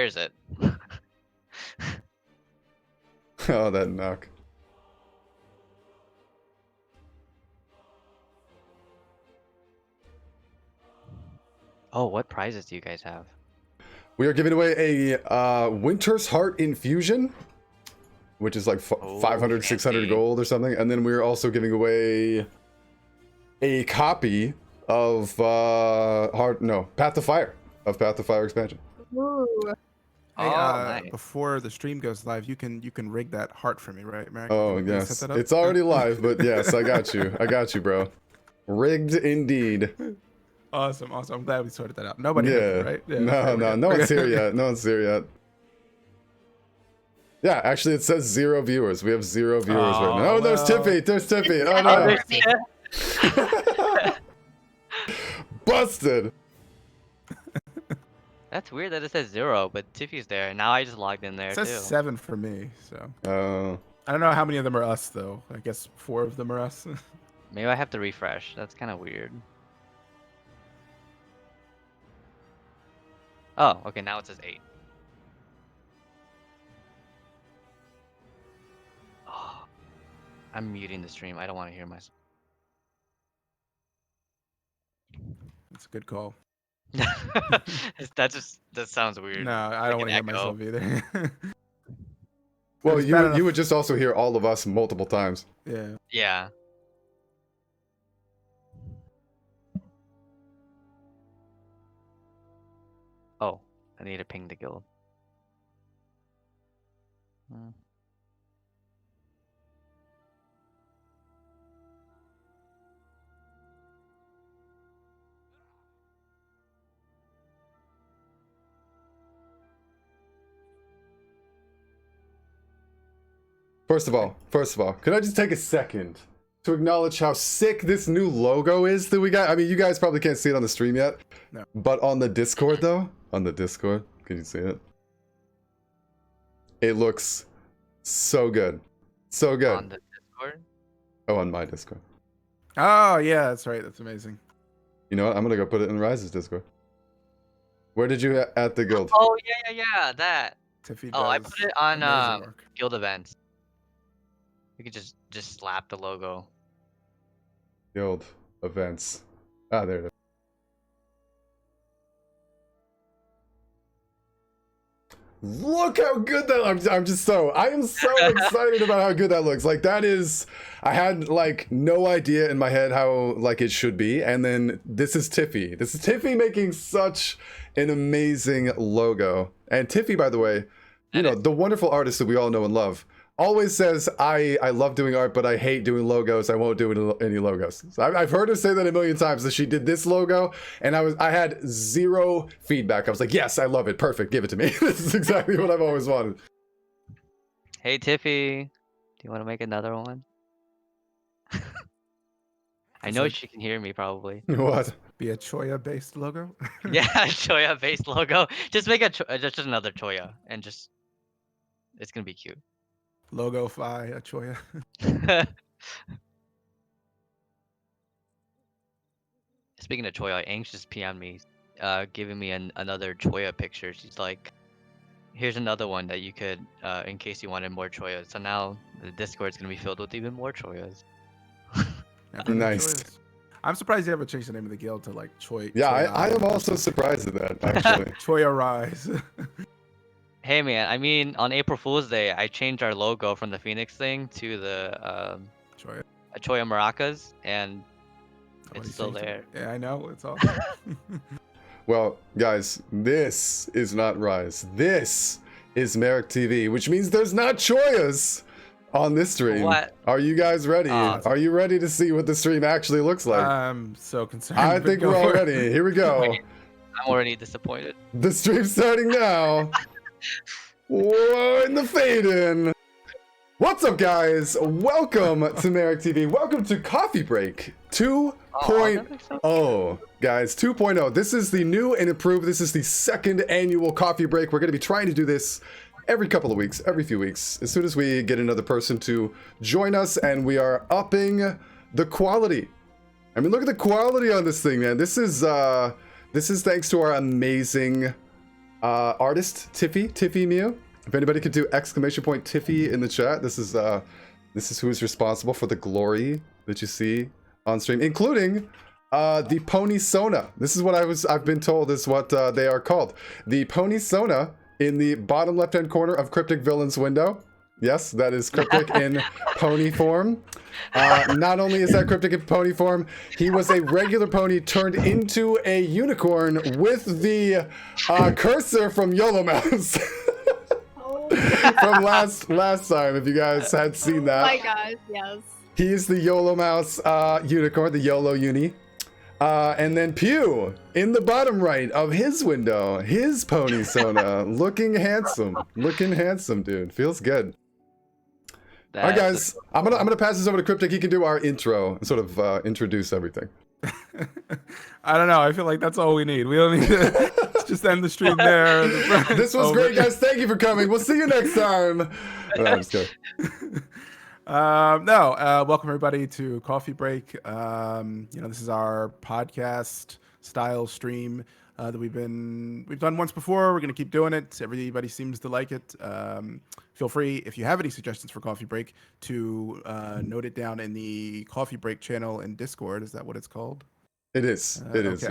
is it? Oh, that knock. Oh, what prizes do you guys have? We are giving away a Winter's Heart Infusion, which is like 500, 600 fancy. gold or something. And then we're also giving away a copy of Path to Fire, Path to Fire expansion. Ooh. Hey, Nice. before the stream goes live, you can rig that heart for me, right, Merrick? Oh, Can you yes. set that up? It's already live, but yes, I got you. I got you, bro. Rigged indeed. Awesome. I'm glad we sorted that out. Nobody heard that, right? Yeah, No one's here yet. No one's here yet. Yeah, actually, it says 0 viewers. We have 0 viewers right now. Oh, there's Tiffy. There's Tiffy. Oh, no. Busted. That's weird that it says 0, but Tiffy's there. Now I just logged in there It says too. 7 for me, so. Oh. I don't know how many of them are us, though. I guess 4 of them are us. Maybe I have to refresh. That's kind of weird. Oh, okay. Now it says 8. Oh, I'm muting the stream. I don't want to hear myself. It's a good call. That sounds weird. No, I don't want to hear echo. myself either. Well, It's bad you enough. would just also hear all of us multiple times. Yeah. Yeah. Oh, I need to ping the guild. Hmm. First of all, can I just take a second to acknowledge how sick this new logo is that we got? I mean, you guys probably can't see it on the stream yet. No. But on the Discord, though, can you see it? It looks so good. So good. On the Discord. Oh, on my Discord. Oh, yeah, that's right. That's amazing. You know what? I'm going to go put it in Rise's Discord. Where did you at the guild? Oh yeah, that. Tiffy Oh, I does put it on amazing work. guild events. You could just slap the logo. Guild events. Ah, there it is. Look how good that looks. I am so excited about how good that looks. Like, that is, I had like no idea in my head how like it should be. And then this is Tiffy. This is Tiffy making such an amazing logo. And Tiffy, by the way, you know, the wonderful artist that we all know and love, always says, I love doing art, but I hate doing logos. I won't do any logos. So I've heard her say that a million times, that she did this logo, and I had 0 feedback. I was like, yes, I love it. Perfect. Give it to me. This is exactly what I've always wanted. Hey Tiffy, do you want to make another one? I know she can hear me probably. What? Be a Choya-based logo? Yeah, Choya based logo. Just make just another Choya, and just it's gonna be cute. Logo-fi a Choya. Speaking of Choya, Anxious PM'd me, giving me another Choya picture. She's like, "Here's another one that you could, in case you wanted more Choyas." So now the Discord's gonna be filled with even more Choyas. Nice. Choyas. I'm surprised you ever changed the name of the guild to like Choy. Yeah, Choya. I am also surprised at that, actually. Choya Rise. Hey man, I mean, on April Fool's Day, I changed our logo from the Phoenix thing to the Choya. Choya Maracas, and What it's he still changed it. there. Yeah, I know. It's awesome. Well, guys, this is not Rise. This is Merrick TV, which means there's not Choyas on this stream. What? Are you guys ready? Oh. Are you ready to see what the stream actually looks like? I'm so concerned. I but think go we're all for it. ready. Here we go. Wait. I'm already disappointed. The stream's starting now. Whoa, in the fade in. What's up, guys? Welcome to Merrick TV. Welcome to Coffee Break 2.0. Guys, 2.0. This is the new and improved. This is the second annual coffee break. We're going to be trying to do this every couple of weeks, every few weeks, as soon as we get another person to join us, and we are upping the quality. I mean, look at the quality on this thing, man. This is thanks to our amazing Artist Tiffy Mew. If anybody could do exclamation point Tiffy in the chat, this is who is responsible for the glory that you see on stream, including the Pony Sona. This is what I've been told is what they are called. The Pony Sona in the bottom left-hand corner of Cryptic Villain's window. Yes, that is Cryptic in pony form. Not only is that Cryptic in pony form, he was a regular pony turned into a unicorn with the cursor from YOLO Mouse. From last time, if you guys had seen that. Oh my gosh, yes. He's the YOLO Mouse unicorn, the YOLO uni. And then Pew in the bottom right of his window, his Pony Sona, looking handsome, dude. Feels good. All right, guys, I'm gonna pass this over to Cryptic. He can do our intro and sort of introduce everything. I don't know. I feel like that's all we need. We don't need to just end the stream there. This was great, guys. Thank you for coming. We'll see you next time. No, I'm just kidding. Welcome everybody to Coffee Break. This is our podcast style stream that we've done once before. We're gonna keep doing it. Everybody seems to like it. Feel free, if you have any suggestions for Coffee Break, to note it down in the Coffee Break channel in Discord. Is that what it's called? It is. It is.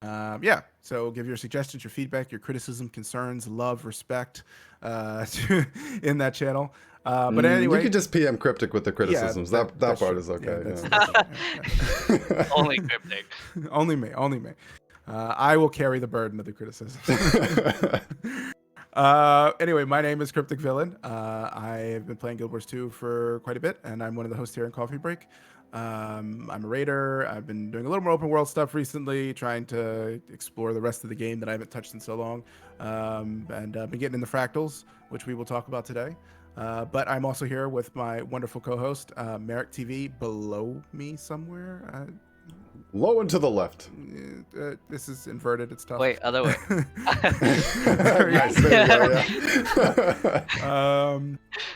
Yeah. So give your suggestions, your feedback, your criticism, concerns, love, respect in that channel. But anyway, you could just PM Cryptic with the criticisms. Yeah, that part is okay. Yeah. Only Cryptic. Only me. I will carry the burden of the criticism. Anyway, my name is Cryptic Villain. I have been playing Guild Wars 2 for quite a bit, and I'm one of the hosts here in Coffee Break. I'm a raider. I've been doing a little more open world stuff recently, trying to explore the rest of the game that I haven't touched in so long, and been getting into fractals, which we will talk about today. But I'm also here with my wonderful co-host, Merrick TV, below me somewhere. Low and to the left. This is inverted. It's tough. Wait, other way. Nice, there you go,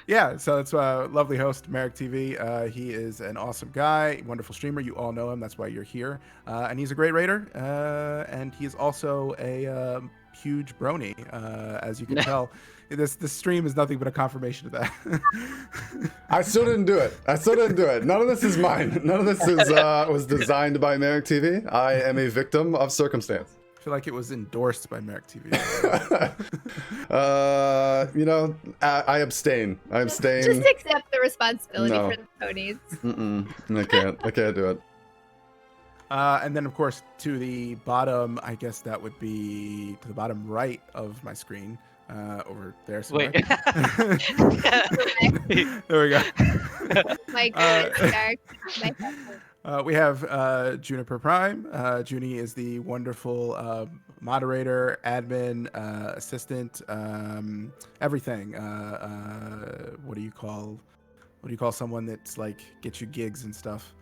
yeah, so it's a lovely host, Merrick TV. He is an awesome guy, wonderful streamer. You all know him. That's why you're here. And he's a great raider. And he is also a huge brony, as you can tell. This stream is nothing but a confirmation of that. I still didn't do it. None of this is mine. None of this was designed by Merrick TV. I am a victim of circumstance. I feel like it was endorsed by Merrick TV. I abstain. Just accept the responsibility for the ponies. I can't do it. And then, of course, to the bottom, I guess that would be to the bottom right of my screen. Over there somewhere. Wait. There we go. My dark. We have Juniper Prime. Junie is the wonderful moderator, admin, assistant, everything. What do you call someone that's like gets you gigs and stuff?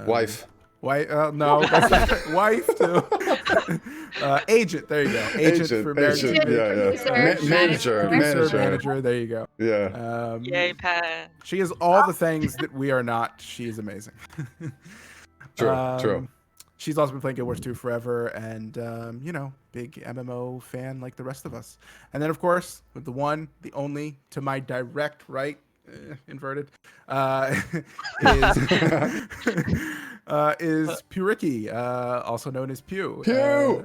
Wife. Wife? No, that's not wife too. Agent. There you go. Agent for marriage. Manager. There you go. Yeah. Yay, Pat. She is all the things that we are not. She is amazing. True. She's also been playing Guild Wars 2 forever, and big MMO fan like the rest of us. And then, of course, with the one, the only, to my direct right, inverted, is Pewricky, also known as Pew. Yay.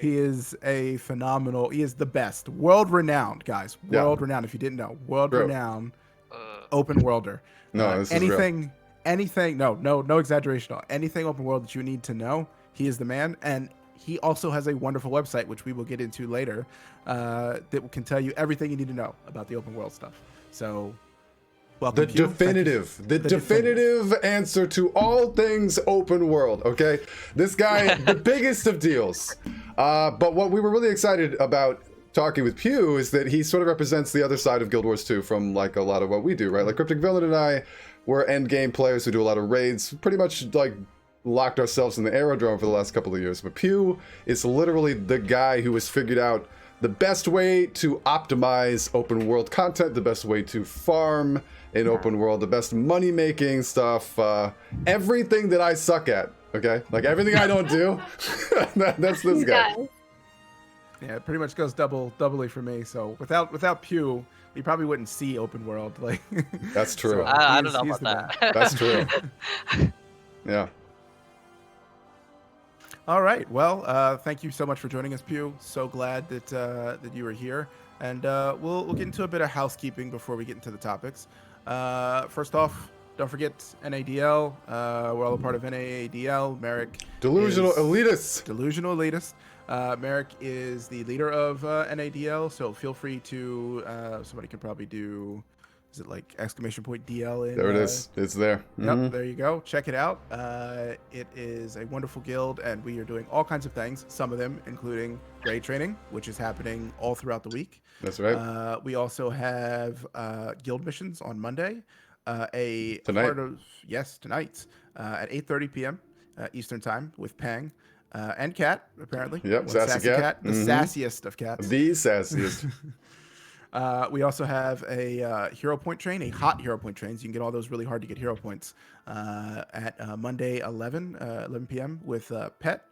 He is a phenomenal. He is the best, world-renowned, guys. World-renowned. If you didn't know, world-renowned open worlder. No, this is real. Anything. No exaggeration. Anything open world that you need to know, he is the man. And he also has a wonderful website, which we will get into later, that can tell you everything you need to know about the open world stuff. So. The definitive answer to all things open world, okay? This guy, the biggest of deals. But what we were really excited about talking with Pew is that he sort of represents the other side of Guild Wars 2 from like a lot of what we do, right? Like Cryptic Villain and I were end game players who do a lot of raids, pretty much like locked ourselves in the aerodrome for the last couple of years. But Pew is literally the guy who has figured out the best way to optimize open world content, the best way to farm in open world, the best money making stuff, everything that I suck at, okay? Like everything I don't do, that's this guy. Yeah, it pretty much goes doubly for me. So without Pew, you probably wouldn't see open world. Like That's true. So I don't he's- know he's about the man. that. That's true. Yeah. All right. Well, thank you so much for joining us, Pew. So glad that you were here, and we'll get into a bit of housekeeping before we get into the topics. First off, don't forget NADL. We're all a part of NAADL. Merrick, Delusional is- elitists. Delusional elitist. Merrick is the leader of NADL, so feel free to. Somebody could probably do. Is it like !DL in? There it is. It's there. Yep, Mhm. there you go. Check it out. It is a wonderful guild, and we are doing all kinds of things. Some of them, including raid training, which is happening all throughout the week. That's right. We also have guild missions on Monday. Tonight. Tonight at 8:30 p.m. Eastern time with Pang and Cat apparently. Yep, One sassy cat. the Mhm. sassiest of cats. The sassiest. We also have a hero point train, a hot hero point train. So you can get all those really hard to get hero points at Monday 11 p.m. with Pet.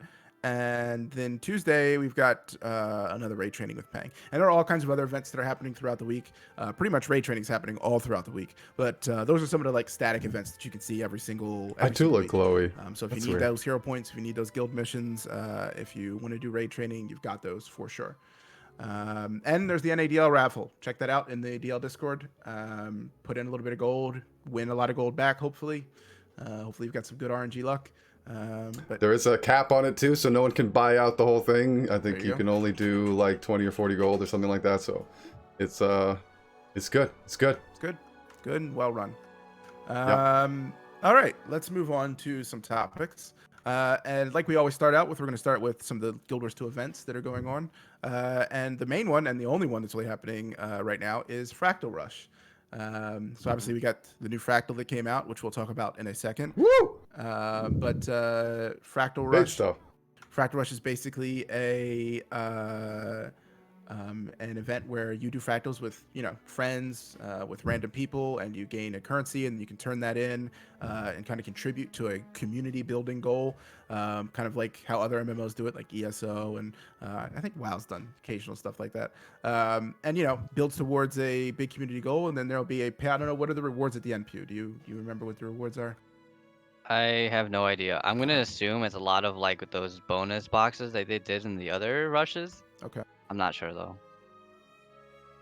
And then Tuesday, we've got another raid training with Pang. And there are all kinds of other events that are happening throughout the week. Pretty much raid training is happening all throughout the week. But those are some of the like static events that you can see every single I do look week. glowy. So if That's you need weird. those hero points, if you need those guild missions, if you want to do raid training, you've got those for sure. And there's the NADL raffle. Check that out in the DL Discord. Put in a little bit of gold, win a lot of gold back, hopefully. Hopefully you've got some good RNG luck. But There is a cap on it too, so no one can buy out the whole thing. I think There you you go. can only do like 20 or 40 gold or something like that. So it's good. It's good. it's good. Good and well run. All right, let's move on to some topics. And like we always start out with, we're going to start with some of the Guild Wars 2 events that are going on. And the main one and the only one that's really happening right now is Fractal Rush. So obviously we got the new Fractal that came out, which we'll talk about in a second. Woo! But Fractal Big Rush, stuff. Fractal Rush is basically an event where you do fractals with friends, with random people, and you gain a currency, and you can turn that in and kind of contribute to a community building goal, kind of like how other MMOs do it, like ESO, and I think WoW's done occasional stuff like that. And builds towards a big community goal, and then there'll be I don't know, what are the rewards at the end, Pew? Do you remember what the rewards are? I have no idea. I'm gonna assume it's a lot of like those bonus boxes that they did in the other rushes. Okay. I'm not sure though.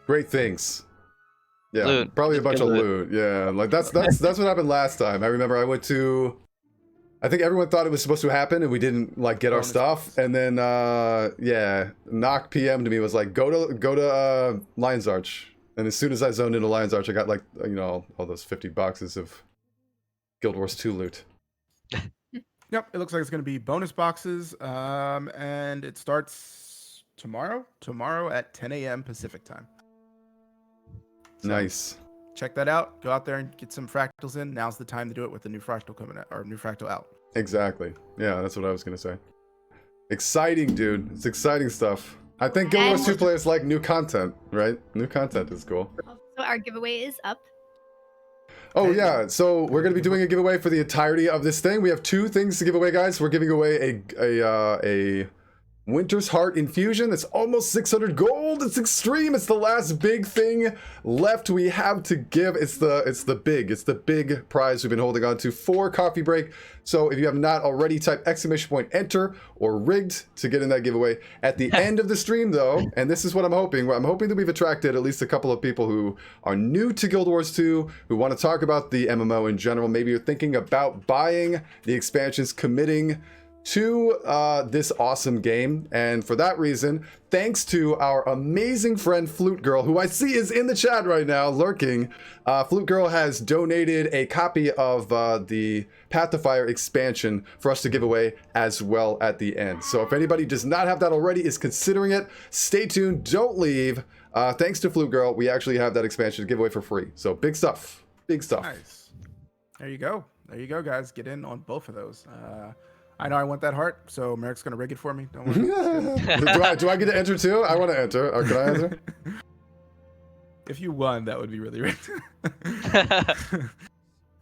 Great things. Yeah, Loot. probably a Just bunch good of loot. loot. Yeah, like that's what happened last time. I remember I went to. I think everyone thought it was supposed to happen, and we didn't like get our Bonus stuff. boxes. And then Knock PM to me was like, go to Lion's Arch. And as soon as I zoned into Lion's Arch, I got like all those 50 boxes of Guild Wars 2 loot. Yep, it looks like it's going to be bonus boxes, and it starts tomorrow at 10 a.m. Pacific time. So, Nice. Check that out. Go out there and get some fractals in. Now's the time to do it with the new fractal coming out, or new fractal out. Exactly. Yeah, that's what I was gonna say. Exciting, dude. It's exciting stuff. I think Guild Wars 2 players like new content, right? New content is cool. Also, our giveaway is up. Oh yeah, so we're gonna be doing a giveaway for the entirety of this thing. We have two things to give away, guys. We're giving away a Winter's Heart Infusion. That's almost 600 gold. It's extreme. It's the last big thing left we have to give. It's the big prize we've been holding on to for Coffee Break. So if you have not already, type !enter or rigged to get in that giveaway. At the end of the stream though, and this is what I'm hoping that we've attracted at least a couple of people who are new to Guild Wars 2, who want to talk about the MMO in general. Maybe you're thinking about buying the expansions, committing to this awesome game, and for that reason, thanks to our amazing friend Flute Girl, who I see is in the chat right now lurking. Flute Girl has donated a copy of the Path to Fire expansion for us to give away as well at the end. So if anybody does not have that already, is considering it, stay tuned, don't leave. Thanks to Flute Girl, we actually have that expansion to give away for free. So big stuff. Nice. There you go, guys. Get in on both of those. I know I want that heart, so Merrick's gonna rig it for me. Don't worry. do I get to enter too? I want to enter. Or can I enter? If you won, that would be really rigged.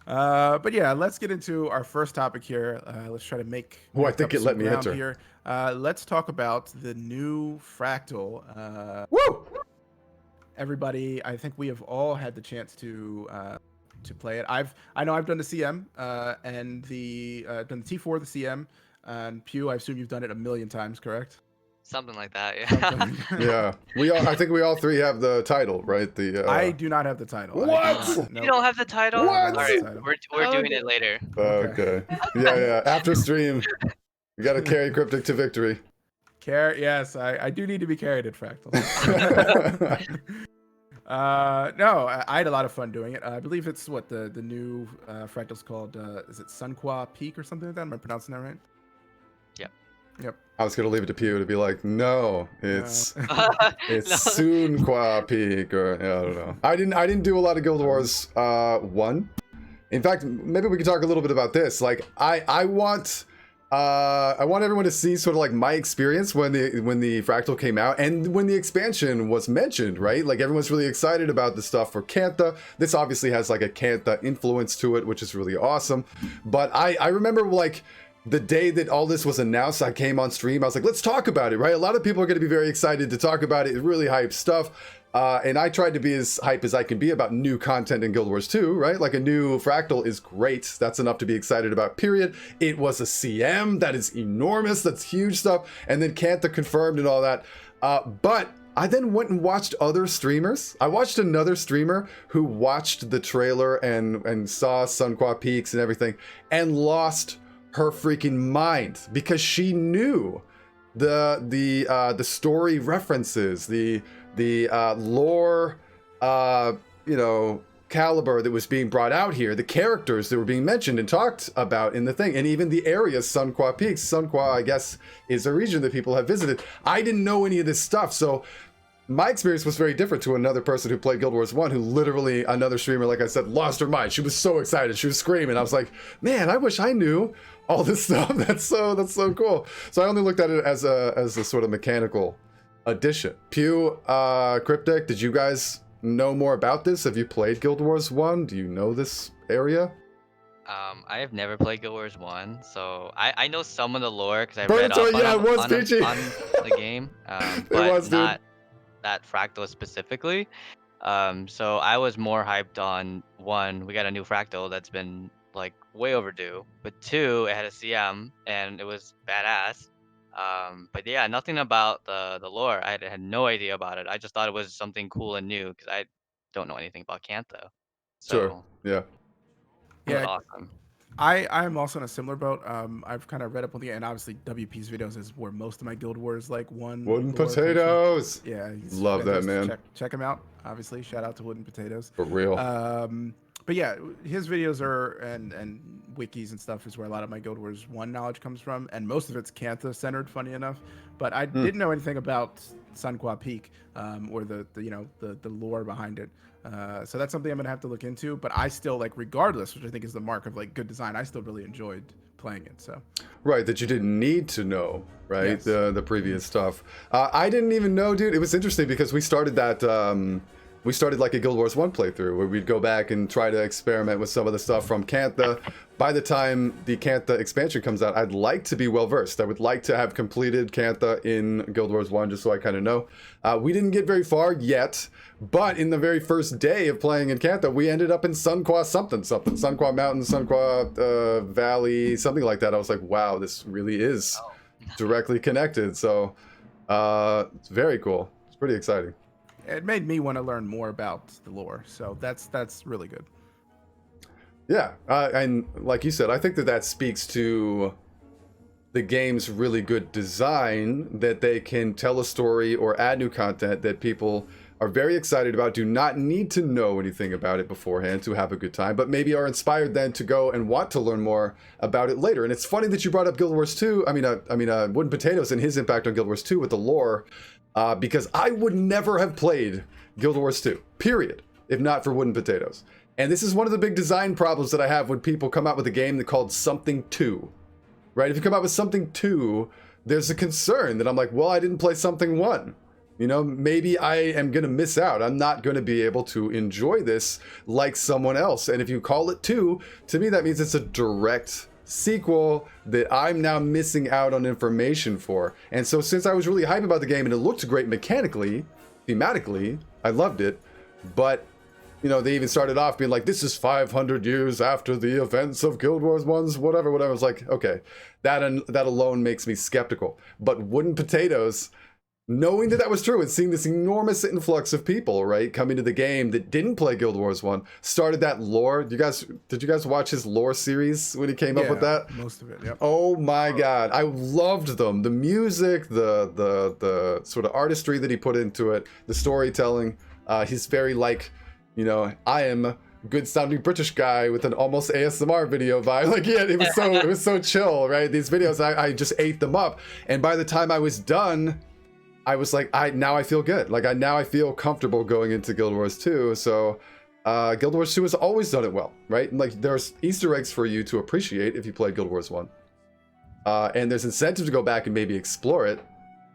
But yeah, let's get into our first topic here. Let's try to make Oh, I make think up it some let me ground enter. here. Let's talk about the new Fractal. Woo! Everybody, I think we have all had the chance to play it. I know I've done the CM and the done the T4, the CM, and Pew. I assume you've done it a million times, correct? Something like that, yeah. Something. Yeah, I think we all three have the title, right? The I do not have the title. What? I do not, You nope. don't have the title? I don't What? have Alright, the title. we're Oh, doing it later. Okay. Yeah. After stream, you got to carry Cryptic to victory. Yes, I do need to be carried at Fractal. No, I had a lot of fun doing it. I believe it's what the new Fractal's called. Is it Sunqua Peak or something like that? Am I pronouncing that right? Yep. Yep. I was gonna leave it to Pew to be like, no, it's it's No. Sunqua Peak, or yeah, I don't know. I didn't do a lot of Guild Wars 1. In fact, maybe we could talk a little bit about this. Like, I want everyone to see sort of like my experience when the Fractal came out and when the expansion was mentioned, right? Like, everyone's really excited about the stuff for Kantha. This obviously has like a Kantha influence to it, which is really awesome. But I remember, like, the day that all this was announced, I came on stream. I was like, let's talk about it, right? A lot of people are going to be very excited to talk about it. It's really hype stuff. And I tried to be as hype as I can be about new content in Guild Wars 2, right? Like, a new Fractal is great. That's enough to be excited about, period. It was a CM. That is enormous. That's huge stuff. And then Kantha confirmed and all that. But I then went and watched other streamers. I watched another streamer who watched the trailer and saw Sunqua Peaks and everything and lost her freaking mind because she knew the story references, the lore, caliber that was being brought out here, the characters that were being mentioned and talked about in the thing, and even the areas, Sunqua Peaks. Sunqua, I guess, is a region that people have visited. I didn't know any of this stuff, so my experience was very different to another person who played Guild Wars 1, who literally, another streamer, like I said, lost her mind. She was so excited. She was screaming. I was like, man, I wish I knew all this stuff. That's so cool. So I only looked at it as a sort of mechanical addition. Pew, Cryptic, did you guys know more about this? Have you played Guild Wars 1? Do you know this area? I have never played Guild Wars 1, so I know some of the lore because I read Berto, up yeah, it was on peachy. the game, It but was, dude. not that Fractal specifically. So I was more hyped on 1, we got a new Fractal that's been like way overdue, but 2, it had a CM and it was badass. But yeah, nothing about the lore. I had no idea about it. I just thought it was something cool and new because I don't know anything about Kantha. Sure, So yeah. it was Yeah, awesome. I'm also in a similar boat. I've kind of read up on the, and obviously WP's videos is where most of my Guild Wars like one Wooden lore comes from. potatoes! Yeah, he's Love that, fantastic. man. Check him out. Obviously, shout out to Wooden Potatoes. For real. But yeah, his videos are and wikis and stuff is where a lot of my Guild Wars 1 knowledge comes from, and most of it's Kantha centered, funny enough. But I didn't know anything about Sunqua Peak or the lore behind it. So that's something I'm gonna have to look into. But I still, like, regardless, which I think is the mark of like good design, I still really enjoyed playing it. So Right, that you didn't need to know, right? Yes. The previous stuff. I didn't even know, dude. It was interesting because we started that. We started like a Guild Wars 1 playthrough where we'd go back and try to experiment with some of the stuff from Kantha. By the time the Kantha expansion comes out, I'd like to be well versed. I would like to have completed Kantha in Guild Wars 1 just so I kind of know. We didn't get very far yet, but in the very first day of playing in Kantha, we ended up in Sunqua something. Sunqua Mountain, Sunqua Valley, something like that. I was like, wow, this really is directly connected. So it's very cool. It's pretty exciting. it made me want to learn more about the lore. So that's really good. Yeah, and like you said, I think that speaks to the game's really good design, that they can tell a story or add new content that people are very excited about, do not need to know anything about it beforehand to have a good time, but maybe are inspired then to go and want to learn more about it later. And it's funny that you brought up Guild Wars 2, Wooden Potatoes and his impact on Guild Wars 2 with the lore, because I would never have played Guild Wars 2, period, if not for Wooden Potatoes. And this is one of the big design problems that I have when people come out with a game called Something 2, right? If you come out with Something 2, there's a concern that I'm like, well, I didn't play Something 1. You know, maybe I am going to miss out. I'm not going to be able to enjoy this like someone else. And if you call it 2, to me, that means it's a direct sequel that I'm now missing out on information for. And so since I was really hyped about the game and it looked great mechanically, thematically, I loved it. But, you know, they even started off being like, this is 500 years after the events of Guild Wars 1's whatever. I was like, okay, that alone makes me skeptical. But Wooden Potatoes, knowing that was true and seeing this enormous influx of people, right, coming to the game that didn't play Guild Wars 1, started that lore. Did you guys watch his lore series when he came up with that? Most of it, yep. Oh my God. I loved them. The music, the sort of artistry that he put into it, the storytelling. He's very like, you know, I am a good sounding British guy with an almost ASMR video vibe. Like, yeah, it was so chill, right? These videos, I just ate them up. And by the time I was done, I was like, now I feel good. Like now I feel comfortable going into Guild Wars 2. So Guild Wars 2 has always done it well, right? And like there's Easter eggs for you to appreciate if you play Guild Wars 1. And there's incentive to go back and maybe explore it.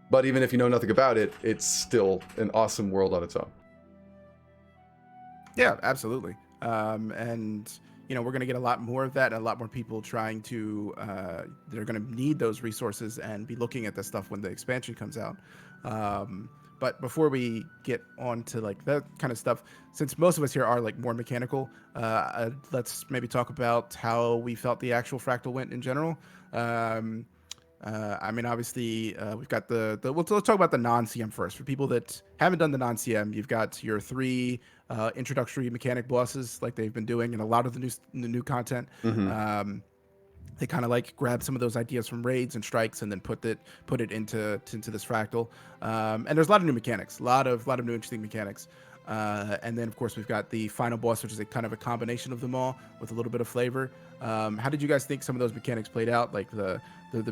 But even if you know nothing about it, it's still an awesome world on its own. Yeah, absolutely. And you know, we're going to get a lot more of that, and a lot more people trying to they're going to need those resources and be looking at this stuff when the expansion comes out. But before we get on to like that kind of stuff, since most of us here are like more mechanical, let's maybe talk about how we felt the actual Fractal went in general. I mean, obviously, we've got let's talk about the non-CM first. For people that haven't done the non-CM, you've got your 3 introductory mechanic bosses, like they've been doing in a lot of the new content. Mm-hmm. They kind of like grab some of those ideas from raids and strikes, and then put it into this Fractal. And there's a lot of new mechanics, a lot of new interesting mechanics. And then of course we've got the final boss, which is a kind of a combination of them all with a little bit of flavor. How did you guys think some of those mechanics played out? Like the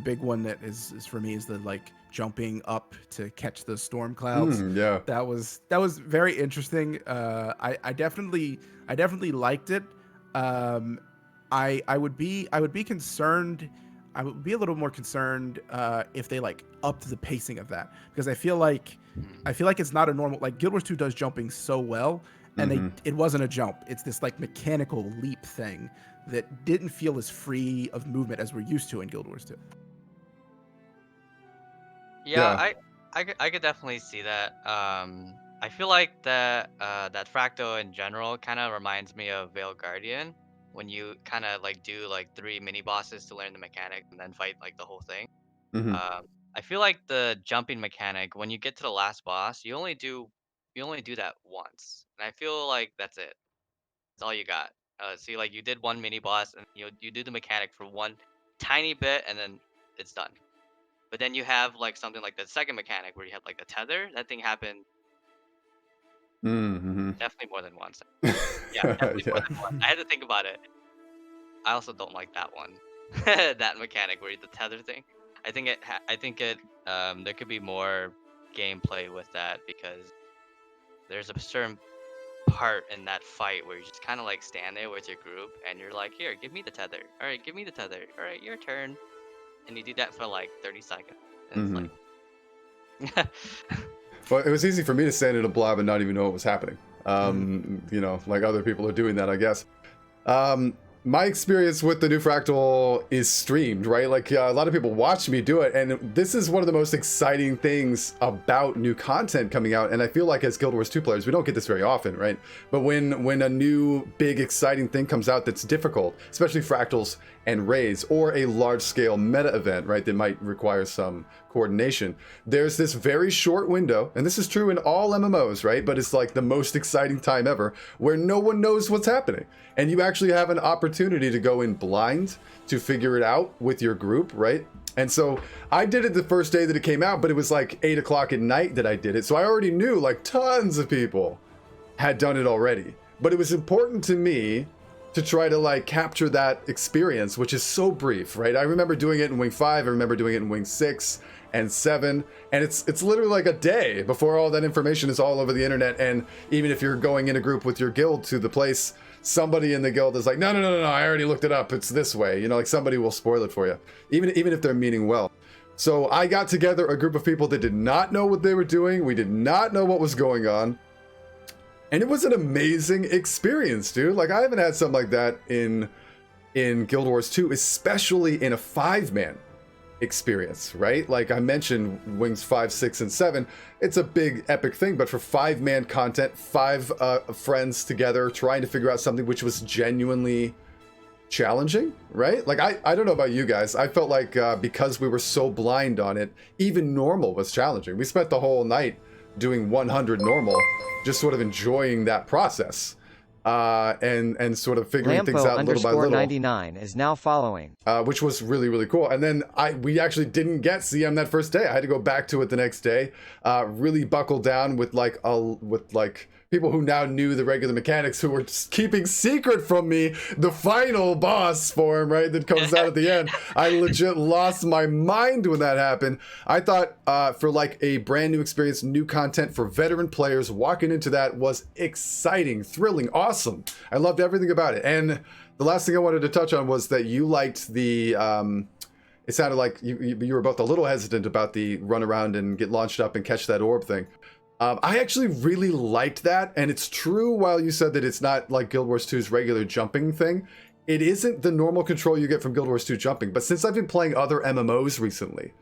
big one that is for me is the like jumping up to catch the storm clouds. Yeah, that was very interesting. I definitely liked it. I would be concerned. I would be a little more concerned if they like upped the pacing of that, because I feel like it's not a normal, like Guild Wars 2 does jumping so well, and it wasn't a jump. It's this like mechanical leap thing that didn't feel as free of movement as we're used to in Guild Wars 2. Yeah, I could definitely see that. I feel like that Fractal in general kind of reminds me of Veil Guardian, when you kind of like do like 3 mini bosses to learn the mechanic and then fight like the whole thing. Mm-hmm. I feel like the jumping mechanic, when you get to the last boss, you only do that once, and I feel like that's it. That's all you got. See, like you did one mini boss, and you do the mechanic for one tiny bit, and then it's done. But then you have like something like the second mechanic where you have like the tether. That thing happened Mm-hmm. definitely more than once. Yeah, definitely more than once. I had to think about it. I also don't like that one, that mechanic where the tether thing. I think it there could be more gameplay with that, because there's a certain part in that fight where you just kind of like stand there with your group and you're like, here, give me the tether. All right, give me the tether. All right, your turn. And you do that for like 30 seconds. And it's like... Well, it was easy for me to stand in a blob and not even know what was happening. You know, like other people are doing that, I guess. My experience with the new Fractal is streamed, right? Like a lot of people watch me do it, and this is one of the most exciting things about new content coming out. And I feel like as Guild Wars 2 players, we don't get this very often, right? But when a new big exciting thing comes out that's difficult, especially Fractals and raids, or a large scale meta event, right, that might require some coordination, there's this very short window, and this is true in all MMOs, right? But it's like the most exciting time ever, where no one knows what's happening, and you actually have an opportunity to go in blind to figure it out with your group, right? And so I did it the first day that it came out, but it was like 8 o'clock at night that I did it, so I already knew like tons of people had done it already. But it was important to me to try to like capture that experience, which is so brief, right? I remember doing it in Wing 5, I remember doing it in Wing 6 and 7, and it's literally like a day before all that information is all over the internet. And even if you're going in a group with your guild to the place, somebody in the guild is like, no, I already looked it up, it's this way, you know, like somebody will spoil it for you, even if they're meaning well. So I got together a group of people that did not know what they were doing. We did not know what was going on. And it was an amazing experience, dude. Like, I haven't had something like that in Guild Wars 2, especially in a 5-man experience, right? Like I mentioned, Wings 5, 6, and 7, it's a big epic thing, but for 5-man content, 5 friends together trying to figure out something which was genuinely challenging, right? Like I don't know about you guys, I felt like because we were so blind on it, even normal was challenging. We spent the whole night doing 100 normal, just sort of enjoying that process. And sort of figuring things out little by little. 99 is now following, which was really, really cool. And then we actually didn't get CM that first day. I had to go back to it the next day, really buckle down with people who now knew the regular mechanics, who were just keeping secret from me the final boss form, right, that comes out at the end. I legit lost my mind when that happened. I thought for like a brand new experience, new content for veteran players, walking into that was exciting, thrilling, awesome. I loved everything about it. And the last thing I wanted to touch on was that you liked the it sounded like you were both a little hesitant about the run around and get launched up and catch that orb thing. I actually really liked that, and it's true while you said that it's not like Guild Wars 2's regular jumping thing. It isn't the normal control you get from Guild Wars 2 jumping, but since I've been playing other MMOs recently,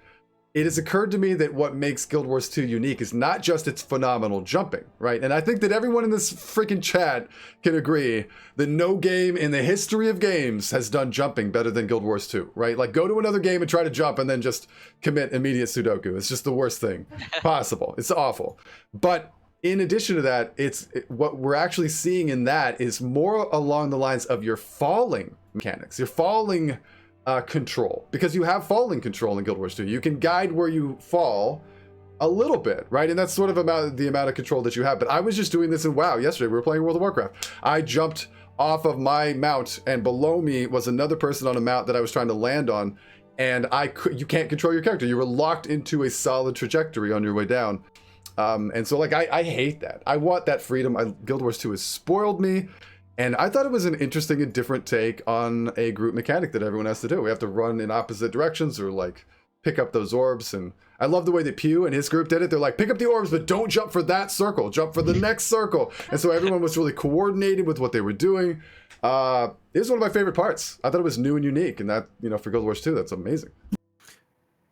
it has occurred to me that what makes Guild Wars 2 unique is not just its phenomenal jumping, right? And I think that everyone in this freaking chat can agree that no game in the history of games has done jumping better than Guild Wars 2, right? Like, go to another game and try to jump and then just commit immediate Sudoku. It's just the worst thing possible. It's awful. But in addition to that, what we're actually seeing in that is more along the lines of your falling mechanics, your falling control, because you have falling control in Guild Wars 2. You can guide where you fall a little bit, right? And that's sort of the amount of control that you have. But I was just doing this in WoW yesterday. We were playing World of Warcraft. I jumped off of my mount, and below me was another person on a mount that I was trying to land on, and you can't control your character. You were locked into a solid trajectory on your way down. And so, like, I hate that. I want that freedom. Guild Wars 2 has spoiled me. And I thought it was an interesting and different take on a group mechanic that everyone has to do. We have to run in opposite directions or like pick up those orbs. And I love the way that Pew and his group did it. They're like, pick up the orbs, but don't jump for that circle. Jump for the next circle. And so everyone was really coordinated with what they were doing. It was one of my favorite parts. I thought it was new and unique. And that, for Guild Wars 2, that's amazing.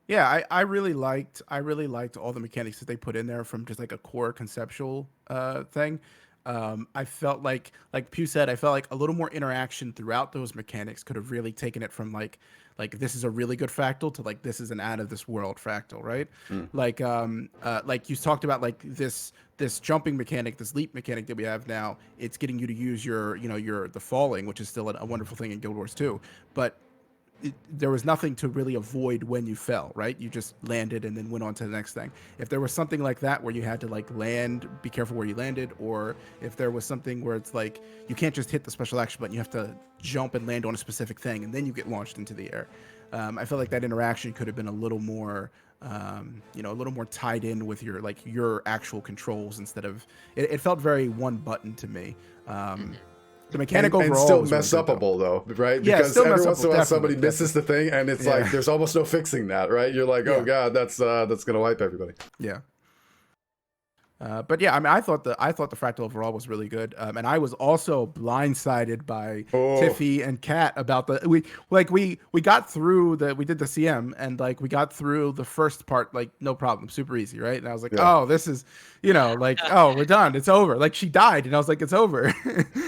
Yeah, I really liked all the mechanics that they put in there from just like a core conceptual thing. I felt like Pew said, I felt like a little more interaction throughout those mechanics could have really taken it from like this is a really good fractal to like this is an out of this world fractal, right? Like you talked about like this jumping mechanic, this leap mechanic that we have now. It's getting you to use your the falling, which is still a wonderful thing in Guild Wars 2, but there was nothing to really avoid when you fell, right? You just landed and then went on to the next thing. If there was something like that where you had to like land, be careful where you landed, or if there was something where it's like you can't just hit the special action button, you have to jump and land on a specific thing and then you get launched into the air. I feel like that interaction could have been a little more a little more tied in with your actual controls instead of it felt very one button to me. The mechanic overall and still was mess really upable though, right? Yeah, because still every mess once in a upable, while somebody definitely. misses the thing, and it's like there's almost no fixing that, right? You're like, oh god, that's gonna wipe everybody. Yeah. But yeah, I mean, I thought the fractal overall was really good, and I was also blindsided by Tiffy and Kat about we got through we did the CM and like we got through the first part like no problem, super easy, right? And I was like, oh, this is oh, we're done, it's over. Like she died, and I was like, it's over.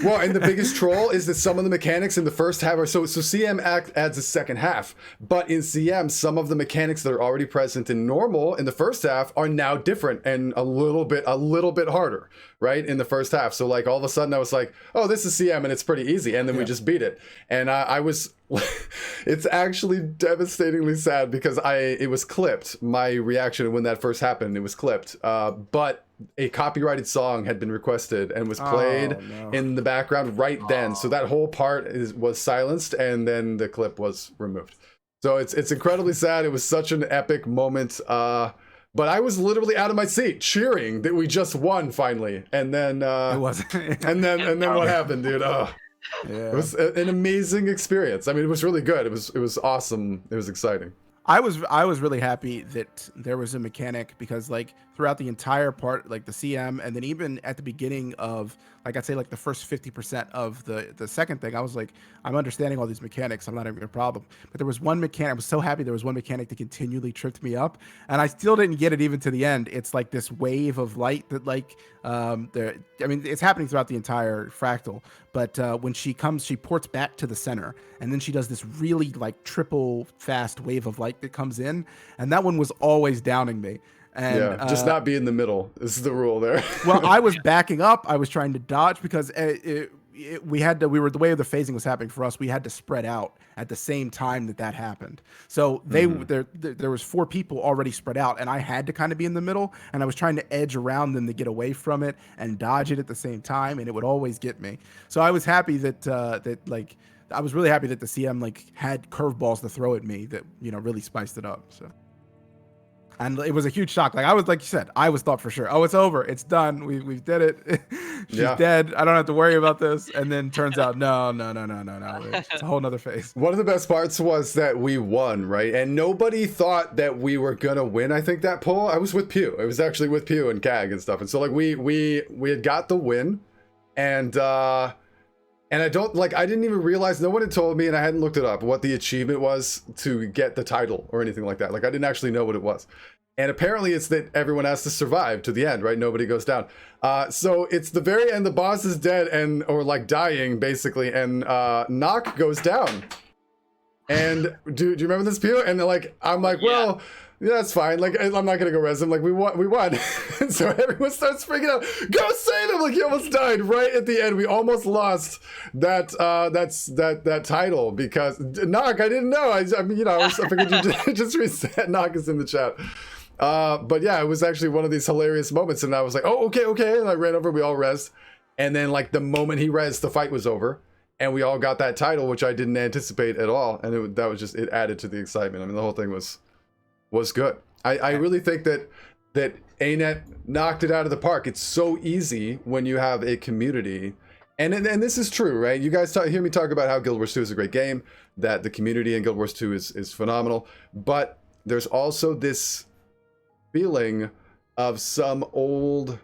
Well, and the biggest troll is that some of the mechanics in the first half are so CM adds a second half, but in CM some of the mechanics that are already present in normal in the first half are now different and a little bit harder, right, in the first half. So like all of a sudden I was like, oh, this is CM and it's pretty easy, and then we just beat it. And I was it's actually devastatingly sad because it was clipped, my reaction when that first happened. It was clipped, but a copyrighted song had been requested and was played in the background right then, so that whole part was silenced and then the clip was removed. So it's incredibly sad. It was such an epic moment, but I was literally out of my seat cheering that we just won finally. And then it wasn't. and then what happened, dude? It was an amazing experience. I mean, it was really good. It was awesome. It was exciting. I was really happy that there was a mechanic because like throughout the entire part, like the CM, and then even at the beginning of like I'd say like the first 50% of the second thing, I was like, I'm understanding all these mechanics. I'm not having a problem. But there was one mechanic. I was so happy there was one mechanic that continually tripped me up, and I still didn't get it even to the end. It's like this wave of light that like I mean, it's happening throughout the entire fractal. But when she comes, she ports back to the center, and then she does this really like triple fast wave of light that comes in, and that one was always downing me. And Yeah, just not be in the middle is the rule there. well, I was backing up. I was trying to dodge because we were the way the phasing was happening for us. We had to spread out at the same time that happened. So there was 4 people already spread out, and I had to kind of be in the middle. And I was trying to edge around them to get away from it and dodge it at the same time, and it would always get me. So I was happy that I was really happy that the CM like had curveballs to throw at me that really spiced it up. So. And it was a huge shock. Like I was, like you said, I was thought for sure, oh, it's over, it's done, we did it. She's dead. I don't have to worry about this. And then turns out, no. It's a whole nother phase. One of the best parts was that we won, right? And nobody thought that we were gonna win. I think that poll. I was with Pew. It was actually with Pew and CAG and stuff. And so like we had got the win, and I don't like. I didn't even realize. No one had told me, and I hadn't looked it up what the achievement was to get the title or anything like that. Like I didn't actually know what it was. And apparently it's that everyone has to survive to the end, right? Nobody goes down. So it's the very end. The boss is dead or like dying basically, and Knock goes down. And do you remember this, Pew? And like I'm like, well, yeah, that's fine. Like I'm not gonna go res him. Like we won. And so everyone starts freaking out. Go save him! Like he almost died right at the end. We almost lost that title because Knock. I didn't know. I mean, I figured you just reset. Knock is in the chat. But yeah, it was actually one of these hilarious moments, and I was like, oh, okay. And I ran over, we all rezzed. And then like the moment he rezzed, the fight was over. And we all got that title, which I didn't anticipate at all. And that was just, it added to the excitement. I mean, the whole thing was good. I really think that ANET knocked it out of the park. It's so easy when you have a community. And this is true, right? You guys hear me talk about how Guild Wars 2 is a great game, that the community in Guild Wars 2 is phenomenal. But there's also this feeling of some old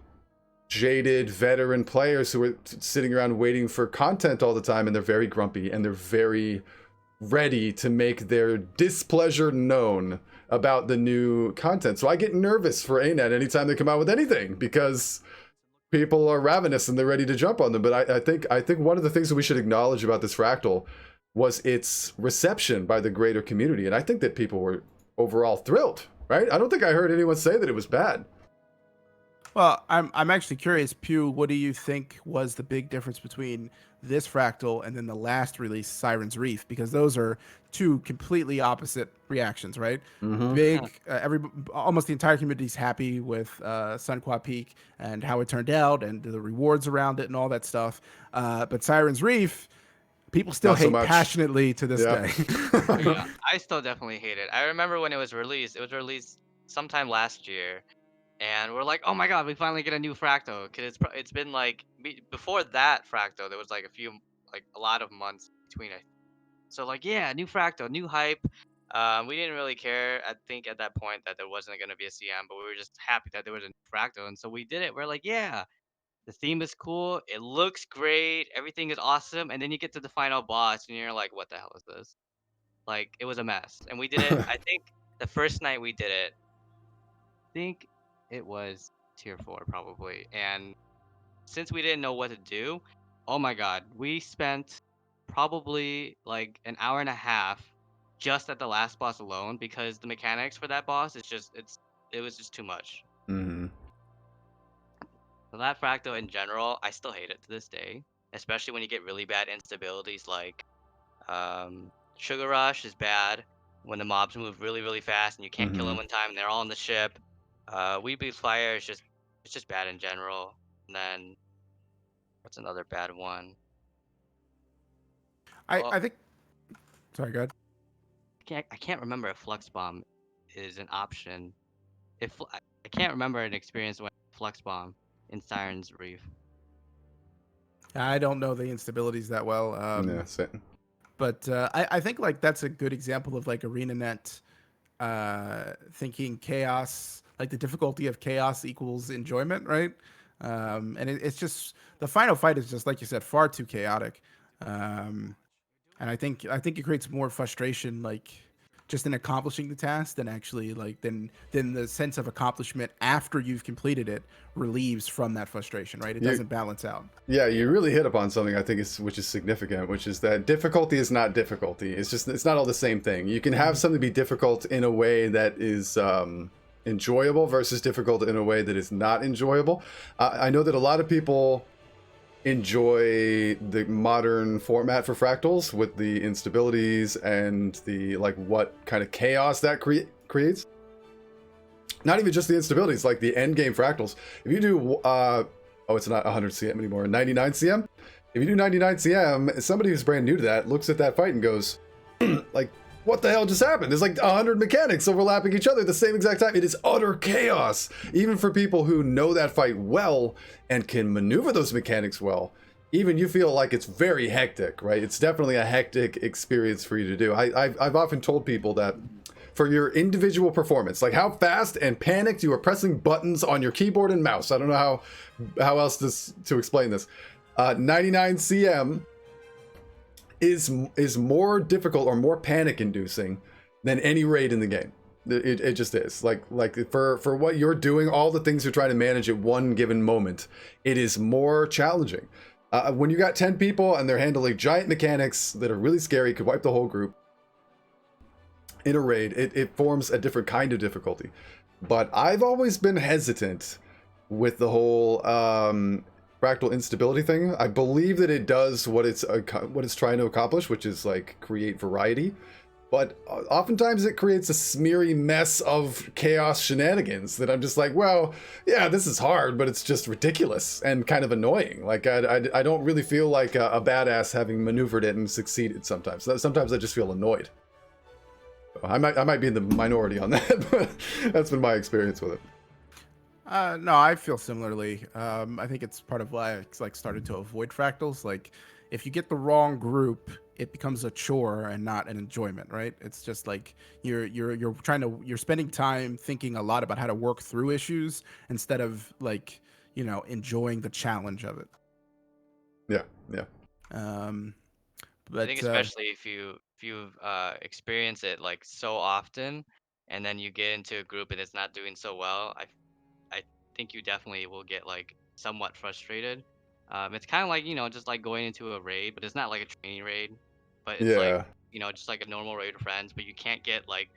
jaded veteran players who are sitting around waiting for content all the time, and they're very grumpy and they're very ready to make their displeasure known about the new content. So I get nervous for ANET anytime they come out with anything because people are ravenous and they're ready to jump on them. But I think one of the things that we should acknowledge about this fractal was its reception by the greater community, and I think that people were overall thrilled. Right? I don't think I heard anyone say that it was bad. Well, I'm actually curious, Pew, what do you think was the big difference between this fractal and then the last release, Siren's Reef? Because those are 2 completely opposite reactions, right? Mm-hmm. Almost the entire community's happy with Sunqua Peak and how it turned out and the rewards around it and all that stuff. But Siren's Reef, people still hate passionately to this day. Yeah, I still definitely hate it. I remember when it was released sometime last year, and we're like, oh my god, we finally get a new fractal, because it's been like before that fractal there was like a lot of months between it. So like, yeah, new fractal, new hype. We didn't really care, I think, at that point that there wasn't going to be a CM, but we were just happy that there was a new fractal, and so we did it. We're like, yeah, the theme is cool, it looks great, everything is awesome, and then you get to the final boss and you're like, what the hell is this? Like, it was a mess. And we did it, I think the first night we did it, I think it was tier 4 probably. And since we didn't know what to do, oh my god, we spent probably like an hour and a half just at the last boss alone, because the mechanics for that boss it was just too much. Mm-hmm. So that fractal in general, I still hate it to this day, especially when you get really bad instabilities like Sugar Rush is bad when the mobs move really, really fast and you can't kill them in time and they're all on the ship. Weebly Fire is just bad in general. And then what's another bad one? I think. Sorry, go ahead. I can't remember if Flux Bomb is an option. I can't remember an experience when Flux Bomb in Siren's Reef. I don't know the instabilities that well. Yeah, same. But I think like that's a good example of like ArenaNet thinking chaos, like the difficulty of chaos equals enjoyment, right? And it's just the final fight is just like you said, far too chaotic. Um, and I think it creates more frustration, like just in accomplishing the task than actually like than the sense of accomplishment after you've completed it relieves from that frustration, right? It You, doesn't balance out. yeah, you really hit upon something I think is which is significant, which is that difficulty is not difficulty. It's not all the same thing. You can have something be difficult in a way that is enjoyable versus difficult in a way that is not enjoyable. I know that a lot of people enjoy the modern format for fractals with the instabilities and the like what kind of chaos that creates. Not even just the instabilities, like the end game fractals. If you do it's not 100 cm anymore, 99 cm. If you do 99 cm, somebody who's brand new to that looks at that fight and goes like, what the hell just happened? There's like 100 mechanics overlapping each other at the same exact time. It is utter chaos. Even for people who know that fight well and can maneuver those mechanics well, even you feel like it's very hectic, right? It's definitely a hectic experience for you to do. I've often told people that for your individual performance, like how fast and panicked you are pressing buttons on your keyboard and mouse. I don't know how else to explain this. 99 cm is more difficult or more panic inducing than any raid in the game. It just is like for what you're doing, all the things you're trying to manage at one given moment, it is more challenging. When you got 10 people and they're handling giant mechanics that are really scary, could wipe the whole group in a raid, it forms a different kind of difficulty. But I've always been hesitant with the whole fractal instability thing. I believe that it does what it's trying to accomplish, which is like create variety. But oftentimes it creates a smeary mess of chaos shenanigans that I'm just like, well, yeah, this is hard, but it's just ridiculous and kind of annoying. Like I don't really feel like a badass having maneuvered it and succeeded sometimes. Sometimes I just feel annoyed. I might be in the minority on that, but that's been my experience with it. No, I feel similarly. I think it's part of why I like started to avoid fractals. Like, if you get the wrong group, it becomes a chore and not an enjoyment, right? It's just like you're spending time thinking a lot about how to work through issues instead of like enjoying the challenge of it. Yeah, yeah. I think But especially if you've experienced it like so often, and then you get into a group and it's not doing so well, I think you definitely will get like somewhat frustrated. It's kind of like just like going into a raid, but it's not like a training raid, but it's like Yeah. just like a normal raid with friends. But you can't get like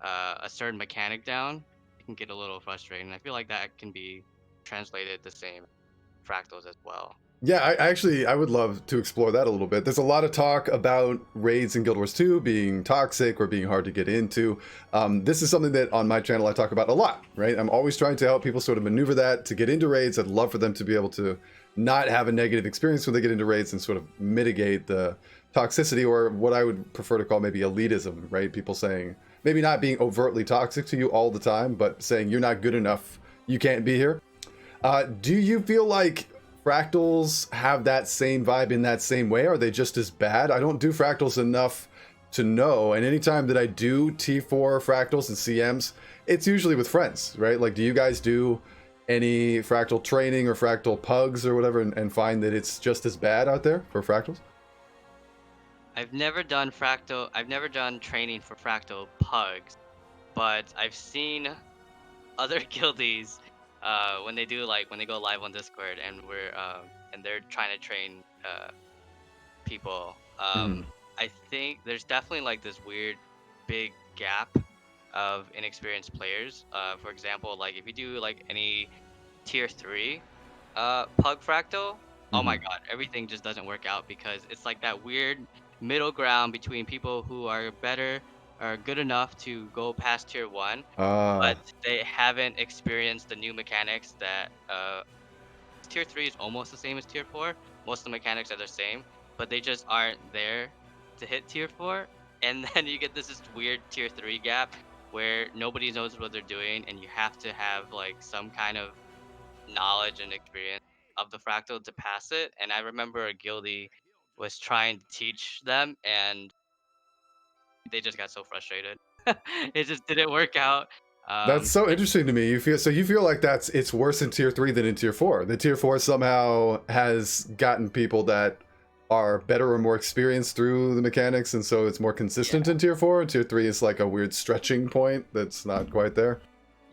a certain mechanic down. It can get a little frustrating. I feel like that can be translated the same fractals as well. Yeah, I would love to explore that a little bit. There's a lot of talk about raids in Guild Wars 2 being toxic or being hard to get into. This is something that on my channel I talk about a lot, right? I'm always trying to help people sort of maneuver that to get into raids. I'd love for them to be able to not have a negative experience when they get into raids and sort of mitigate the toxicity, or what I would prefer to call maybe elitism, right? People saying, maybe not being overtly toxic to you all the time, but saying you're not good enough, you can't be here. Do you feel like fractals have that same vibe in that same way? Are they just as bad? I don't do fractals enough to know, and anytime that I do T4 fractals and CMs, it's usually with friends, right? Like, do you guys do any fractal training or fractal pugs or whatever and find that it's just as bad out there for fractals? I've never done fractal. I've never done training for fractal pugs, but I've seen other guildies when they do like when they go live on Discord and they're trying to train people. Mhm. I think there's definitely like this weird big gap of inexperienced players. For example, like if you do like any tier 3 pug fractal, oh my Mhm. god, everything just doesn't work out because it's like that weird middle ground between people who are better or good enough to go past tier 1, but Ah, they haven't experienced the new mechanics that tier 3 is almost the same as tier 4. Most of the mechanics are the same, but they just aren't there to hit tier 4. And then you get this weird tier 3 gap where nobody knows what they're doing, and you have to have like some kind of knowledge and experience of the fractal to pass it. And I remember a guildie was trying to teach them, and they just got so frustrated. It just didn't work out. That's so And interesting to me. You feel like it's worse in tier 3 than in tier 4. The tier 4 somehow has gotten people that are better or more experienced through the mechanics, and so it's more consistent in tier 4. And tier 3 is like a weird stretching point that's not quite there.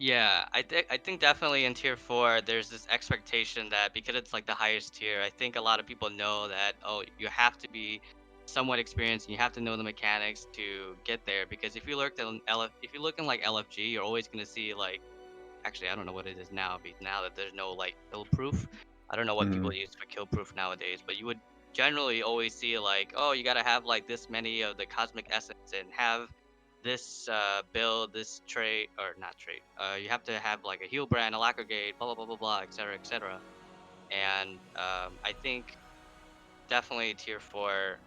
yeah, I think definitely in tier 4 there's this expectation that because it's like the highest tier, I think a lot of people know that, oh, you have to be somewhat experienced and you have to know the mechanics to get there. Because if you look in if you look in like LFG, you're always gonna see like, actually I don't know what it is now, because now that there's no like kill proof, I don't know what Mhm. people use for kill proof nowadays, but you would generally always see like, oh, you gotta have like this many of the cosmic essence and have this build, this trait, or not trait. You have to have like a heal brand, a lacquer gate, blah blah blah blah blah, etc. etc. And I think definitely tier 4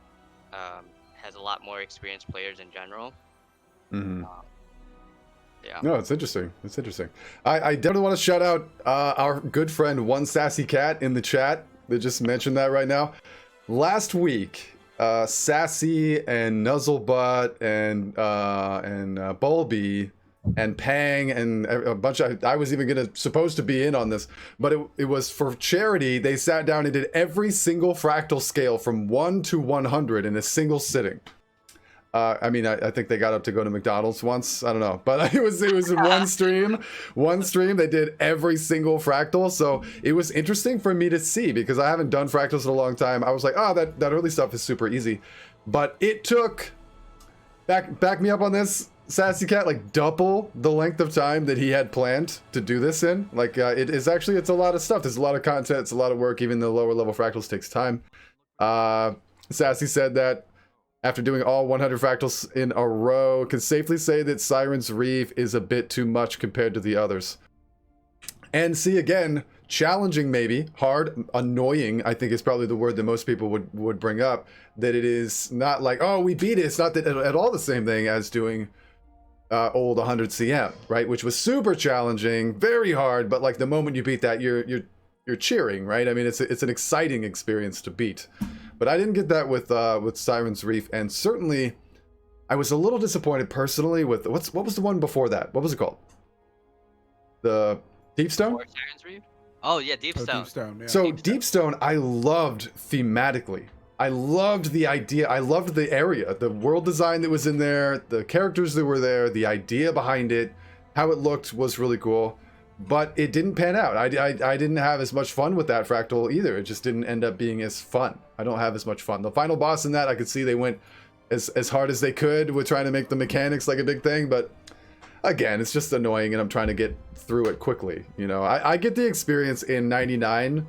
has a lot more experienced players in general. Mhm. Yeah. No, it's interesting. It's interesting. I definitely want to shout out our good friend One Sassy Cat in the chat that just mentioned that right now. Last week, Sassy and Nuzzlebutt and Bulby and Pang and a bunch of, I was even supposed to be in on this, but it was for charity. They sat down and did every single fractal scale from 1 to 100 in a single sitting. I mean, I think they got up to go to McDonald's once. I don't know, but it was one stream. One stream, they did every single fractal. So it was interesting for me to see because I haven't done fractals in a long time. I was like, oh, that early stuff is super easy, but it took back me up on this, Sassy Cat, like double the length of time that he had planned to do this in. Like it's a lot of stuff. There's a lot of content. It's a lot of work. Even the lower level fractals takes time. Sassy said that after doing all 100 fractals in a row, can safely say that Siren's Reef is a bit too much compared to the others. And see, again, challenging maybe, hard, annoying, I think is probably the word that most people would bring up, that it is not like, oh, we beat it. It's not that at all the same thing as doing old 100 CM, right? Which was super challenging, very hard, but like the moment you beat that, you're cheering, right? I mean, it's an exciting experience to beat. But I didn't get that with Siren's Reef, and certainly I was a little disappointed personally with what was the one before that? What was it called? The Deepstone? Or Siren's Reef? Oh yeah, Deep Oh, Stone. Deep Stone, yeah. So Deepstone. Deepstone, I loved thematically. I loved the idea. I loved the area, the world design that was in there, the characters that were there, the idea behind it, how it looked was really cool. But it didn't pan out. I didn't have as much fun with that fractal either. It just didn't end up being as fun. I don't have as much fun. The final boss in that, I could see they went as hard as they could with trying to make the mechanics like a big thing, but again, it's just annoying and I'm trying to get through it quickly. You know, I get the experience in 99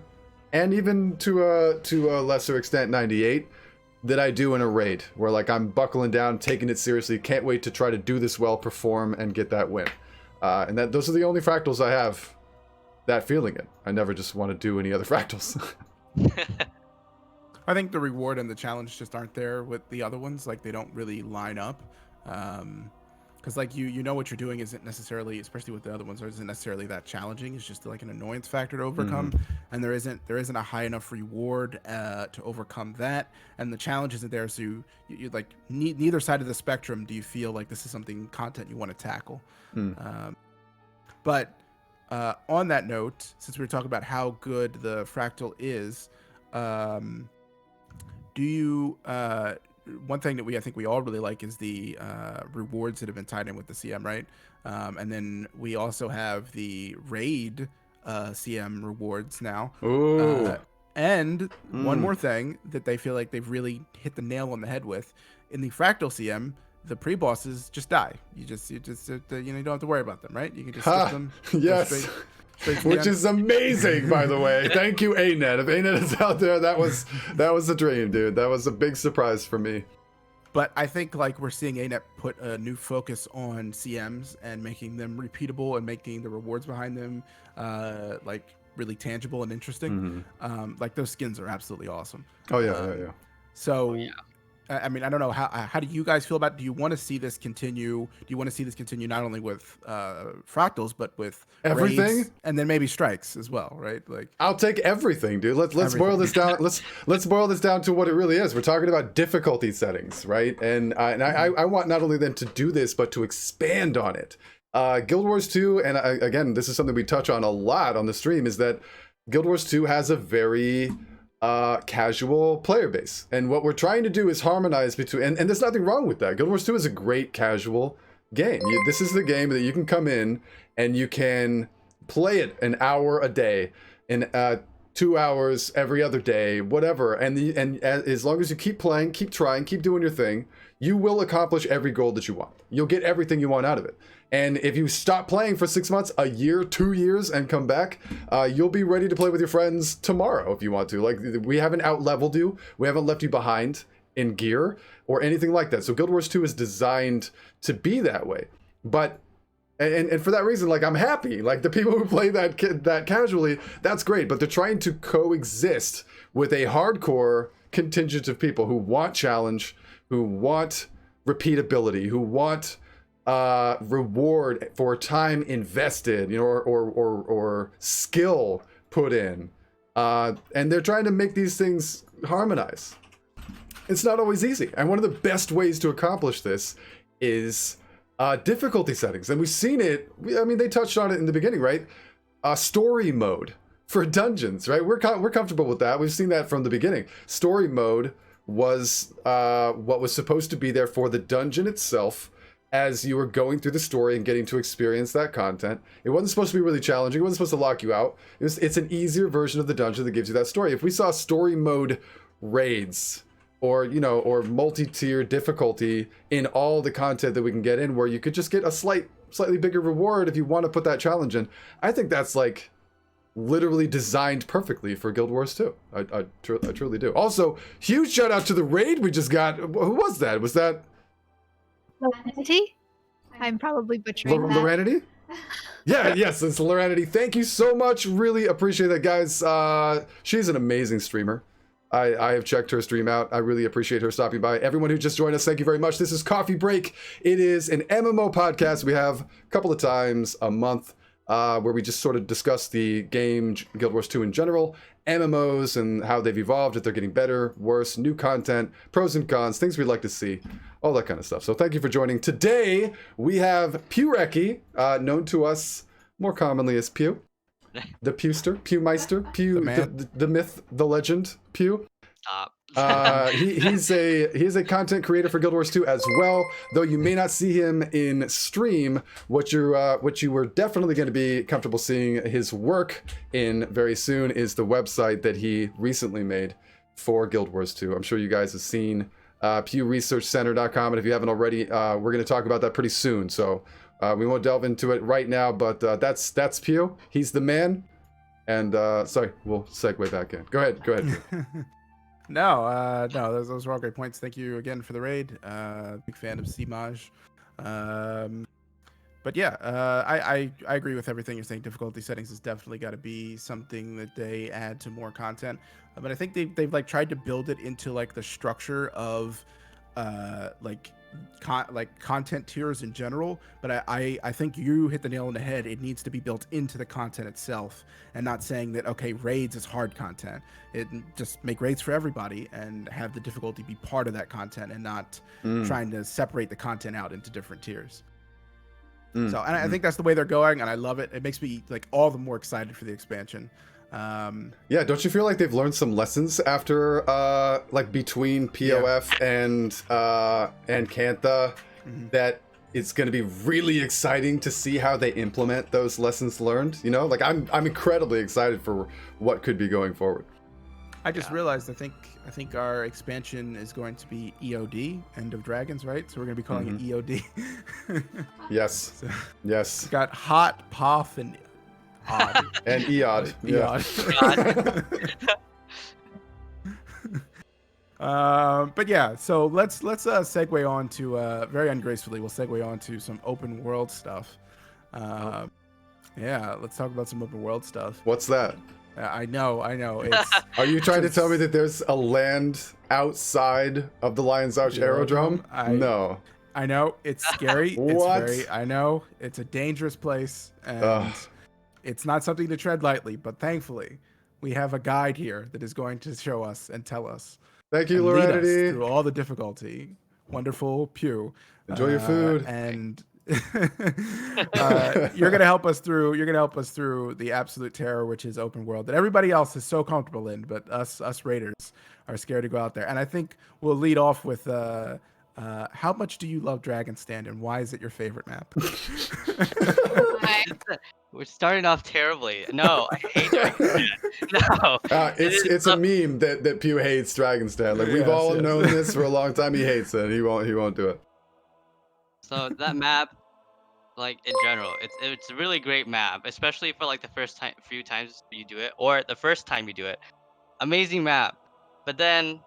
and even to a lesser extent 98 that I do in a raid where like I'm buckling down, taking it seriously, can't wait to try to do this well, perform, and get that win. And those are the only fractals I have that feeling in. I never just want to do any other fractals. I think the reward and the challenge just aren't there with the other ones. Like they don't really line up. Because like you know what you're doing isn't necessarily, especially with the other ones, isn't necessarily that challenging. It's just like an annoyance factor to overcome, and there isn't a high enough reward to overcome that, and the challenge isn't there. So you like neither side of the spectrum do you feel like this is something content you want to tackle. But on that note, since we were talking about how good the fractal is, do you one thing that I think we all really like is the rewards that have been tied in with the CM, right? And then we also have the raid CM rewards now. Ooh. And one more thing that they feel like they've really hit the nail on the head with in the fractal CM, the pre-bosses just die. You don't have to worry about them, right? You can just skip them. Yes. Straight to the Which end. is amazing, by the way. Thank you, ANET. If ANET is out there, that was a dream, dude. That was a big surprise for me. But I think like we're seeing ANET put a new focus on CMs and making them repeatable and making the rewards behind them like really tangible and interesting. Like those skins are absolutely awesome. Oh yeah, yeah. So I mean, I don't know how do you guys feel about it? Do you want to see this continue? Do you want to see this continue not only with fractals but with Everything? raids and then maybe strikes as well, right? Like I'll take everything, dude. Let's boil Everything. this down. Let's boil this down to what it really is. We're talking about difficulty settings, right? And I want not only them to do this, but to expand on it. Guild Wars 2, and again, this is something we touch on a lot on the stream, is that Guild Wars 2 has a very casual player base, and what we're trying to do is harmonize between. And there's nothing wrong with that. Guild Wars 2 is a great casual game. This is the game that you can come in and you can play it an hour a day, in 2 hours every other day, whatever. And as long as you keep playing, keep trying, keep doing your thing, you will accomplish every goal that you want. You'll get everything you want out of it. And if you stop playing for 6 months, a year, 2 years, and come back, you'll be ready to play with your friends tomorrow if you want to. Like, we haven't out-leveled you. We haven't left you behind in gear or anything like that. So Guild Wars 2 is designed to be that way. But and for that reason, like, I'm happy. Like, the people who play that casually, that's great. But they're trying to coexist with a hardcore contingent of people who want challenge, who want repeatability, who want reward for time invested, you know, or skill put in. And they're trying to make these things harmonize. It's not always easy. And one of the best ways to accomplish this is difficulty settings. And we've seen it. I mean, they touched on it in the beginning, right? Story mode for dungeons, right? We're comfortable with that. We've seen that from the beginning. Story mode was what was supposed to be there for the dungeon itself as you were going through the story and getting to experience that content. It wasn't supposed to be really challenging. It wasn't supposed to lock you out. It's an easier version of the dungeon that gives you that story. If we saw story mode raids, or, you know, or multi-tier difficulty in all the content that we can get in, where you could just get a slightly bigger reward if you want to put that challenge in, I think that's like literally designed perfectly for Guild Wars 2. I truly do. Also, huge shout out to the raid we just got. Who was that? Was that Lorenity? I'm probably butchering that. Lorenity? Yeah, yes, it's Lorenity. Thank you so much. Really appreciate that, guys. She's an amazing streamer. I have checked her stream out. I really appreciate her stopping by. Everyone who just joined us, thank you very much. This is Coffee Break. It is an MMO podcast. We have a couple of times a month where we just sort of discuss the game Guild Wars 2 in general, MMOs and how they've evolved, if they're getting better, worse, new content, pros and cons, things we'd like to see, all that kind of stuff. So thank you for joining. Today, we have Pewrecky, known to us more commonly as Pew. The Pewster, Pewmeister, Pew, the myth, the legend, Pew. Stop. He's a content creator for Guild Wars 2 as well. Though you may not see him in stream, what you were definitely going to be comfortable seeing his work in very soon is the website that he recently made for Guild Wars 2. I'm sure you guys have seen pewresearchcenter.com, and if you haven't already, we're going to talk about that pretty soon. So. We won't delve into it right now, but that's Pew. He's the man. And sorry, we'll segue back in. Go ahead. Pew. No, those were all great points. Thank you again for the raid. Big fan of CMAJ. But yeah, I agree with everything you're saying. Difficulty settings has definitely got to be something that they add to more content. But I think they've like tried to build it into like the structure of like content tiers in general, but I think you hit the nail on the head. It needs to be built into the content itself, and not saying that, okay, raids is hard content. It just make raids for everybody and have the difficulty be part of that content, and not trying to separate the content out into different tiers. So, and I think that's the way they're going, and I love it. It makes me like all the more excited for the expansion. Yeah, don't you feel like they've learned some lessons after like between POF and Cantha, that it's going to be really exciting to see how they implement those lessons learned, you know? Like I'm incredibly excited for what could be going forward. I just realized I think our expansion is going to be EOD, End of Dragons, right? So we're going to be calling it EOD. Yes. So, yes. It's got Hot, Poff, and Odd. And Eod. Yeah. But yeah, so let's segue on to very ungracefully. We'll segue on to some open world stuff. Yeah, let's talk about some open world stuff. What's that? I know. It's Are you trying to tell me just- that there's a land outside of the Lion's Arch The Aerodrome? aerodrome? No. I know it's scary. What? I know it's a dangerous place, Ugh. and it's not something to tread lightly. But thankfully, we have a guide here that is going to show us and tell us Thank you, and lead us Lorenity. through all the difficulty. Wonderful Pew. Enjoy your food. And you're gonna help us through. You're gonna help us through the absolute terror, which is open world that everybody else is so comfortable in, but us raiders are scared to go out there. And I think we'll lead off with how much do you love Dragon's Den, and why is it your favorite map? We're starting off terribly. No, I hate Dragon's Den. No. It's a meme that Pew hates Dragon's Den. Like we've Yes, all yes. known this for a long time. He hates it. He won't do it. So that map, like in general, it's a really great map, especially for like the first few times you do it, or the first time you do it. Amazing map. But then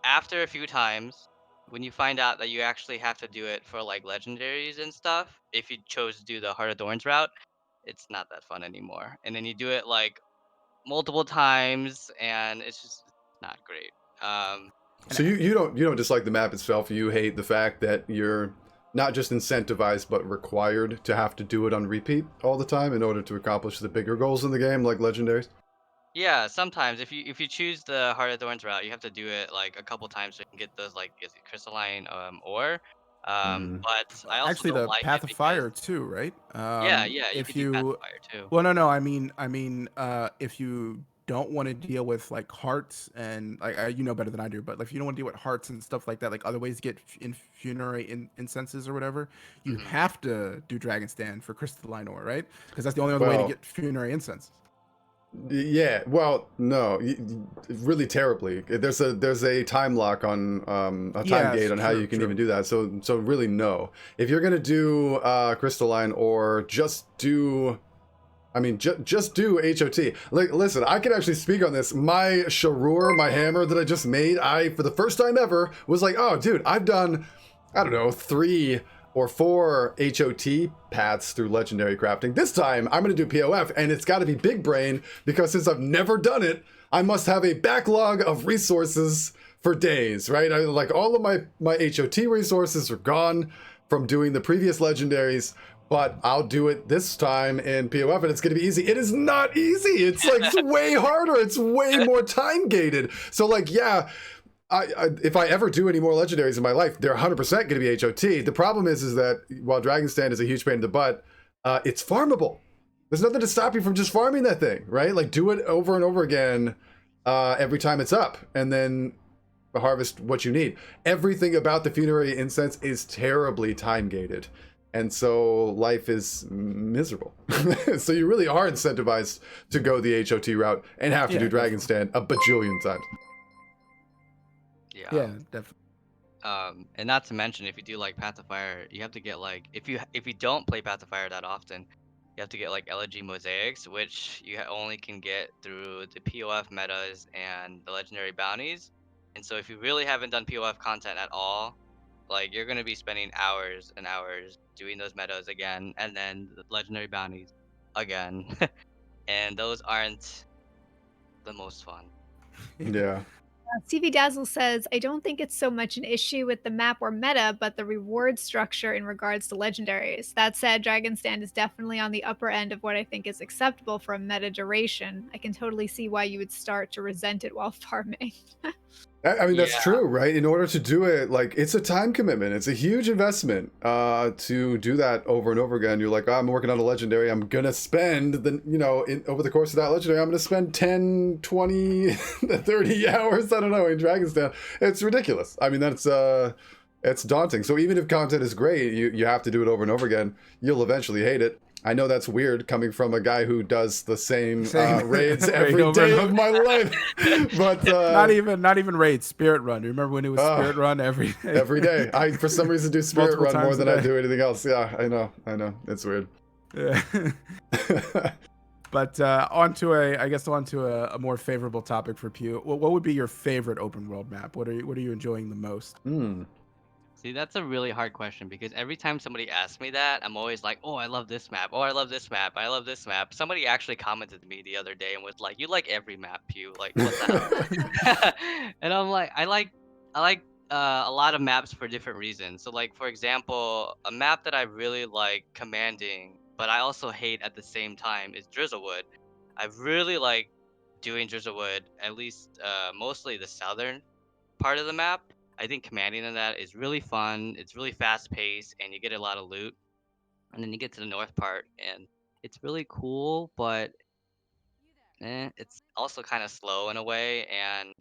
after a few times, when you find out that you actually have to do it for like legendaries and stuff, if you chose to do the Heart of Thorns route, it's not that fun anymore. And then you do it like multiple times, and it's just not great. So you don't dislike the map itself. You hate the fact that you're not just incentivized but required to have to do it on repeat all the time in order to accomplish the bigger goals in the game, like legendaries. Yeah, sometimes if you choose the Heart of Thorns route, you have to do it like a couple times so you can get those like is it crystalline ore. Mm. But I also Actually, don't the like Path it of because Fire too, right? yeah, you If can do Path of you Fire too. Well, no. I mean, if you don't want to deal with like hearts and like you know better than I do, but if you don't want to deal with hearts and stuff like that, like other ways to get funerary incenses or whatever, you Mhm. have to do Dragon's Den for crystalline ore, right? Because that's the only other way to Well- get funerary incense. Yeah, well, no, really terribly. There's a time lock on a time Yeah, gate on how true, you can true. even do that. So really, no. If you're gonna do crystalline or just do, I mean, just do HOT. Like, listen, I can actually speak on this. My Sharur, my hammer that I just made, I for the first time ever was like, oh, dude, I've done, I don't know, 3 or 4 HOT paths through legendary crafting. This time I'm going to do POF, and it's got to be big brain because since I've never done it, I must have a backlog of resources for days, right? Like all of my HOT resources are gone from doing the previous legendaries, but I'll do it this time in POF and it's going to be easy. It is not easy. It's like it's way harder. It's way more time gated. So like, yeah, if I ever do any more legendaries in my life, they're 100% going to be HOT. The problem is that while Dragon's Den is a huge pain in the butt, it's farmable. There's nothing to stop you from just farming that thing, right? Like do it over and over again every time it's up, and then harvest what you need. Everything about the funerary incense is terribly time gated, and so life is miserable. So you really are incentivized to go the HOT route and have to Yeah, do Dragon's Den a bajillion times. Yeah, definitely. And not to mention, if you do like Path of Fire, you have to get like if you don't play Path of Fire that often, you have to get like elegy mosaics, which you only can get through the POF metas and the legendary bounties. And so if you really haven't done POF content at all, like you're gonna be spending hours and hours doing those metas again, and then the legendary bounties again, and those aren't the most fun. Yeah. CV Dazzle says, I don't think it's so much an issue with the map or meta, but the reward structure in regards to legendaries. That said, Dragon's Den is definitely on the upper end of what I think is acceptable for a meta duration. I can totally see why you would start to resent it while farming. I mean, that's Yeah. true, right? In order to do it, like, it's a time commitment. It's a huge investment to do that over and over again. You're like, oh, I'm working on a legendary. I'm going to spend, over the course of that legendary, I'm going to spend 10, 20, 30 hours, I don't know, in Dragon's Den. It's ridiculous. I mean, it's daunting. So even if content is great, you have to do it over and over again. You'll eventually hate it. I know that's weird coming from a guy who does the same raids every over and day over. of my life. But Not even raid, Spirit Run. You remember when it was Spirit Run every day? every day. I for some reason do Spirit Multiple Run more times a than I day. do anything else. Yeah, I know. It's weird. Yeah. But onto a more favorable topic for Pew. What would be your favorite open world map? What are you enjoying the most? See, that's a really hard question because every time somebody asks me that, I'm always like, "Oh, I love this map. Oh, I love this map. I love this map." Somebody actually commented to me the other day and was like, "You like every map, Pew. Like, what the hell?" And I'm like, I like a lot of maps for different reasons. So like for example, a map that I really like commanding, but I also hate at the same time is Drizzlewood. I really like doing Drizzlewood, at least mostly the southern part of the map. I think commanding in that is really fun. It's really fast paced, and you get a lot of loot. And then you get to the north part, and it's really cool, but it's also kind of slow in a way, and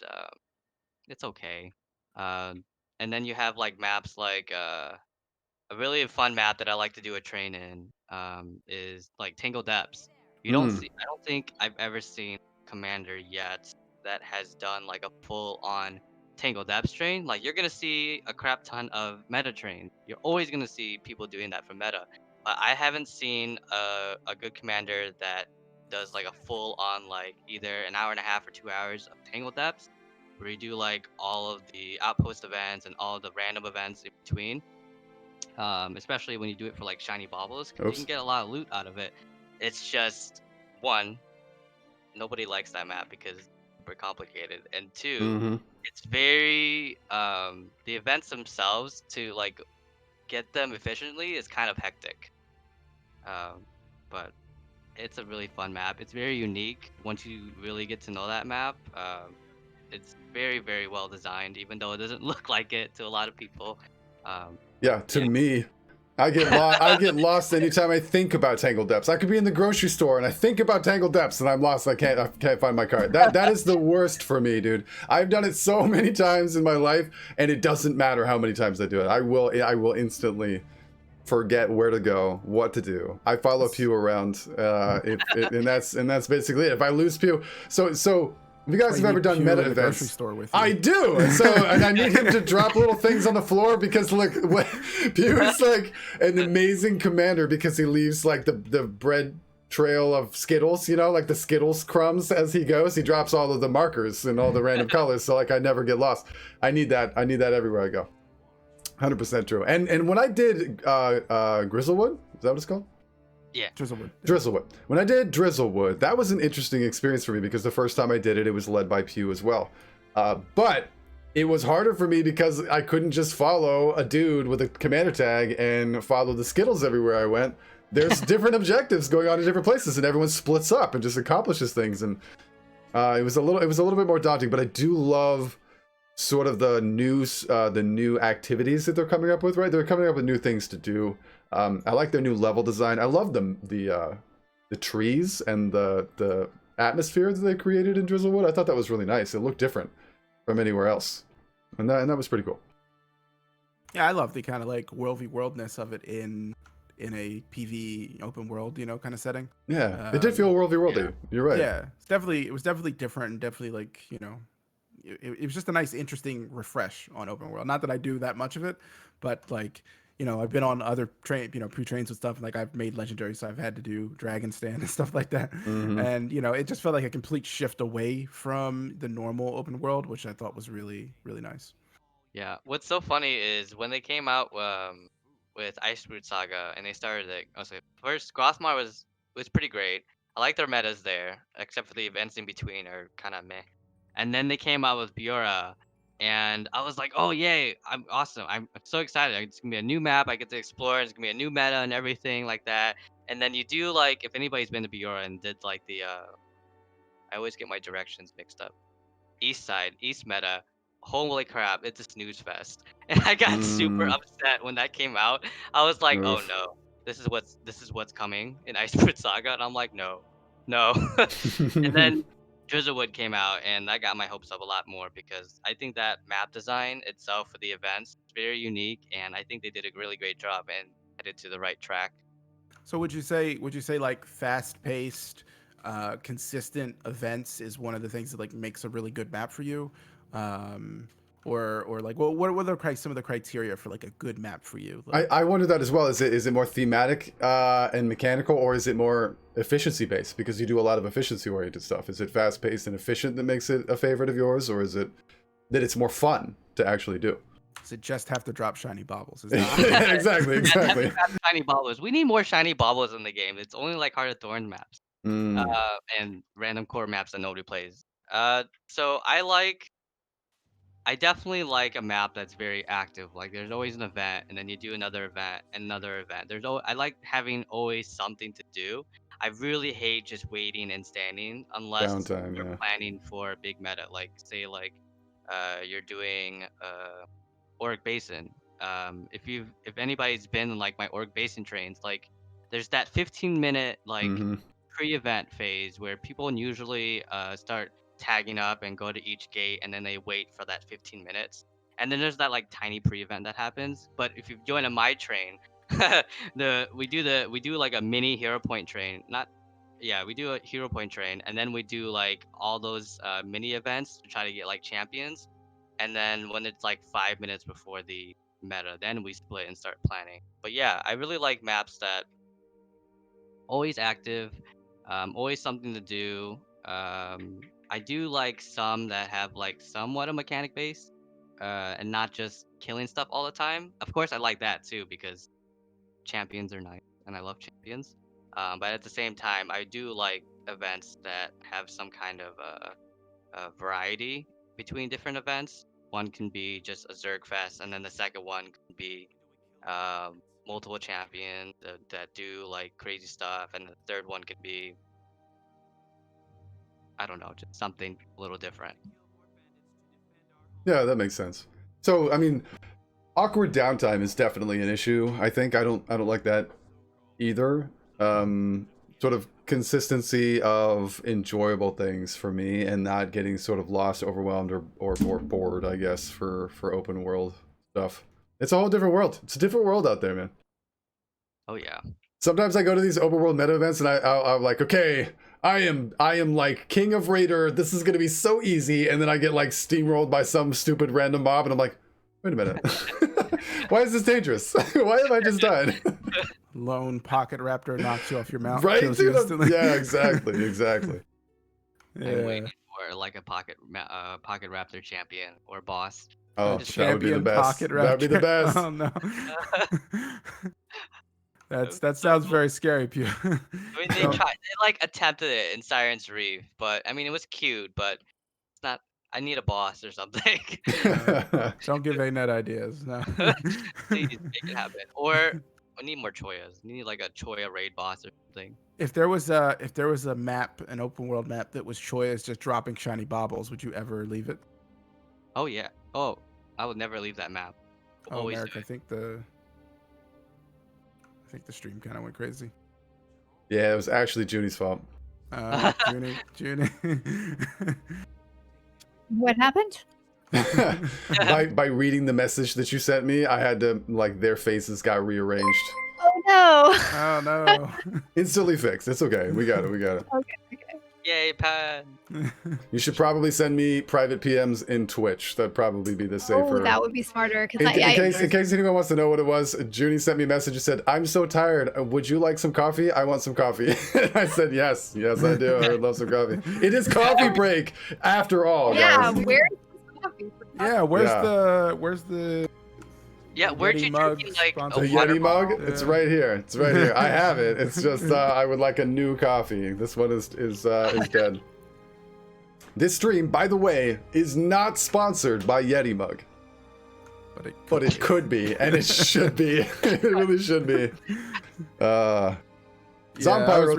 it's okay. Um, and then you have like maps like a really fun map that I like to do a train in is like Tangle Depths. You don't Mm. see, I don't think I've ever seen Commander yet that has done like a full on Tangle Depths train. Like you're gonna see a crap ton of meta trains. You're always gonna see people doing that for meta. But I haven't seen a good commander that does like a full on like either an hour and a half or 2 hours of Tangle Depths, where you do like all of the outpost events and all the random events in between, especially when you do it for like shiny baubles, because you can Oops. get a lot of loot out of it. It's just one, nobody likes that map because it's super complicated, and two, Mm-hmm. it's very the events themselves to like get them efficiently is kind of hectic. Um, but it's a really fun map. It's very unique once you really get to know that map. It's very very well designed, even though it doesn't look like it to a lot of people. Um, Yeah, to yeah. me, I get lost. I get lost anytime I think about Tangled Depths. I could be in the grocery store and I think about Tangled Depths and I'm lost. I can't find my card. That is the worst for me, dude. I've done it so many times in my life, and it doesn't matter how many times I do it. I will instantly forget where to go, what to do. I follow Pew around, and that's basically it. If I lose Pew, so if you guys Or have you ever need done Pew meta in the grocery events, store with you. I do. So and I need him to drop little things on the floor because look, Pew is like an amazing commander because he leaves like the bread trail of Skittles, like the Skittles crumbs as he goes. He drops all of the markers and all the random colors, so like I never get lost. I need that everywhere I go. 100% true. And when I did Grizzlewood, is that what it's called? Yeah. Drizzlewood. Drizzlewood. When I did Drizzlewood, that was an interesting experience for me because the first time I did it, it was led by Pew as well. But it was harder for me because I couldn't just follow a dude with a commander tag and follow the Skittles everywhere I went. There's different objectives going on in different places, and everyone splits up and just accomplishes things. And it was a little bit more daunting. But I do love sort of the new activities that they're coming up with. Right, they're coming up with new things to do. I like their new level design. I love the trees and the atmosphere that they created in Drizzlewood. I thought that was really nice. It looked different from anywhere else, and that was pretty cool. Yeah, I love the kind of like world v worldness of it in a PV open world, kind of setting. Yeah, it did feel world v world. Yeah. You're right. Yeah, it was definitely different and definitely like, it was just a nice, interesting refresh on open world. Not that I do that much of it, but like, I've been on other pre-trains and stuff, and like I've made legendary, so I've had to do Dragon Stand and stuff like that. Mhm. And it just felt like a complete shift away from the normal open world, which I thought was really, really nice. Yeah, what's so funny is when they came out with Ice Root Saga and they started it. Okay, first Grothmar was pretty great. I like their metas there, except for the events in between are kind of meh. And then they came out with Biora, and I was like, oh yay, I'm awesome. I'm so excited. It's gonna be a new map. I get to explore. It's gonna be a new meta and everything like that. And then you do like, if anybody's been to Biora and did like the I always get my directions mixed up. East side, East meta. Holy crap, it's a snooze fest. And I got super Mm. upset when that came out. I was like, oh Oof. no, this is what's coming in Iceberg Saga, and I'm like, no, no. And then Drizzlewood came out, and that got my hopes up a lot more because I think that map design itself for the events is very unique, and I think they did a really great job and headed to the right track. So would you say like fast-paced, consistent events is one of the things that like makes a really good map for you? Or like, well, what are some of the criteria for like a good map for you? Like, I wonder that as well. Is it more thematic and mechanical, or is it more efficiency based? Because you do a lot of efficiency oriented stuff. Is it fast paced and efficient that makes it a favorite of yours, or is it that it's more fun to actually do? Does it just have to drop shiny baubles? Is not. Exactly, exactly. Shiny baubles. We need more shiny baubles in the game. It's only like Heart of Thorns maps, Mm, and random core maps that nobody plays. So I definitely like a map that's very active. Like there's always an event, and then you do another event, and another event. I like having always something to do. I really hate just waiting and standing unless downtime, you're yeah. planning for a big meta. Like say you're doing Auric Basin. If anybody's been in like my Auric Basin trains, like there's that 15-minute like Mm-hmm. pre-event phase where people usually start tagging up and go to each gate, and then they wait for that 15 minutes. And then there's that like tiny pre-event that happens. But if you join a my train, we do like a mini hero point train. Not Yeah, we do a hero point train, and then we do like all those mini events to try to get like champions. And then when it's like 5 minutes before the meta, then we split and start planning. But yeah, I really like maps that always active, always something to do. I do like some that have like somewhat a mechanic base, and not just killing stuff all the time. Of course, I like that too because champions are nice and I love champions. But at the same time, I do like events that have some kind of variety between different events. One can be just a Zerg Fest, and then the second one can be multiple champions that do like crazy stuff, and the third one could be, I don't know, just something a little different. Yeah, that makes sense. So, I mean, awkward downtime is definitely an issue. I think I don't like that either. Sort of consistency of enjoyable things for me, and not getting sort of lost, overwhelmed, or bored, I guess, for open world stuff. It's a whole different world. It's a different world out there, man. Oh yeah. Sometimes I go to these open world meta events, and I'm like, okay, I am like king of raider. This is gonna be so easy, and then I get like steamrolled by some stupid random mob, and I'm like, wait a minute, why is this dangerous? Why have I just died? Lone pocket raptor knocks you off your mount. Right, Kills you dude? instantly. Yeah, exactly, exactly. I'm Yeah. waiting for like a pocket raptor champion or boss. Oh, Just that would be the Champion best. pocket That would be the raptor. best. Oh no. That sounds very scary, Pew. I mean, they like attempted it in Siren's Reef, but I mean, it was cute, but it's not. I need a boss or something. Don't give ANET ideas. No. Please make it happen. Or I need more Choyas. We need like a Choya raid boss or something. If there was a map, an open world map that was Choya's just dropping shiny baubles, would you ever leave it? Oh yeah. Oh, I would never leave that map. Oh, Always Merrick, do I it. think the stream kind of went crazy. Yeah, it was actually Junie's fault. Junie. What happened? by reading the message that you sent me, I had to, like, their faces got rearranged. Oh no. Oh no. Instantly fixed. It's okay. We got it. Okay. Yay, Pan. You should probably send me private PMs in Twitch. That'd probably be the safer. Oh, that would be smarter because In case anyone wants to know what it was, Junie sent me a message and said, "I'm so tired. Would you like some coffee? I want some coffee." And I said, "Yes, I do. I would love some coffee." It is coffee break after all, yeah, guys. where's this coffee? Yeah, where's the Yeah, where'd you Yeti drink mug like sponsor. a The water Yeti mug? bottle? It's right here. It's right here. I have it. It's just I would like a new coffee. This one is dead. This stream, by the way, is not sponsored by Yeti mug. But it could be, and it should be. It really should be. Zompyro,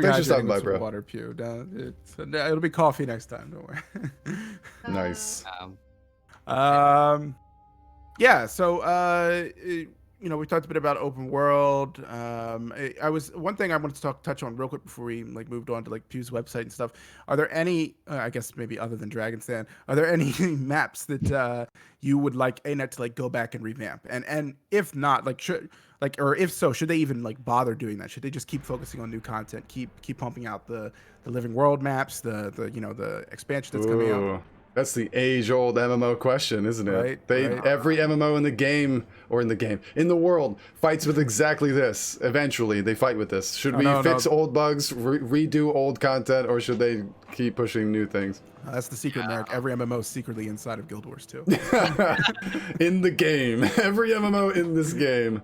thanks for stopping by, bro. Water Pew. It'll be coffee next time. Don't worry. Nice. Yeah. So we talked a bit about open world. I was one thing I wanted to touch on real quick before we like moved on to like Pew's website and stuff. Are there any? I guess maybe other than Dragon's Den, are there any maps that you would like ANET to like go back and revamp? And if not, like or if so, should they even like bother doing that? Should they just keep focusing on new content, keep pumping out the living world maps, the expansion that's coming out? That's the age-old MMO question, isn't it? Right, right. Every MMO in the game, or in the world, fights with exactly this. Eventually, they fight with this. Should we fix old bugs, redo old content, or should they keep pushing new things? That's the secret, Merrick. Every MMO is secretly inside of Guild Wars 2. In the game. Every MMO in this game.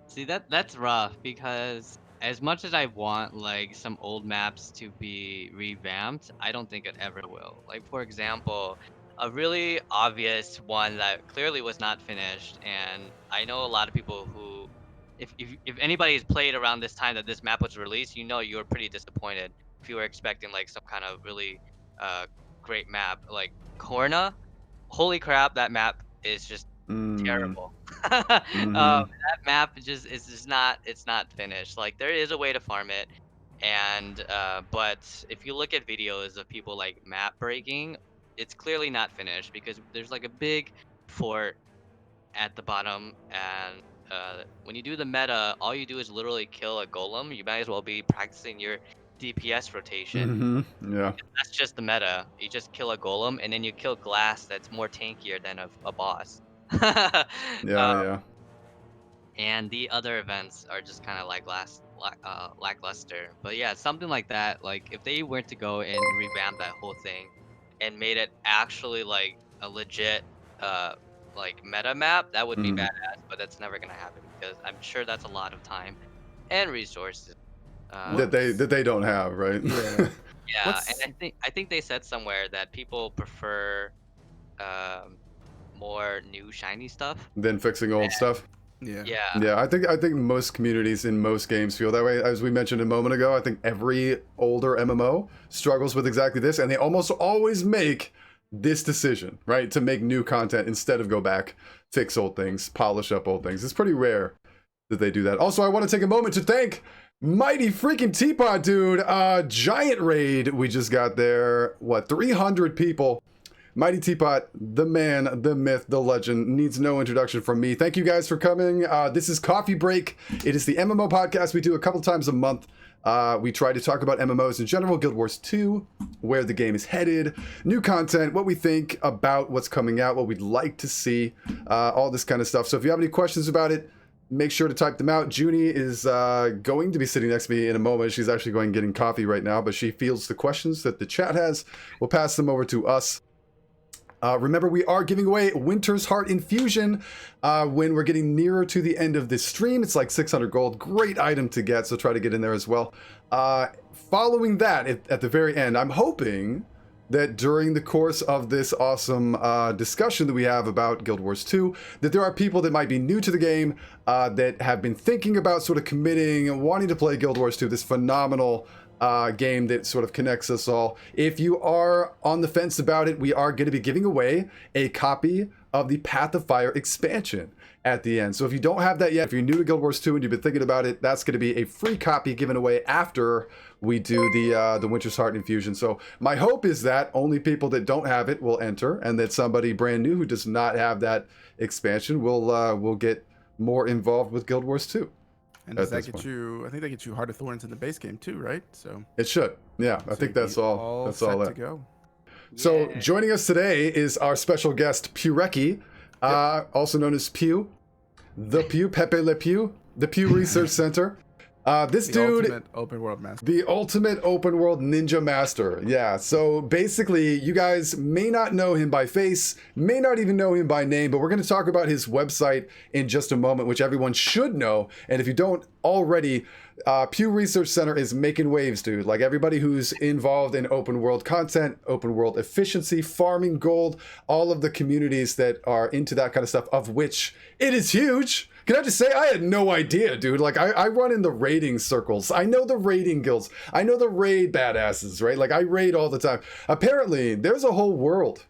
See, that's rough because as much as I want like some old maps to be revamped, I don't think it ever will. Like for example, a really obvious one that clearly was not finished, and I know a lot of people who, if anybody has played around this time that this map was released, you know you were pretty disappointed if you were expecting like some kind of really great map like Korna. Holy crap, that map is just terrible. That map just is just not, it's not finished. Like there is a way to farm it, and but if you look at videos of people like map breaking, it's clearly not finished because there's like a big fort at the bottom, and when you do the meta, all you do is literally kill a golem. You might as well be practicing your DPS rotation. Yeah. That's just the meta. You just kill a golem and then you kill glass that's more tankier than a boss. Yeah. And the other events are just kind of like lackluster. But yeah, something like that. Like if they were to go and revamp that whole thing and made it actually like a legit like meta map, that would be badass. But that's never gonna happen because I'm sure that's a lot of time and resources that they don't have, right? Yeah. Yeah, and I think they said somewhere that people prefer more new shiny stuff Than fixing old stuff. Yeah. I think most communities in most games feel that way. As we mentioned a moment ago, I think every older MMO struggles with exactly this, and they almost always make this decision, right? To make new content instead of go back, fix old things, polish up old things. It's pretty rare that they do that. Also, I want to take a moment to thank Mighty freaking Teapot, dude. Giant raid we just got there. What, 300 people? Mighty Teapot, the man, the myth, the legend, needs no introduction from me. Thank you guys for coming. This is Coffee Break. It is the MMO podcast we do a couple times a month. We try to talk about MMOs in general, Guild Wars 2, where the game is headed, new content, what we think about what's coming out, what we'd like to see, all this kind of stuff. So if you have any questions about it, make sure to type them out. Junie is going to be sitting next to me in a moment. She's actually going and getting coffee right now, but she fields the questions that the chat has. We'll pass them over to us. Remember, we are giving away Winter's Heart Infusion when we're getting nearer to the end of this stream. It's like 600 gold. Great item to get, so try to get in there as well. Following that, at the very end, I'm hoping that during the course of this awesome discussion that we have about Guild Wars 2, that there are people that might be new to the game that have been thinking about sort of committing and wanting to play Guild Wars 2, this phenomenal game that sort of connects us all. If you are on the fence about it, we are going to be giving away a copy of the Path of Fire expansion at the end. So if you don't have that yet, if you're new to Guild Wars 2 and you've been thinking about it, that's going to be a free copy given away after we do the Winter's Heart Infusion. So my hope is that only people that don't have it will enter, and that somebody brand new who does not have that expansion will get more involved with Guild Wars 2. And does that get you? I think that gets you Heart of Thorns in the base game too, right? So it should. Yeah, I think that's all. That's all to go. So joining us today is our special guest Pewrecki, also known as Pew, the Pew, Pepe Le Pew, the Pew Research Center. This dude, ultimate open world master. The ultimate open world ninja master. Yeah. So basically, you guys may not know him by face, may not even know him by name, but we're going to talk about his website in just a moment, which everyone should know. And if you don't already, Pew Research Center is making waves, dude. Like everybody who's involved in open world content, open world efficiency, farming gold, all of the communities that are into that kind of stuff, of which it is huge. Can I just say, I had no idea, dude. Like, I run in the raiding circles. I know the raiding guilds. I know the raid badasses, right? Like, I raid all the time. Apparently, there's a whole world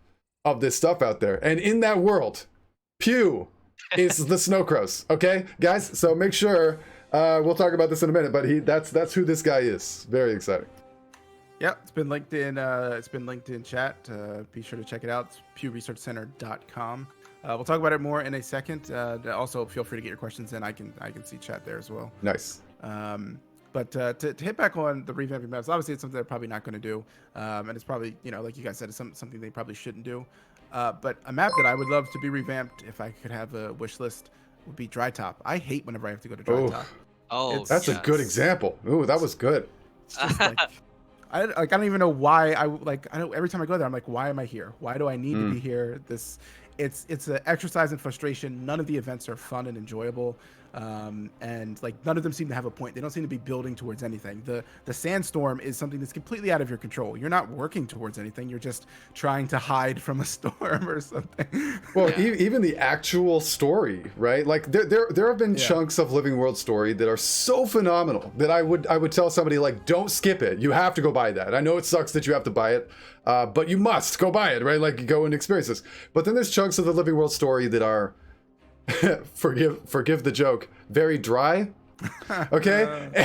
of this stuff out there. And in that world, Pew is the Snowcrows, okay? Guys, so make sure, we'll talk about this in a minute, but that's who this guy is. Very exciting. Yeah, it's been linked in chat. Be sure to check it out. It's pewresearchcenter.com. We'll talk about it more in a second. Also, feel free to get your questions in. I can see chat there as well. Nice. But to hit back on the revamping maps, obviously it's something they're probably not going to do, and it's probably, you know, like you guys said, it's something they probably shouldn't do. But a map that I would love to be revamped if I could have a wish list would be Dry Top. I hate whenever I have to go to Dry Oh, Top. Oh, that's a yeah. good example. Ooh, that was good. It's just like I don't even know why I don't, every time I go there I'm like, why am I here? Why do I need to be here? It's an exercise in frustration. None of the events are fun and enjoyable. And like none of them seem to have a point. They don't seem to be building towards anything. The sandstorm is something that's completely out of your control. You're not working towards anything. You're just trying to hide from a storm or something. Well, even the actual story, right? Like there have been chunks of Living World story that are so phenomenal that I would tell somebody like, don't skip it. You have to go buy that. I know it sucks that you have to buy it, but you must go buy it, right? Like go and experience this. But then there's chunks of the Living World story that are forgive the joke, very dry. Okay,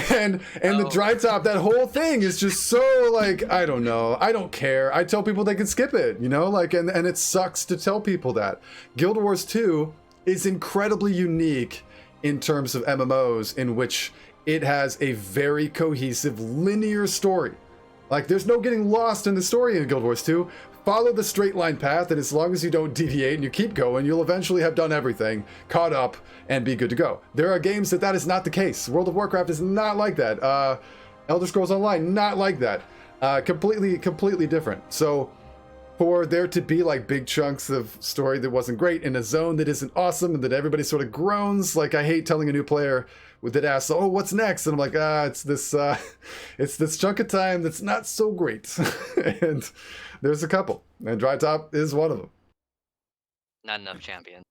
and the Dry Top, that whole thing is just so like, I don't know, I don't care. I tell people they can skip it, you know, like, and it sucks to tell people that. Guild Wars 2 is incredibly unique in terms of MMOs, in which it has a very cohesive linear story. Like, there's no getting lost in the story in Guild Wars 2. Follow the straight line path, and as long as you don't deviate and you keep going, you'll eventually have done everything, caught up, and be good to go. There are games that is not the case. World of Warcraft is not like that. Elder Scrolls Online, not like that. Completely different. So for there to be like big chunks of story that wasn't great in a zone that isn't awesome and that everybody sort of groans, like I hate telling a new player that asks, oh, what's next? And I'm like, it's this chunk of time that's not so great. And there's a couple, and Dry Top is one of them. Not enough champions.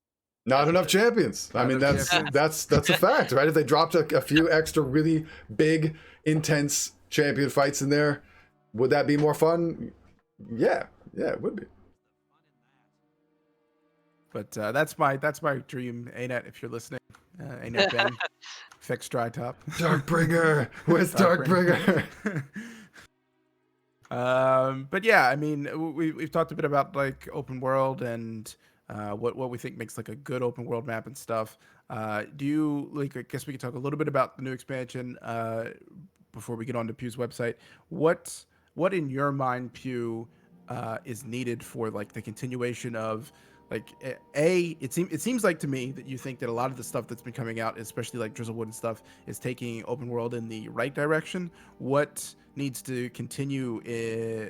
Not enough champions. I mean, that's a fact, right? If they dropped a few extra really big, intense champion fights in there, would that be more fun? Yeah, it would be. But that's my dream, ANET, if you're listening. ANET Ben, fix Dry Top. Darkbringer, where's Darkbringer? But yeah, I mean, we've talked a bit about like open world and what we think makes like a good open world map and stuff. Do you like? I guess we could talk a little bit about the new expansion before we get on to Pew's website. What in your mind, Pew, is needed for like the continuation of like it seems like to me that you think that a lot of the stuff that's been coming out, especially like Drizzlewood and stuff, is taking open world in the right direction. What needs to continue?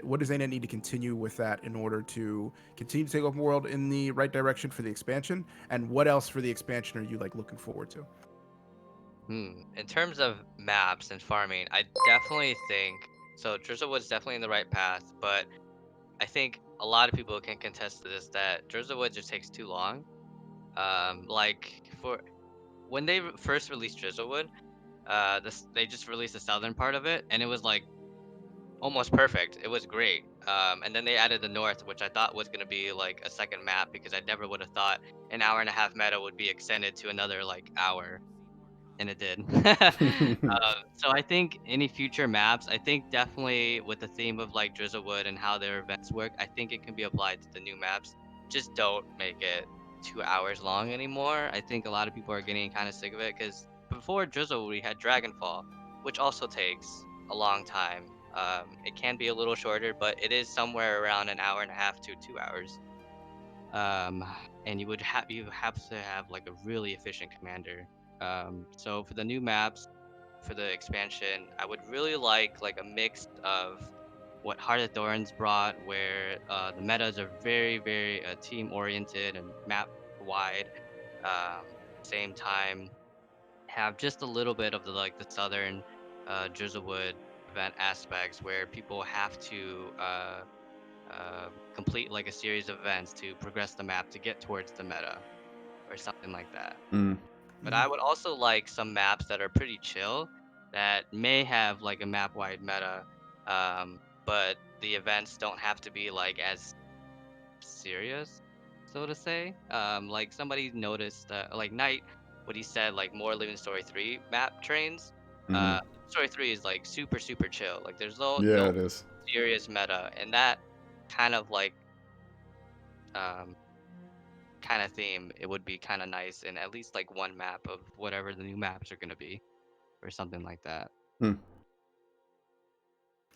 What does ANET need to continue with that in order to continue to take open world in the right direction for the expansion? And what else for the expansion are you like looking forward to? In terms of maps and farming, I definitely think so. Drizzlewood's definitely in the right path, but I think a lot of people can contest to this that Drizzlewood just takes too long. Like for when they first released Drizzlewood, they just released the southern part of it, and it was like almost perfect. It was great. And then they added the north, which I thought was gonna be like a second map because I never would have thought an hour and a half meta would be extended to another like hour, and it did. So I think any future maps, I think definitely with the theme of like Drizzlewood and how their events work, I think it can be applied to the new maps. Just don't make it 2 hours long anymore. I think a lot of people are getting kind of sick of it because before Drizzle we had Dragonfall, which also takes a long time. It can be a little shorter, but it is somewhere around an hour and a half to 2 hours. And you have to have like a really efficient commander. So for the new maps, for the expansion, I would really like a mix of what Heart of Thorns brought, where the metas are very, very team oriented and map wide. Um, Same time, have just a little bit of the southern Drizzlewood event aspects where people have to complete like a series of events to progress the map to get towards the meta or something like that. But I would also like some maps that are pretty chill that may have like a map wide meta, but the events don't have to be like as serious, so to say. Like somebody noticed like Knight, what he said, like more Living Story 3 map trains. Story 3 is like super chill. Like there's no It is. serious meta, and that kind of like um kind of theme, it would be kind of nice in at least like one map of whatever the new maps are going to be or something like that. Hmm.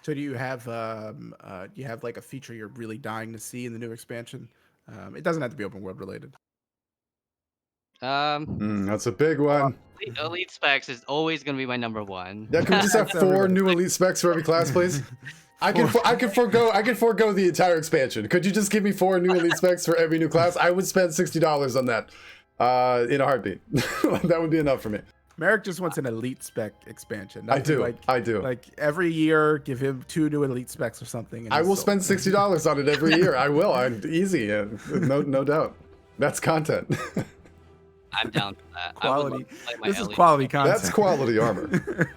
So do you have like a feature you're really dying to see in the new expansion? It doesn't have to be open world related. That's a big one. Elite specs is always gonna be my number one. Yeah, can we just have That's 4 everybody. new elite specs for every class, please? I can forgo the entire expansion. Could you just give me 4 new elite specs for every new class? I would spend $60 on that in a heartbeat. That would be enough for me. Merrick just wants an elite spec expansion. I do. I do. Like every year, give him 2 new elite specs or something. And I he's will sold. spend $60 on it every year. I will. I'm easy. No doubt. That's content. I'm down for that. Quality. My This is elite quality spec. content. That's quality armor.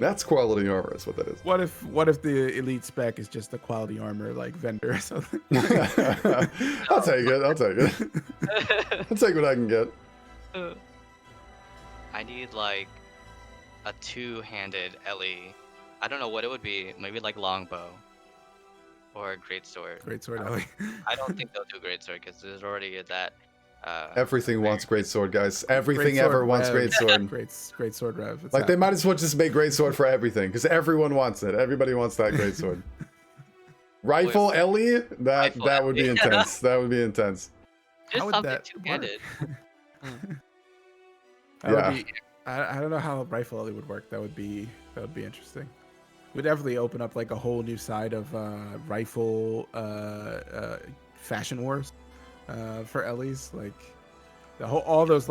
That's quality armor is what that is. What if the elite spec is just a quality armor like vendor or something? I'll take it. I'll take what I can get. I need like a 2-handed Ellie. I don't know what it would be. Maybe like longbow or a greatsword. Great sword, Ellie. I don't think they'll do greatsword because there's already that. Everything wants great sword, guys. Everything Great ever sword wants rev. great sword. Great sword rev. It's Like they happening. might as well just make great sword for everything because everyone wants it. Everybody wants that great sword. Rifle Ellie, that Rifle would be Ellie. intense. That would be intense. Just How would something that 2-handed. That Yeah. would be, I don't know how rifle Ellie would work. That would be interesting. Would definitely open up like a whole new side of rifle fashion wars for Ellie's, like all those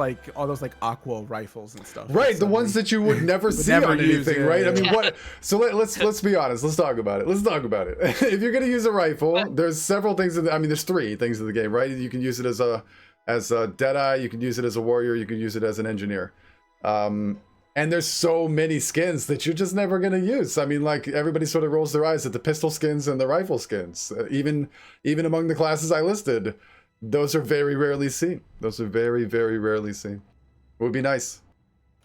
aqua rifles and stuff. Right, the ones that you would never see never on use, anything, yeah, right? I yeah. mean, what? So let's be honest. Let's talk about it. If you're gonna use a rifle, there's several things. There's 3 things in the game, right? You can use it as a Deadeye. You can use it as a warrior. You can use it as an engineer. And there's so many skins that you're just never gonna use. I mean, like everybody sort of rolls their eyes at the pistol skins and the rifle skins. Even among the classes I listed, those are very rarely seen. Those are very, very rarely seen. It would be nice.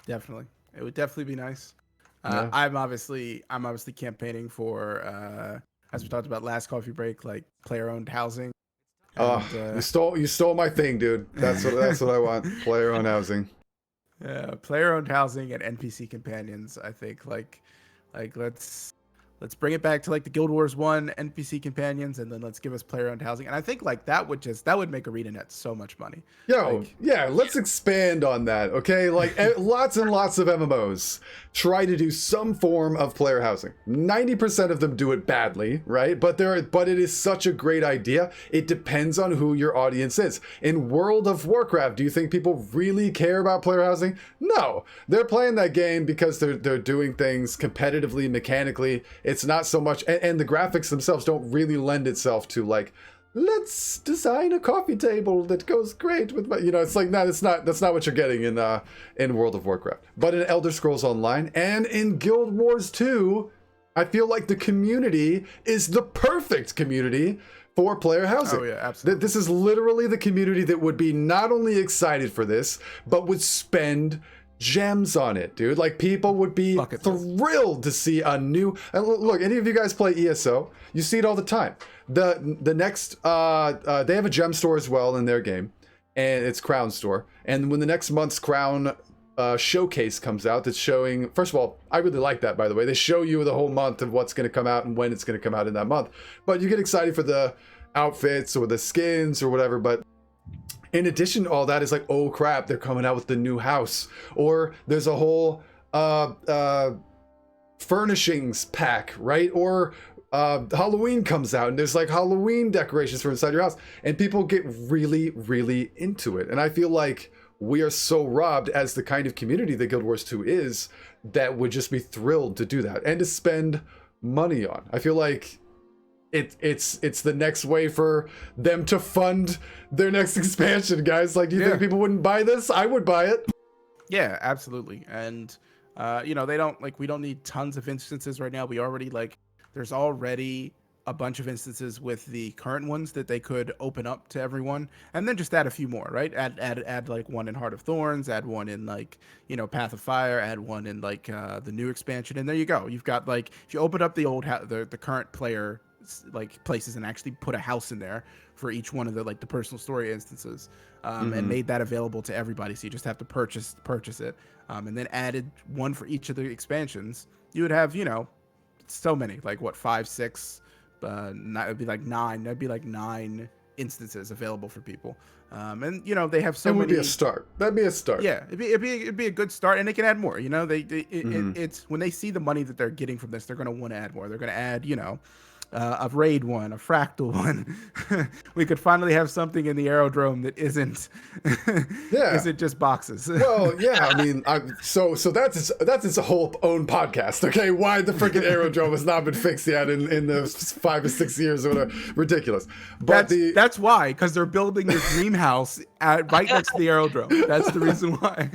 Definitely, it would definitely be nice. Yeah. I'm obviously campaigning for as we talked about last coffee break, like player-owned housing. Oh, And, you stole my thing, dude. That's what I want. Player-owned housing. player-owned housing and NPC companions. I think like let's bring it back to like the Guild Wars 1 NPC companions, and then let's give us player-owned housing. And I think like that would make ArenaNet so much money. Yo, Like- yeah, let's expand on that, okay? Like, lots and lots of MMOs try to do some form of player housing. 90% of them do it badly, right? But it is such a great idea. It depends on who your audience is. In World of Warcraft, do you think people really care about player housing? No. They're playing that game because they're doing things competitively, mechanically. It's not so much, and the graphics themselves don't really lend itself to like, let's design a coffee table that goes great with my, it's like, no, that's not what you're getting in World of Warcraft. But in Elder Scrolls Online and in Guild Wars 2, I feel like the community is the perfect community for player housing. Oh yeah, absolutely. This is literally the community that would be not only excited for this, but would spend gems on it, dude. Like people would be Bucket list. thrilled to see a new. And look, any of you guys play ESO? You see it all the time. The next they have a gem store as well in their game, and it's Crown Store. And when the next month's Crown showcase comes out, that's showing. First of all, I really like that. By the way, they show you the whole month of what's going to come out and when it's going to come out in that month. But you get excited for the outfits or the skins or whatever. But in addition to all that is like, oh crap, they're coming out with the new house, or there's a whole furnishings pack, right? Or Halloween comes out and there's like Halloween decorations for inside your house, and people get really, really into it. And I feel like we are so robbed as the kind of community that Guild Wars 2 is, that would just be thrilled to do that and to spend money on. I feel like it's the next way for them to fund their next expansion, guys. Like, do you think people wouldn't buy this? I would buy it. Yeah, absolutely. And we don't need tons of instances right now. There's already a bunch of instances with the current ones that they could open up to everyone, and then just add a few more, right? Add like one in Heart of Thorns, add one in like, Path of Fire, add one in like the new expansion, and there you go. You've got like, if you open up the current player like places and actually put a house in there for each one of the like the personal story instances, and made that available to everybody. So you just have to purchase it, and then added one for each of the expansions. You would have, so many, like what, 5, 6, it'd be like 9. That'd be like 9 instances available for people. And they have so It would many. be a start. That'd be a start. Yeah, it'd be a good start, and they can add more. It's when they see the money that they're getting from this, they're going to want to add more. They're going to add, a raid one, a fractal one. We could finally have something in the aerodrome that isn't isn't just boxes. Well, yeah, I mean, so that's its whole own podcast. Okay, why the freaking aerodrome has not been fixed yet in the 5 or 6 years or whatever, ridiculous. But that's why, because they're building their dream house right next to the aerodrome. That's the reason why.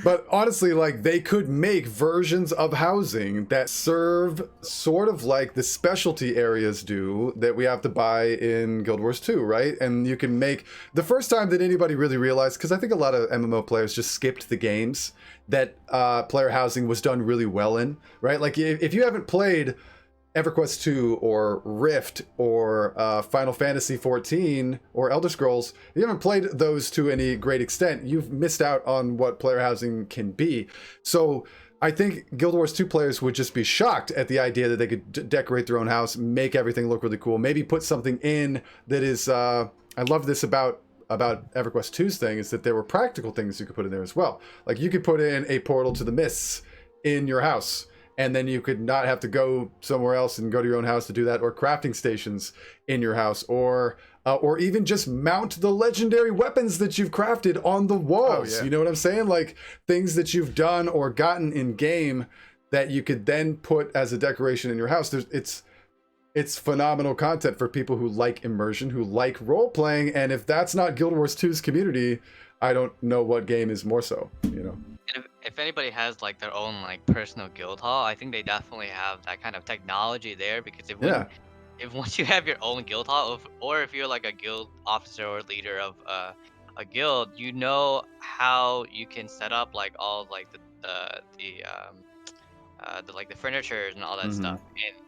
But honestly, like, they could make versions of housing that serve sort of like the specialty areas do that we have to buy in Guild Wars 2, right? And you can make the first time that anybody really realized, because I think a lot of MMO players just skipped the games that player housing was done really well in, right? Like if you haven't played EverQuest 2 or Rift or Final Fantasy 14 or Elder Scrolls, if you haven't played those to any great extent, you've missed out on what player housing can be. So I think Guild Wars 2 players would just be shocked at the idea that they could decorate their own house, make everything look really cool, maybe put something in that is, I love this about EverQuest 2's thing, is that there were practical things you could put in there as well. Like you could put in a portal to the mists in your house, and then you could not have to go somewhere else and go to your own house to do that, or crafting stations in your house, or even just mount the legendary weapons that you've crafted on the walls. Oh, yeah. You know what I'm saying? Like things that you've done or gotten in game that you could then put as a decoration in your house. It's phenomenal content for people who like immersion, who like role playing, and if that's not Guild Wars 2's community, I don't know what game is more so. And if anybody has like their own like personal guild hall, I think they definitely have that kind of technology there, because if once you have your own guild hall, or if you're like a guild officer or leader of a guild, you know how you can set up like all like the like the furnitures and all that stuff,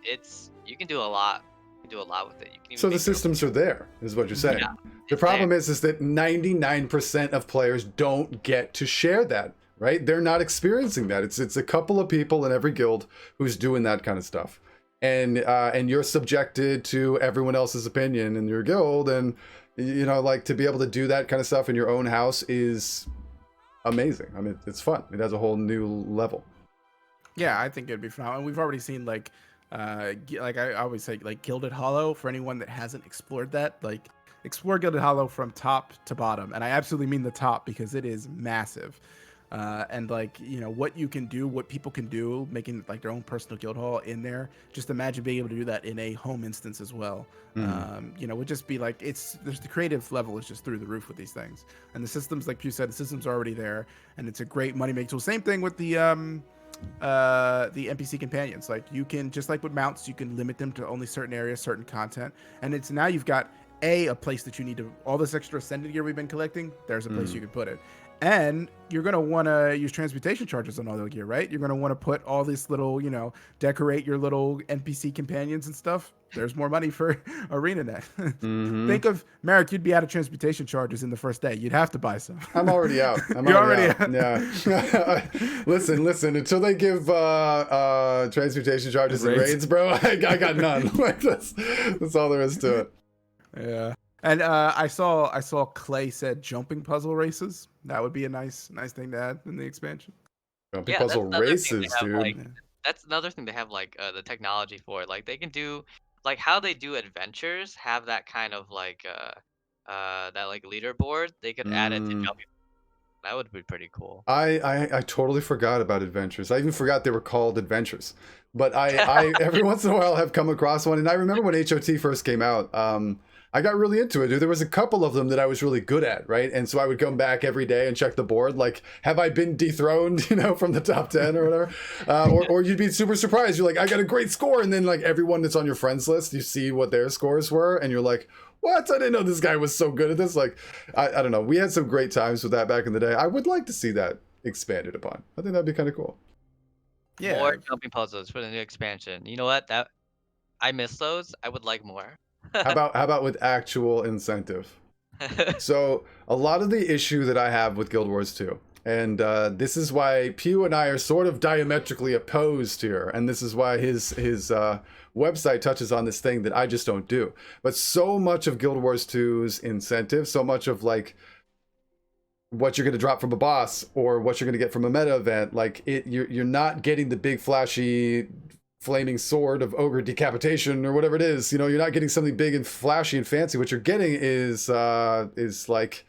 and you can do a lot. You can do a lot with it. You can even So the make systems are there, is what you're saying. Yeah, the problem is that 99% of players don't get to share that, right? They're not experiencing that. It's a couple of people in every guild who's doing that kind of stuff. And you're subjected to everyone else's opinion in your guild, and like to be able to do that kind of stuff in your own house is amazing. I mean, it's fun. It has a whole new level. Yeah, I think it'd be fun. And we've already seen like I always say, like Gilded Hollow, for anyone that hasn't explored that, like explore Gilded Hollow from top to bottom. And I absolutely mean the top, because it is massive. And like, what you can do, what people can do, making like their own personal guild hall in there. Just imagine being able to do that in a home instance as well. Would just be like, there's the creative level is just through the roof with these things. And the systems, like you said, the systems are already there, and it's a great money making tool. Same thing with the NPC companions. Like you can, just like with mounts, you can limit them to only certain areas, certain content. And it's now you've got a place that you need to, all this extra ascended gear we've been collecting, there's a place you can put it. And you're going to want to use transmutation charges on all the gear, right? You're going to want to put all this little, decorate your little NPC companions and stuff. There's more money for ArenaNet. Think of, Merrick, you'd be out of transmutation charges in the first day. You'd have to buy some. I'm already out. You're already out. Yeah. Listen, until they give transmutation charges and raids, bro, I got none. Like that's all there is to it. Yeah. And I saw Clay said jumping puzzle races. That would be a nice thing to add in the expansion. Jumping puzzle races, dude. Like, that's another thing they have, like the technology for. Like they can do, like how they do adventures, have that kind of like that like leaderboard. They could add it to jumping. That would be pretty cool. I totally forgot about adventures. I even forgot they were called adventures. But I every once in a while have come across one, and I remember when HOT first came out. I got really into it, dude. There was a couple of them that I was really good at, right? And so I would come back every day and check the board, like, have I been dethroned, from the top 10 or whatever? Or you'd be super surprised. You're like, I got a great score. And then like everyone that's on your friends list, you see what their scores were. And you're like, what? I didn't know this guy was so good at this. Like, I don't know. We had some great times with that back in the day. I would like to see that expanded upon. I think that'd be kind of cool. Yeah. More jumping puzzles for the new expansion. You know what? I miss those. I would like more. How about with actual incentive? So a lot of the issue that I have with Guild Wars 2, and this is why Pew and I are sort of diametrically opposed here, and this is why his website touches on this thing that I just don't do. But so much of Guild Wars 2's incentive, so much of like what you're going to drop from a boss or what you're going to get from a meta event, like you're not getting the big flashy flaming sword of ogre decapitation or whatever it is. You know, you're not getting something big and flashy and fancy. What you're getting is like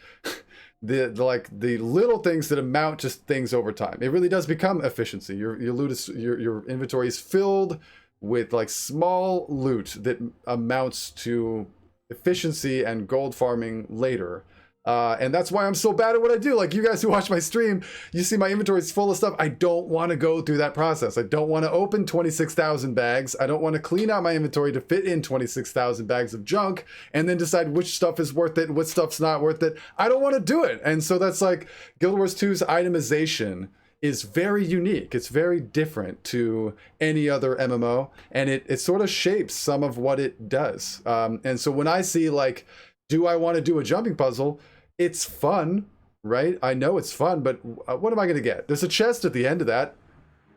the little things that amount to things over time. It really does become efficiency. Your loot is your inventory is filled with like small loot that amounts to efficiency and gold farming later. And that's why I'm so bad at what I do. Like you guys who watch my stream, you see my inventory is full of stuff. I don't want to go through that process. I don't want to open 26,000 bags. I don't want to clean out my inventory to fit in 26,000 bags of junk and then decide which stuff is worth it and what stuff's not worth it. I don't want to do it. And so that's like Guild Wars 2's itemization is very unique. It's very different to any other MMO, and it sort of shapes some of what it does. And so when I see like, do I want to do a jumping puzzle? It's fun, right? I know it's fun, but what am I going to get? There's a chest at the end of that.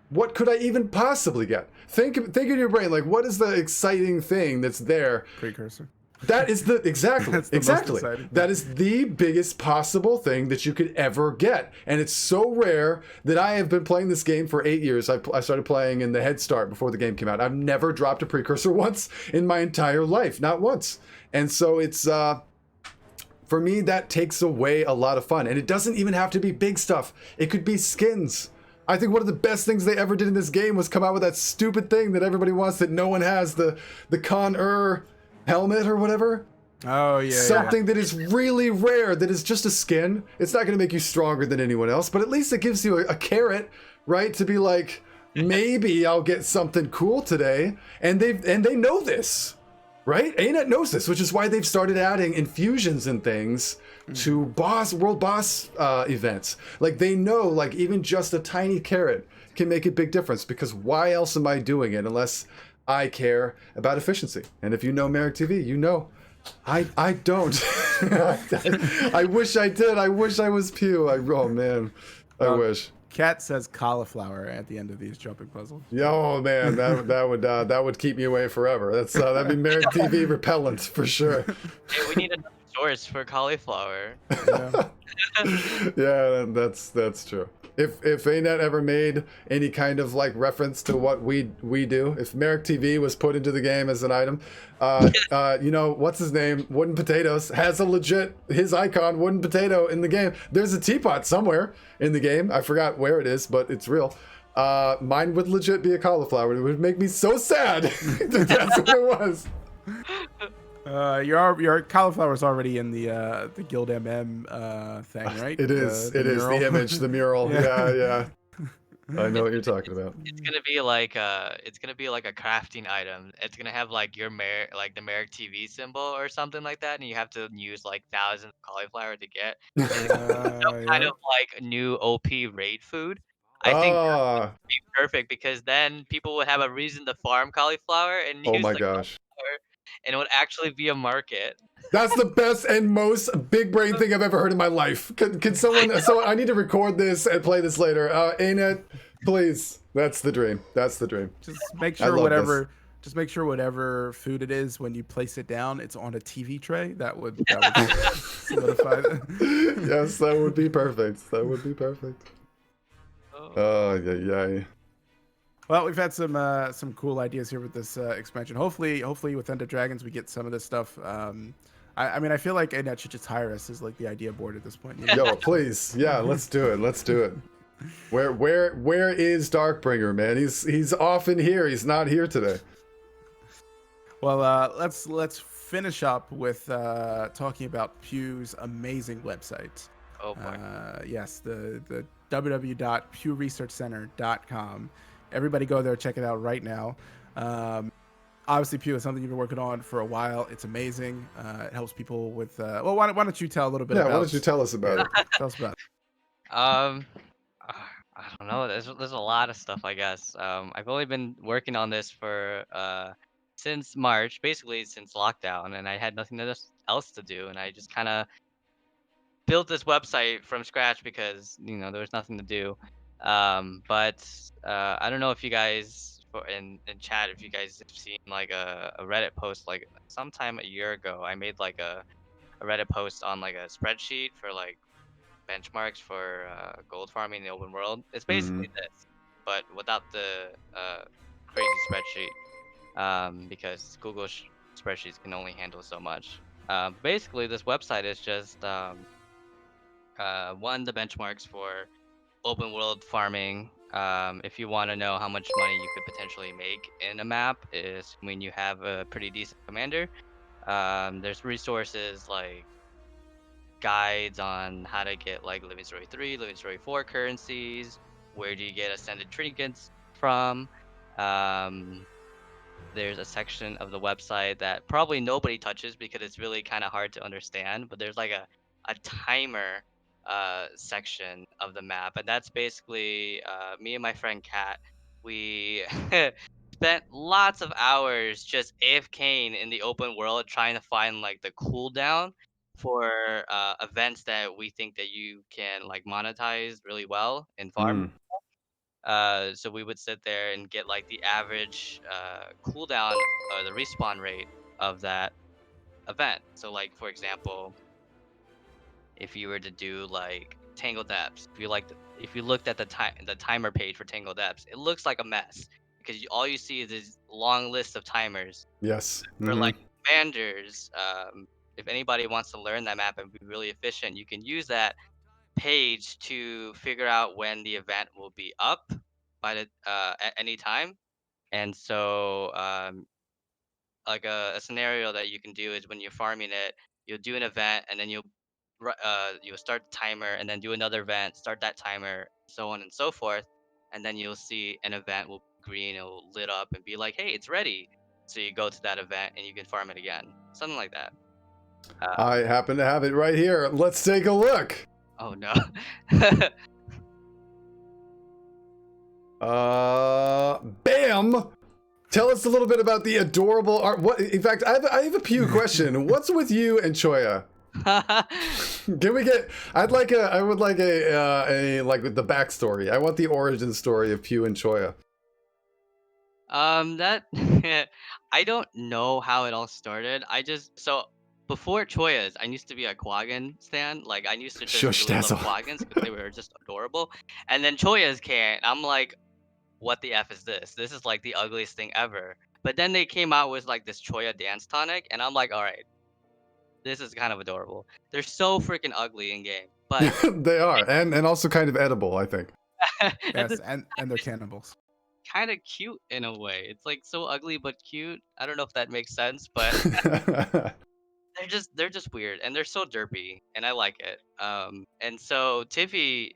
What could I even possibly get? Think in your brain, like, what is the exciting thing that's there? Precursor. That is the exactly That's the most exactly. exciting. That is the biggest possible thing that you could ever get, and it's so rare that I have been playing this game for 8 years. I started playing in the Head Start before the game came out. I've never dropped a precursor once in my entire life, not once. And so it's for me, that takes away a lot of fun, and it doesn't even have to be big stuff. It could be skins. I think one of the best things they ever did in this game was come out with that stupid thing that everybody wants that no one has, the Con-Ur helmet or whatever. Oh yeah. Something that is really rare, that is just a skin. It's not going to make you stronger than anyone else, but at least it gives you a carrot, right? To be like, maybe I'll get something cool today. And they know this, right? ANET knows this, which is why they've started adding infusions and things to world boss events. Like they know, like even just a tiny carrot can make a big difference, because why else am I doing it unless I care about efficiency? And if you know Merrick TV, you know I don't. I wish I did. I wish I was Pew. Oh man, I wish. Cat says cauliflower at the end of these jumping puzzles. Oh man, that would keep me away forever. That'd be Merrick TV repellent for sure. Hey, we need another source for cauliflower. Yeah. Yeah, that's true. If ANET ever made any kind of like reference to what we do, if Merrick TV was put into the game as an item, you know, what's his name? Wooden Potatoes has a legit, his icon, Wooden Potato, in the game. There's a teapot somewhere in the game. I forgot where it is, but it's real. Mine would legit be a cauliflower. It would make me so sad that that's what it was. Your cauliflower is already in the Guild MM thing, right? It is. The It is mural. the image, the mural. Yeah. Yeah. I know what you're talking about. It's gonna be like a crafting item. It's gonna have like your the Merrick TV symbol or something like that, and you have to use like thousands of cauliflower to get. And it's some kind Yeah. of like new OP raid food. I think that Ah, would be perfect, because then people would have a reason to farm cauliflower and oh use my the gosh. cauliflower, and it would actually be a market. That's the best and most big brain thing I've ever heard in my life. Can someone, so I need to record this and play this later. ANET, please. That's the dream. That's the dream. Just make I sure love whatever. Just make sure whatever food it is, when you place it down, it's on a TV tray. That would solidify it. Yes, that would be perfect. That would be perfect. Oh, yeah. Well, we've had some cool ideas here with this expansion. Hopefully with End of Dragons we get some of this stuff. I mean, I feel like ANET should just hire us as like the idea board at this point. You know? Yo, please. Yeah, let's do it. Let's do it. Where is Darkbringer, man? He's often here. He's not here today. Well, let's finish up with talking about Pew's amazing website. Oh boy. Yes, the www.pewresearchcenter.com. Everybody go there, check it out right now. Obviously, Pew is something you've been working on for a while. It's amazing. It helps people with. Well, why don't you tell a little bit Yeah, about? why don't you tell us about it? Tell us about it. I don't know. There's a lot of stuff, I guess. I've only been working on this for since March, basically since lockdown, and I had nothing else to do, and I just kind of built this website from scratch because there was nothing to do. But I don't know if you guys in chat, if you guys have seen like a Reddit post like sometime a year ago. I made like a Reddit post on like a spreadsheet for like benchmarks for gold farming in the open world. It's Hmm. basically this, but without the crazy spreadsheet, because Google spreadsheets can only handle so much. Basically, this website is just one, the benchmarks for open world farming. If you want to know how much money you could potentially make in a map, is when you have a pretty decent commander. There's resources like guides on how to get like Living Story 3, Living Story 4 currencies. Where do you get ascended trinkets from? Um, there's a section of the website that probably nobody touches because it's really kind of hard to understand, but there's like a timer section of the map, and that's basically me and my friend Kat. We spent lots of hours just AFKing in the open world trying to find like the cooldown for events that we think that you can like monetize really well in farm. Mm. So we would sit there and get like the average cooldown or the respawn rate of that event. So like for example, if you were to do like Tangle Depths, if you looked at the timer page for Tangle Depths, it looks like a mess because all you see is this long list of timers Yes. for Hmm. like commanders. If anybody wants to learn that map and be really efficient, you can use that page to figure out when the event will be up by the at any time. And so like a scenario that you can do is when you're farming it, you'll do an event and then you'll start the timer and then do another event, start that timer, so on and so forth. And then you'll see an event will be green, it'll lit up and be like, hey, it's ready. So you go to that event and you can farm it again, something like that. I Um, happen to have it right here. Let's take a look. oh no. Bam. Tell us a little bit about the adorable art. What? In fact, I have a Pew question. What's with you and Choya? Can we get? I would like a like the backstory. I want the origin story of Pew and Choya. That I don't know how it all started. So before Choyas, I used to be a Quaggan stan. Like I used to just Shush, really love Dazzle. Quaggans because they were just adorable. And then Choyas came. I'm like, what the F is this? This is like the ugliest thing ever. But then they came out with like this Choya dance tonic, and I'm like, all right, this is kind of adorable. They're so freaking ugly in game, but They are, and also kind of edible, I think. at the Yes, and they're cannibals. kind of cute in a way. It's like so ugly but cute. I don't know if that makes sense, but they're just weird and they're so derpy and I like it. And so Tiffy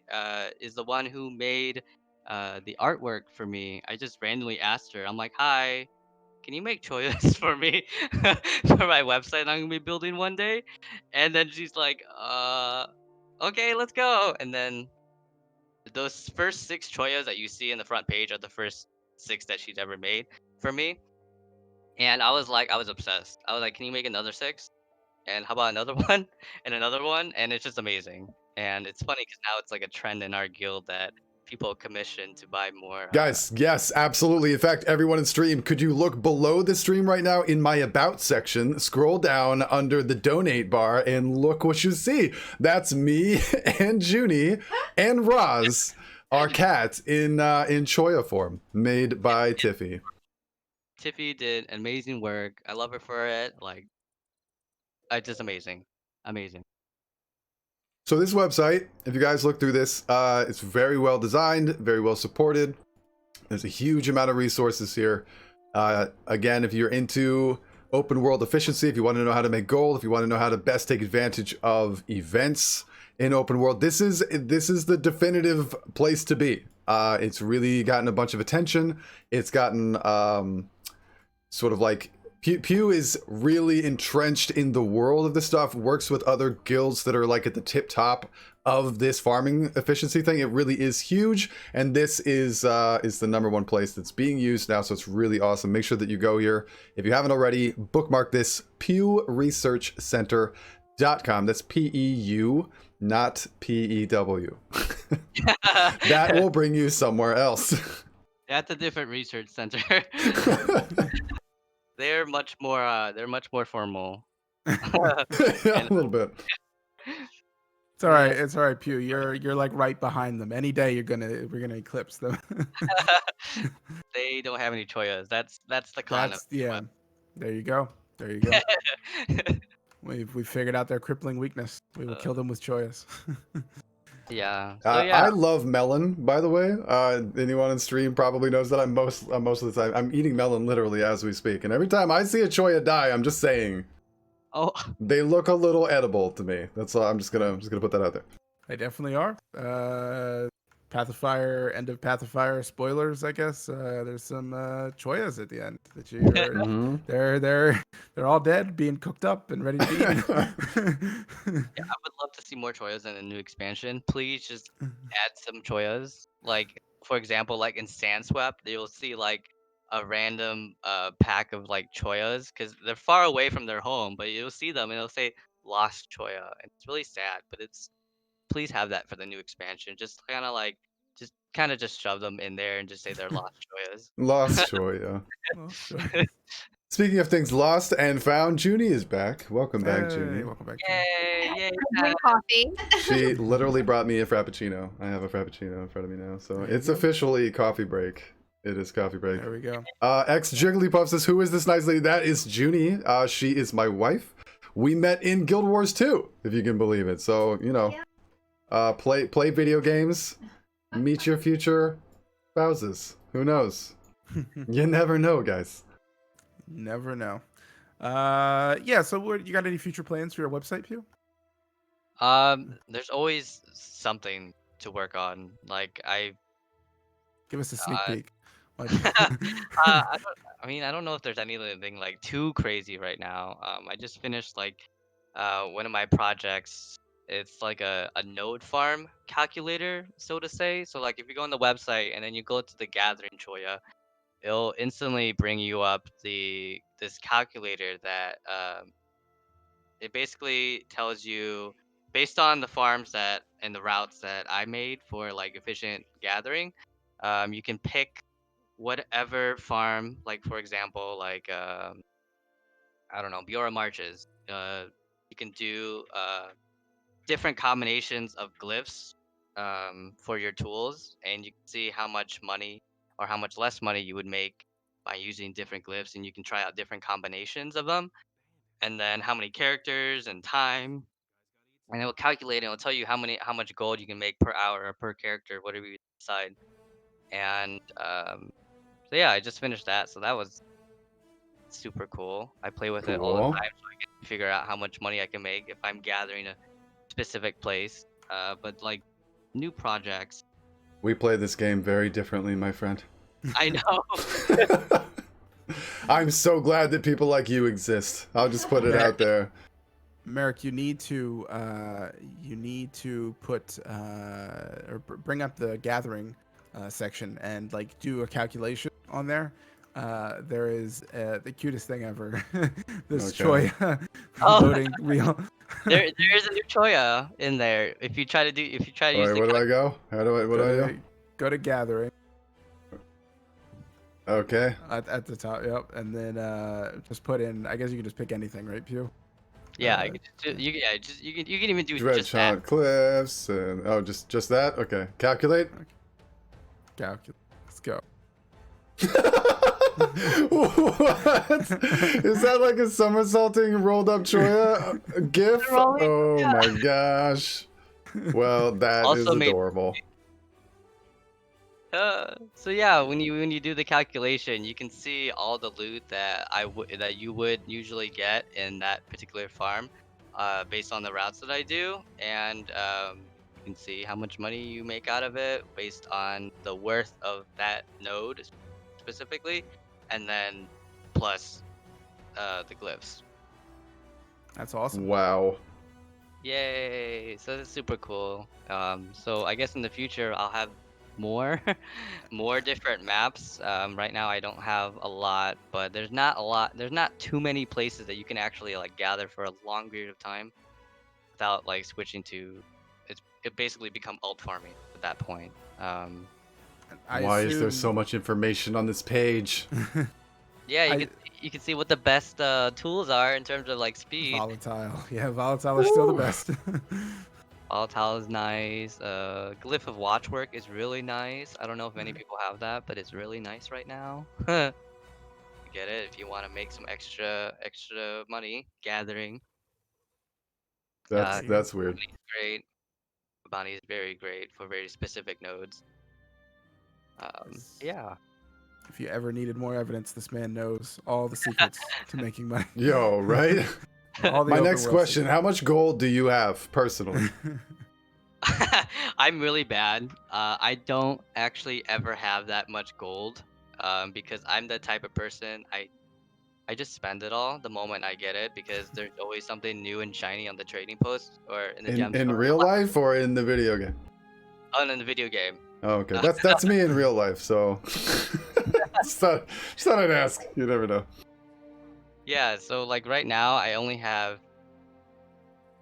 is the one who made the artwork for me. I just randomly asked her. I'm like, "Hi, can you make choices for me for my website I'm gonna be building one day?" And then she's like, okay, let's go." And then those first six choyas that you see in the front page are the first six that she's ever made for me. And I was obsessed. I was like, "Can you make another six? And how about another one and another one?" And it's just amazing. And it's funny because now it's like a trend in our guild that people commission to buy more. Guys, yes, absolutely. In fact, everyone in stream, could you look below the stream right now in my about section, scroll down under the donate bar, and look what you see. That's me and Junie and Roz, our cat in Choya form, made by Tiffy. Tiffy did amazing work. I love her for it. Like, it's just amazing, amazing. So this website, if you guys look through this, it's very well designed, very well supported. There's a huge amount of resources here. Again, if you're into open world efficiency, if you want to know how to make gold, if you want to know how to best take advantage of events in open world, this is the definitive place to be. It's really gotten a bunch of attention. It's gotten sort of like Pew is really entrenched in the world of this stuff, works with other guilds that are like at the tip top of this farming efficiency thing. It really is huge, and this is the #1 place that's being used now, so it's really awesome. Make sure that you go here. If you haven't already, bookmark this, pewresearchcenter.com. That's PEU, not PEW. That will bring you somewhere else. That's a different research center. They're much more formal. Yeah, a And little bit. It's all right. It's all right, Pew. You're like right behind them. Any day we're gonna eclipse them. they don't have any choyas. That's the con of Yeah. There you go. There you go. We've figured out their crippling weakness. We will kill them with choice. yeah. So yeah. I love melon, by the way. Anyone on stream probably knows that I'm most of the time I'm eating melon literally as we speak, and every time I see a choya die, I'm just saying, Oh, they look a little edible to me. That's all. I'm just gonna put that out there. They definitely are. Path of Fire, end of Path of Fire spoilers, I guess. There's some choyas at the end that you they're all dead, being cooked up and ready to be eaten. yeah, I would love to see more choyas in the new expansion. Please just add some choyas. Like, for example, like in Sandswept, you'll see like a random pack of like choyas because they're far away from their home, but you'll see them and it'll say lost choya. And it's really sad, but please have that for the new expansion. Just kind of just shove them in there and just say they're lost choyas. Lost choya. Oh, sure. Speaking of things lost and found, Junie is back. Welcome back, Hey, Junie. welcome back. Yay! Drink coffee. She literally brought me a frappuccino. I have a frappuccino in front of me now, so There you it's go. officially coffee break. It is coffee break. There we go. X Jigglypuff says, "Who is this nice lady?" That is Junie. She is my wife. We met in Guild Wars 2, if you can believe it. So play video games, meet your future spouses. Who knows? You never know, guys. Never know. Yeah. So, you got any future plans for your website, Pew? There's always something to work on. Like Give us a sneak Uh, peek. Like, I don't know if there's anything like too crazy right now. I just finished like one of my projects. It's like a node farm calculator, so to say. So like if you go on the website and then you go to the gathering choya, it'll instantly bring you up this calculator that it basically tells you based on the farms that and the routes that I made for like efficient gathering. You can pick whatever farm, like for example, like I don't know, Biora Marches. You can do different combinations of glyphs for your tools, and you can see how much money or how much less money you would make by using different glyphs, and you can try out different combinations of them, and then how many characters and time, and it will calculate and it'll tell you how much gold you can make per hour or per character, whatever you decide. And so yeah, I just finished that, so that was super cool. I play with it all the Cool. time so I can figure out how much money I can make if I'm gathering a specific place. But like new projects, We play this game very differently, my friend. I know. I'm so glad that people like you exist. I'll just put it out there. Merrick, you need to put or bring up the gathering section and like do a calculation on there. There is the cutest thing ever. This Okay. choy Oh. loading wheel. there is a new choya in there. If you try to use Alright, the where do I go? What do I do? Go to gathering Okay. at the top. Yep, and then just put in. I guess you can just pick anything, right, Pew? yeah, I could you can even do Red just that. Chant Cliffs and just that? Okay. Calculate. Calculate. Let's go. What? Is that like a somersaulting rolled up Choya gif? Rolling, Oh my gosh. Well, that is Also made- adorable. So yeah, when you do the calculation, you can see all the loot that that you would usually get in that particular farm, based on the routes that I do, and you can see how much money you make out of it based on the worth of that node specifically, and then plus the glyphs. That's awesome. Wow. Yay! So that's super cool. So I guess in the future I'll have more, more different maps. Right now I don't have a lot, but there's not a lot. There's not too many places that you can actually like gather for a long period of time without like switching to. It basically become alt farming at that point. I Why is there so assume- much information on this page? Yeah, I- you can see what the best tools are in terms of like speed. Volatile. Yeah, volatile are still the Woo. best. Volatile is nice. Glyph of Watchwork is really nice. I don't know if many people have that, but it's really nice right now. Get it if you want to make some extra money gathering. That's weird. Bounty is great. Bounty is very great for very specific nodes. Yeah. If you ever needed more evidence, this man knows all the secrets to making money. Yo, right? All the My open next world question, how much gold do you have personally? secrets. I'm really bad. I don't actually ever have that much gold, because I'm the type of person I just spend it all the moment I get it because there's always something new and shiny on the trading post or in the gem In store. real life or in the video game? Oh, and in the video game. Oh, okay. That's me in real life, so just thought I'd ask. You never know. Yeah, so like right now I only have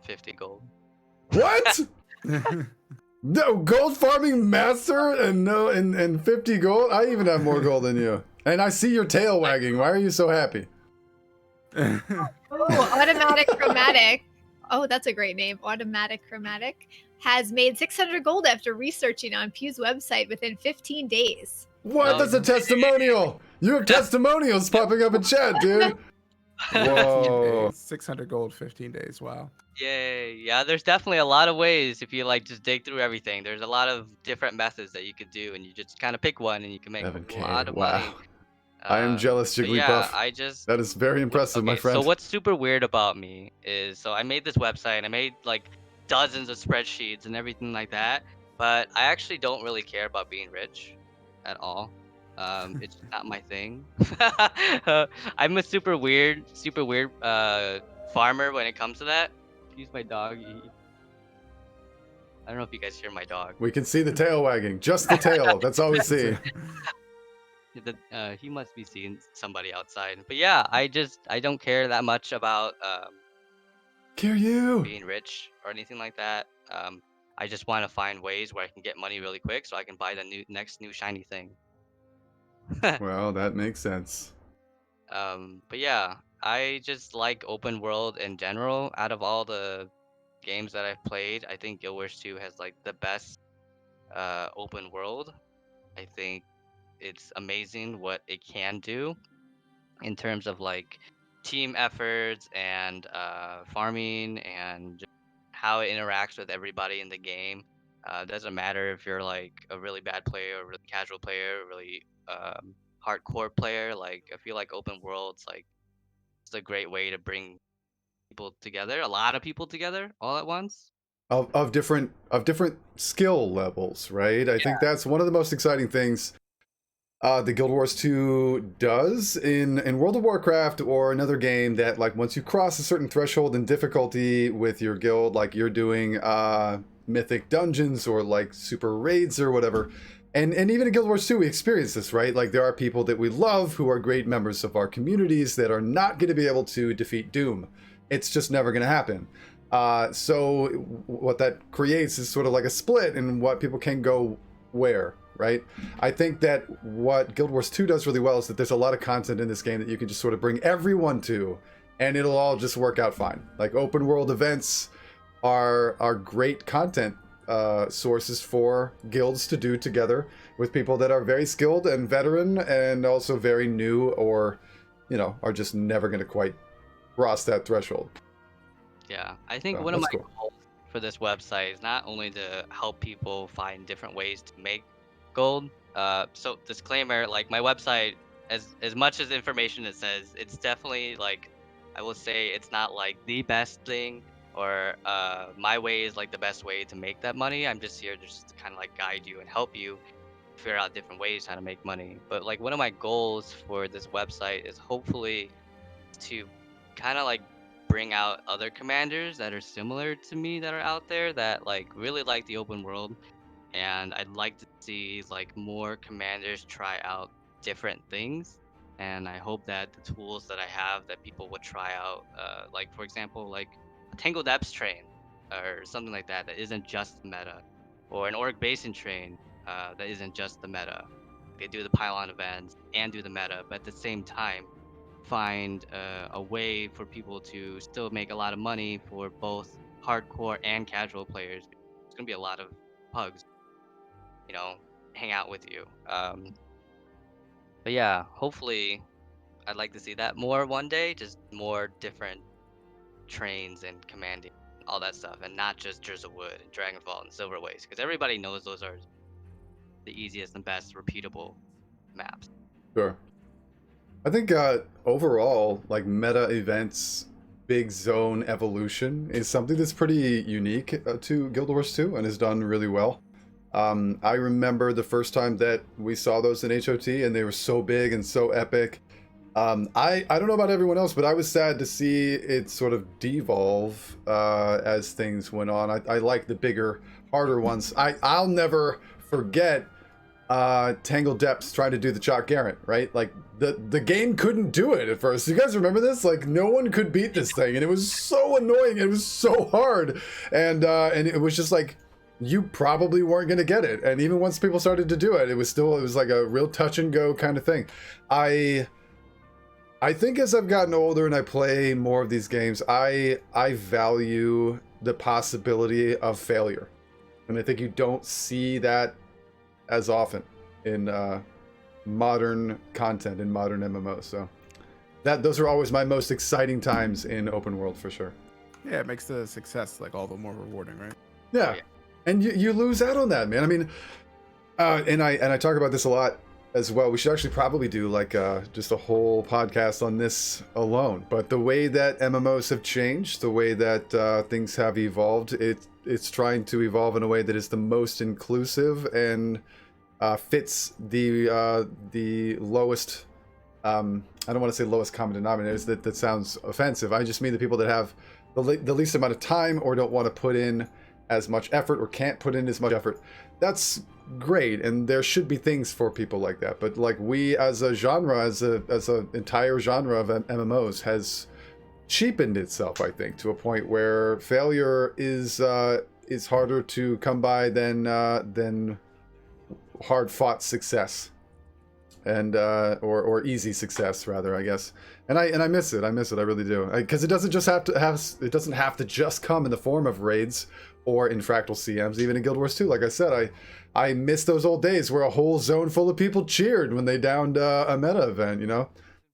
50 gold. What? No, gold farming master and 50 gold? I even have more gold than you. And I see your tail wagging. Why are you so happy? Oh, Automatic Chromatic. Oh, that's a great name. Automatic Chromatic has made 600 gold after researching on Pew's website within 15 days. What? Oh, That's a testimonial. You have testimonials popping up in chat, dude. 15 Whoa. days. 600 gold, 15 days. Wow. Yay. Yeah, there's definitely a lot of ways if you like just dig through everything. There's a lot of different methods that you could do and you just kind of pick one and you can make a 7K. lot of Wow. money. I am jealous, But yeah, Jigglypuff. I just That is very impressive, my okay, friend. so what's super weird about me is so I made this website, I made like dozens of spreadsheets and everything like that, but I actually don't really care about being rich at all. It's just not my thing. I'm a super weird farmer when it comes to that. Excuse my dog. I don't know if you guys hear my dog. We can see the tail wagging. Just the tail. That's all we see. He must be seeing somebody outside. But yeah, I don't care that much about Kiryu! being rich or anything like that. I just want to find ways where I can get money really quick so I can buy the next new shiny thing. Well, that makes sense. But yeah, I just like open world in general. Out of all the games that I've played, I think Guild Wars 2 has like the best open world. I think it's amazing what it can do in terms of like team efforts and farming and just how it interacts with everybody in the game. Doesn't matter if you're like a really bad player, a really casual player, a really hardcore player. Like I feel like open worlds like it's a great way to bring people together, a lot of people together all at once. Of different skill levels, right? I think that's one of the most exciting things the Guild Wars 2 does in World of Warcraft or another game that like once you cross a certain threshold in difficulty with your guild, like you're doing mythic dungeons or like super raids or whatever. And even in Guild Wars 2 we experience this, right? Like there are people that we love who are great members of our communities that are not going to be able to defeat Doom. It's just never going to happen. So what that creates is sort of like a split in what people can go where, right? I think that what Guild Wars 2 does really well is that there's a lot of content in this game that you can just sort of bring everyone to, and it'll all just work out fine. Like open world events are great content sources for guilds to do together with people that are very skilled and veteran and also very new or, you know, are just never going to quite cross that threshold. Yeah, I think So, one of my that's cool. goals for this website is not only to help people find different ways to make gold. So disclaimer, like my website, as much as information it says, it's definitely like I will say it's not like the best thing or my way is like the best way to make that money. I'm just here just to kind of like guide you and help you figure out different ways how to make money. But like one of my goals for this website is hopefully to kind of like bring out other commanders that are similar to me that are out there that like really like the open world, and I'd like to see like more commanders try out different things. And I hope that the tools that I have that people would try out, like for example, like a Tangled Depths train or something like that that isn't just the meta, or an Orc Basin train that isn't just the meta. They do the pylon events and do the meta, but at the same time, find a way for people to still make a lot of money for both hardcore and casual players. It's gonna be a lot of pugs, you know, hang out with you. But yeah, hopefully, I'd like to see that more one day. Just more different trains and commanding, all that stuff, and not just Jers of Wood and Dragonfall and Silver Waste, because everybody knows those are the easiest and best repeatable maps. Sure. I think overall, like meta events, big zone evolution is something that's pretty unique to Guild Wars 2 and has done really well. I remember the first time that we saw those in HOT and they were so big and so epic. I don't know about everyone else, but I was sad to see it sort of devolve as things went on. I like the bigger, harder ones. I'll never forget Tangled Depths trying to do the Chalk Garrett, right? Like the game couldn't do it at first. You guys remember this? Like no one could beat this thing, and it was so annoying. It was so hard, and it was just like you probably weren't gonna get it. And even once people started to do it, it was like a real touch and go kind of thing. I think as I've gotten older and I play more of these games, I value the possibility of failure, and I think you don't see that as often in modern content, in modern MMOs. So those are always my most exciting times in open world for sure. Yeah, it makes the success like all the more rewarding, right? Yeah, and you lose out on that, man. I mean, and I talk about this a lot as well. We should actually probably do like just a whole podcast on this alone. But the way that MMOs have changed, the way that things have evolved, it's trying to evolve in a way that is the most inclusive and fits the lowest. I don't want to say lowest common denominators. That sounds offensive. I just mean the people that have the least amount of time or don't want to put in as much effort or can't put in as much effort. That's great, and there should be things for people like that. But like we as a genre, as a entire genre of MMOs has cheapened itself, I think, to a point where failure is harder to come by than hard fought success, and or easy success rather, I guess. And I miss it. I really do, because it doesn't have to just come in the form of raids or in fractal CMs. Even in Guild Wars 2, like I said, I miss those old days where a whole zone full of people cheered when they downed a meta event, you know.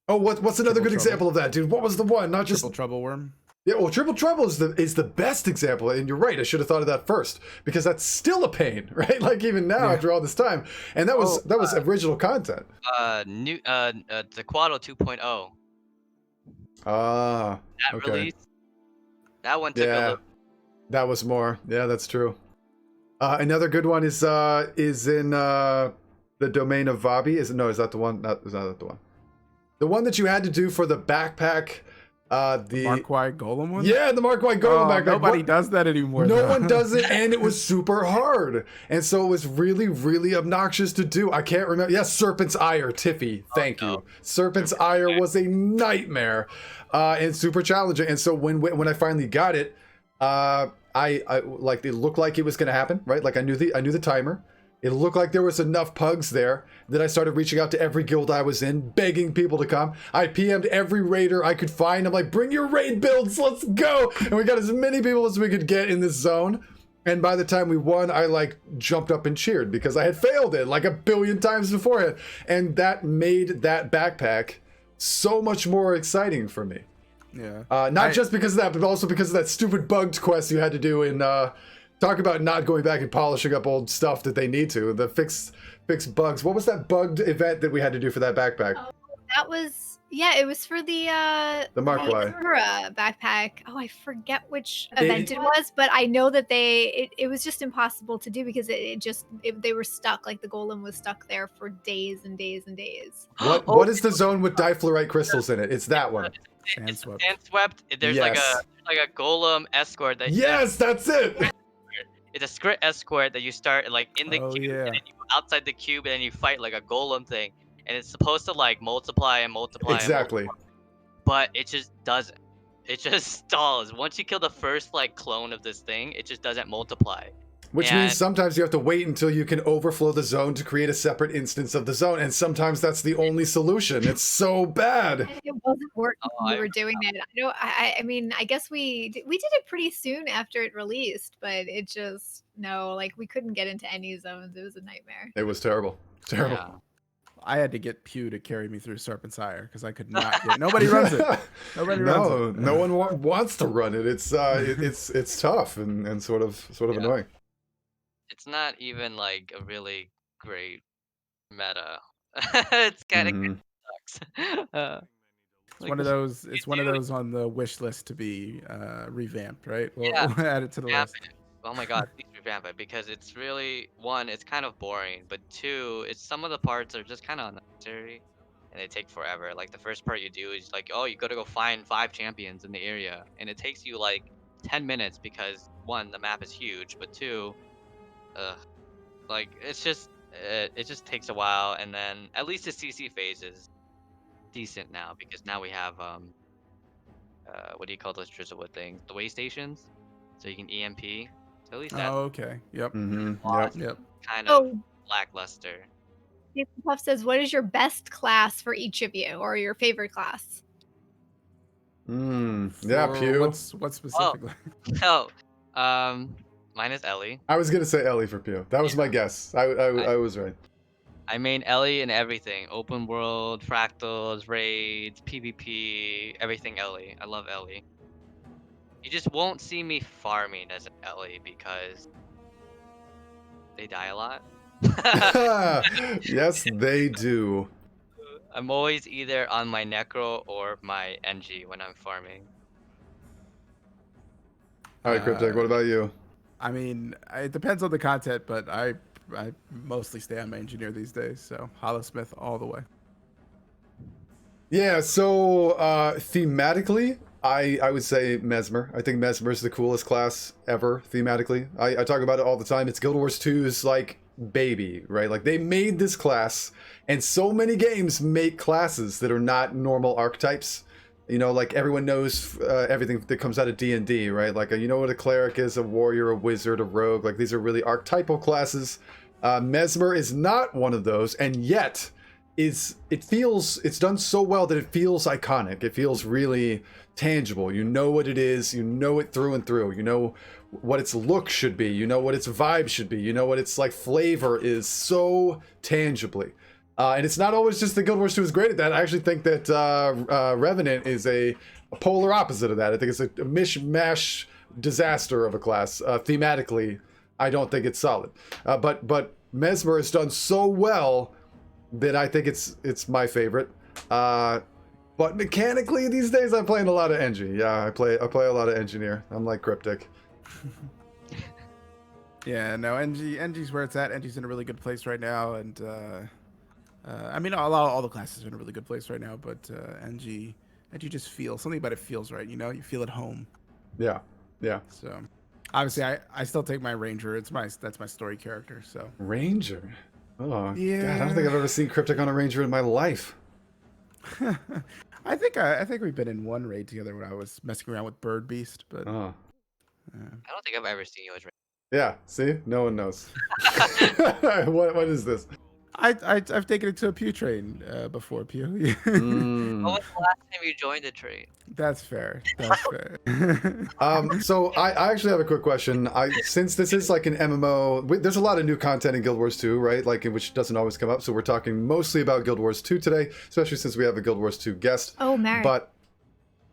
Oh, what's another good example of that, dude? What was the one? Not just Triple Trouble Worm. Yeah, well, Triple Trouble is the best example, and you're right. I should have thought of that first, because that's still a pain, right? Like even now, after all this time, and that was original content. New Tequado 2.0. Ah, That okay. release, that one took a Yeah, little. that was more. Yeah, that's true. Another good one is in the domain of Vabi. Is that the one? Is that the one? The one that you had to do for the backpack. The Marquai Golem one? Yeah, the Marquai Golem backpack. Nobody does that anymore. No one does it, and it was super hard. And so it was really, really obnoxious to do. I can't remember. Yes, Serpent's Ire, Tiffy. Thank you. Serpent's Ire was a nightmare and super challenging. And so when I finally got it, I like, it looked like it was going to happen, right? Like I knew the timer. It looked like there was enough pugs there that I started reaching out to every guild I was in, begging people to come. I PM'd every raider I could find. I'm like, bring your raid builds, let's go. And we got as many people as we could get in this zone. And by the time we won, I like jumped up and cheered because I had failed it like a billion times beforehand. And that made that backpack so much more exciting for me. Yeah. Not just because of that, but also because of that stupid bugged quest you had to do in... Talk about not going back and polishing up old stuff that they need to. The fix bugs. What was that bugged event that we had to do for that backpack? Oh, that was, yeah, it was for the Marquai backpack. Oh, I forget which event it was, but I know that it was just impossible to do because they were stuck. Like the golem was stuck there for days and days and days. What is the zone with difluorite crystals in it? It's that one. Sand swept. Sand swept. There's Yes. like a golem escort that Yes, that's it. it's a script escort that you start like in the Oh cube and yeah. then you go outside the cube and then you fight like a golem thing, and it's supposed to like multiply and multiply and multiply, Exactly. but it just doesn't. It just stalls. Once you kill the first like clone of this thing, it just doesn't multiply. Which And means sometimes you have to wait until you can overflow the zone to create a separate instance of the zone, and sometimes that's the only solution. It's so bad. It wasn't working Oh, when we I were doing it. I mean, I guess we did it pretty soon after it released, but it just no, like we couldn't get into any zones. It was a nightmare. It was terrible. Terrible. yeah. I had to get Pew to carry me through Serpent's Ire because I could not get. Nobody runs it. Nobody runs No, it. no one wants to run it. It's it's tough and sort of Yeah. annoying. It's not even like a really great meta. It's kind of Mhm. sucks. It's Like one of this- those. It's one of do- those on the wish list to be revamped, right? We'll, Yeah, we'll add it to the revamp list. it. Oh my god, please revamp it because it's really one, it's kind of boring, but two, it's some of the parts are just kind of unnecessary and they take forever. Like the first part you do is like, oh, you gotta go find 5 champions in the area, and it takes you like 10 minutes because one, the map is huge, but two, like it just takes a while, and then at least the CC phase is decent now because now we have what do you call those drizzlewood things? The way stations, so you can EMP. So at least that Oh, okay. Yep. Mhm. was Yep. Yep. kind of Oh, lackluster. Nathan Puff says, "What is your best class for each of you, or your favorite class?" Yeah, For Pew. what specifically? Oh, mine is Ellie. I was gonna say Ellie for Pew. That was my guess. I was right. I main Ellie in everything: open world, fractals, raids, PvP, everything Ellie. I love Ellie. You just won't see me farming as an Ellie because they die a lot. Yes, they do. I'm always either on my Necro or my NG when I'm farming. All right, Cryptic. What about you? I mean, it depends on the content, but I mostly stay on my engineer these days. So Hollow-Smith all the way. Yeah, so thematically, I would say Mesmer. I think Mesmer is the coolest class ever thematically. I talk about it all the time. It's Guild Wars 2's like baby, right? Like they made this class, and so many games make classes that are not normal archetypes. You know, like everyone knows everything that comes out of D&D, right? Like you know what a cleric is, a warrior, a wizard, a rogue. Like these are really archetypal classes. Mesmer is not one of those, and yet it's done so well that it feels iconic. It feels really tangible. You know what it is. You know it through and through. You know what its look should be. You know what its vibe should be. You know what its like flavor is so tangibly. And it's not always just that Guild Wars 2 is great at that. I actually think that Revenant is a polar opposite of that. I think it's a mishmash disaster of a class. Thematically, I don't think it's solid. But Mesmer has done so well that I think it's my favorite. But mechanically these days I'm playing a lot of Engie. Yeah, I play a lot of Engineer. I'm like Cryptic. Yeah, no, NG's where it's at. NG's in a really good place right now, and I mean, all the classes are in a really good place right now. But NG just feels something about it feels right. You know, you feel at home. Yeah, yeah. So, obviously, I still take my Ranger. That's my story character. So Ranger. Oh Yeah. God, I don't think I've ever seen Cryptic on a Ranger in my life. I think we've been in one raid together when I was messing around with Bird Beast, but Oh. I don't think I've ever seen you as Yeah, see? No one knows. What is this? I've taken it to a Pew train before Pew. Mm. When was the last time you joined the trade? That's fair. That's fair. So I actually have a quick question. Since this is like an MMO, there's a lot of new content in Guild Wars 2, right? Like which doesn't always come up. So we're talking mostly about Guild Wars 2 today, especially since we have a Guild Wars 2 guest. Oh, Mary. But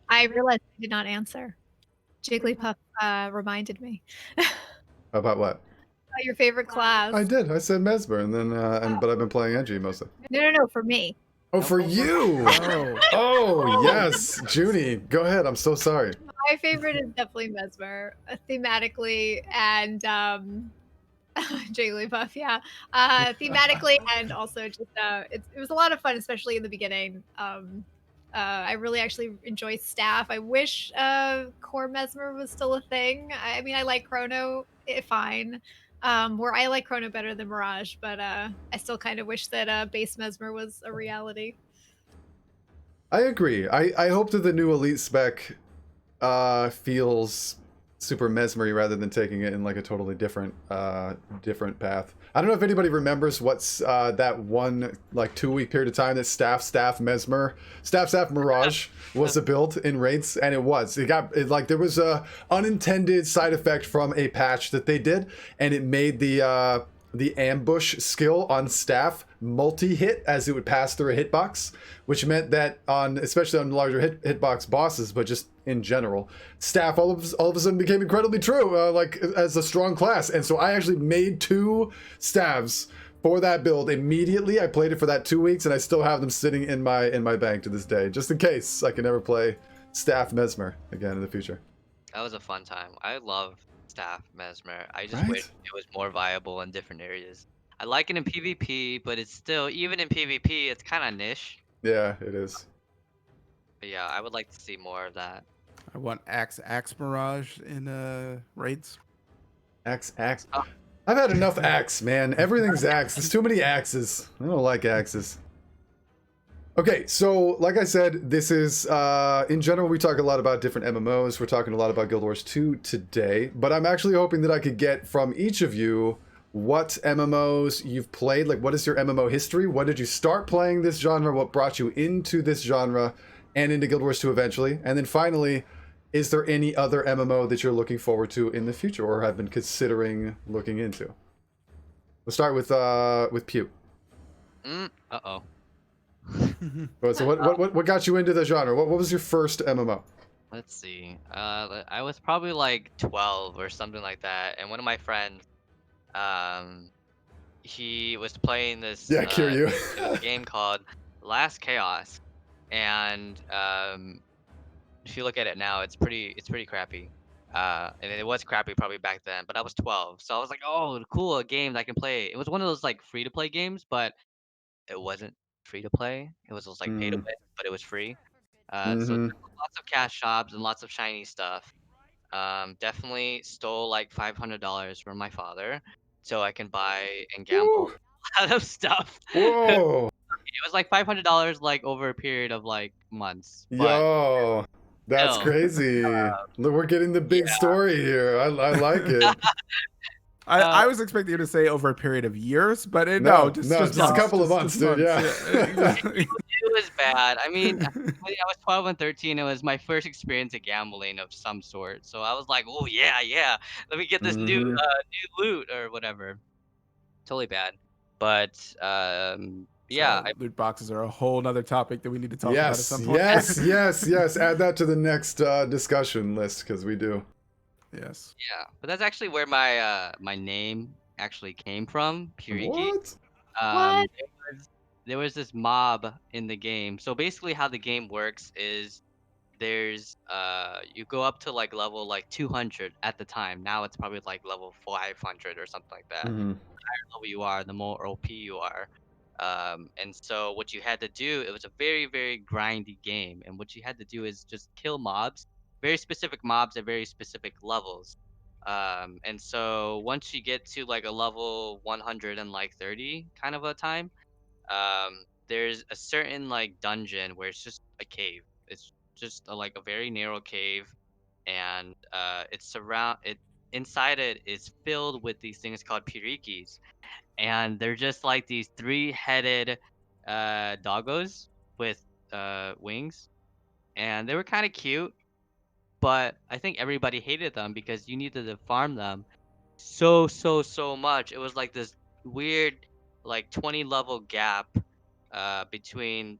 I realized I did not answer. Jigglypuff reminded me. about what? Your favorite class. I did. I said Mesmer, and then but I've been playing Engie mostly. No, for me. Oh, for you. Oh. Oh yes, Junie, go ahead. I'm so sorry. My favorite is definitely Mesmer, thematically and Jigglypuff, yeah. Thematically and also just it was a lot of fun, especially in the beginning. I really actually enjoy staff. I wish core mesmer was still a thing. I mean, I like chrono fine. Where I like chrono better than mirage, but I still kind of wish that base mesmer was a reality. I agree. I hope that the new elite spec feels super mesmery rather than taking it in like a totally different path. I don't know if anybody remembers what's that one like 2 week period of time that staff mesmer staff mirage was a build in raids, and it like there was a unintended side effect from a patch that they did, and it made the ambush skill on staff multi-hit as it would pass through a hitbox, which meant that on, especially on larger hitbox bosses, but just in general, staff all of a sudden became incredibly true, like as a strong class. And so I actually made 2 staves for that build immediately. I played it for that 2 weeks, and I still have them sitting in my bank to this day, just in case I can never play staff mesmer again in the future. That was a fun time. I love staff mesmer. I just wish Right? it was more viable in different areas. I like it in PvP, but it's still, even in PvP, it's kind of niche. Yeah, it is. But yeah, I would like to see more of that. I want Axe Mirage in raids. Axe. Oh. I've had enough axe, man. Everything's axe. There's too many axes. I don't like axes. Okay, so like I said, this is, in general, we talk a lot about different MMOs. We're talking a lot about Guild Wars 2 today, but I'm actually hoping that I could get from each of you what MMOs you've played. Like, what is your MMO history? When did you start playing this genre? What brought you into this genre and into Guild Wars 2 eventually? And then finally, is there any other MMO that you're looking forward to in the future or have been considering looking into? We'll start with Pew. Uh-oh. So what got you into the genre? What was your first MMO? Let's see. I was probably like 12 or something like that, and one of my friends, he was playing this Yeah, Kiryu. it was a game called Last Chaos, and if you look at it now, it's pretty crappy. And it was crappy probably back then, but I was 12, so I was like, oh, cool, a game that I can play. It was one of those like free to play games, but it wasn't free to play. It was just like pay to win, but it was free. So Mm-hmm. lots of cash shops and lots of shiny stuff. Definitely stole like $500 from my father so I can buy and gamble Woo. a lot of stuff. Whoa. It was like $500 like over a period of like months, but Yo. That's still, crazy. Look, we're getting the big yeah. story here. I like it. I was expecting you to say over a period of years, but just a couple of months, dude. Yeah. exactly. It was bad. I mean, when I was 12 and 13, it was my first experience at gambling of some sort. So I was like, oh yeah, let me get this new Mhm. new loot or whatever. Totally bad. But yeah, So loot boxes are a whole nother topic that we need to talk about at some point. Yes. Add that to the next discussion list because we do. Yes. yeah. But that's actually where my name actually came from, Puriki. What? What? There was this mob in the game. So basically how the game works is there's you go up to like level like 200 at the time. Now it's probably like level 500 or something like that. Mm-hmm. The higher level you are, the more OP you are. And so what you had to do, it was a very grindy game, and what you had to do is just kill mobs, very specific mobs at very specific levels. And so once you get to like a level 100 and like 30 kind of a time, there's a certain like dungeon where it's just a cave. It's just like a very narrow cave, and inside it is filled with these things called pirikis, and they're just like these three-headed doggos with wings, and they were kind of cute, but I think everybody hated them because you needed to farm them so much. It was like this weird like 20 level gap between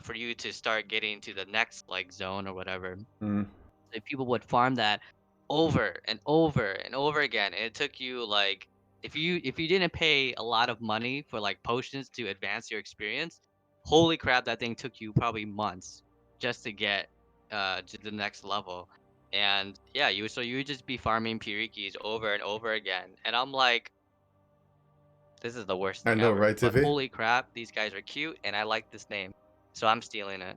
for you to start getting to the next like zone or whatever. Mm. If people would farm that over and over and over again, and it took you like, if you didn't pay a lot of money for like potions to advance your experience, holy crap, that thing took you probably months just to get to the next level. And yeah, you would just be farming pirikis over and over again, and I'm like, this is the worst I thing know, ever. right, But Tiffy? holy crap, these guys are cute, and I like this name. so I'm stealing it.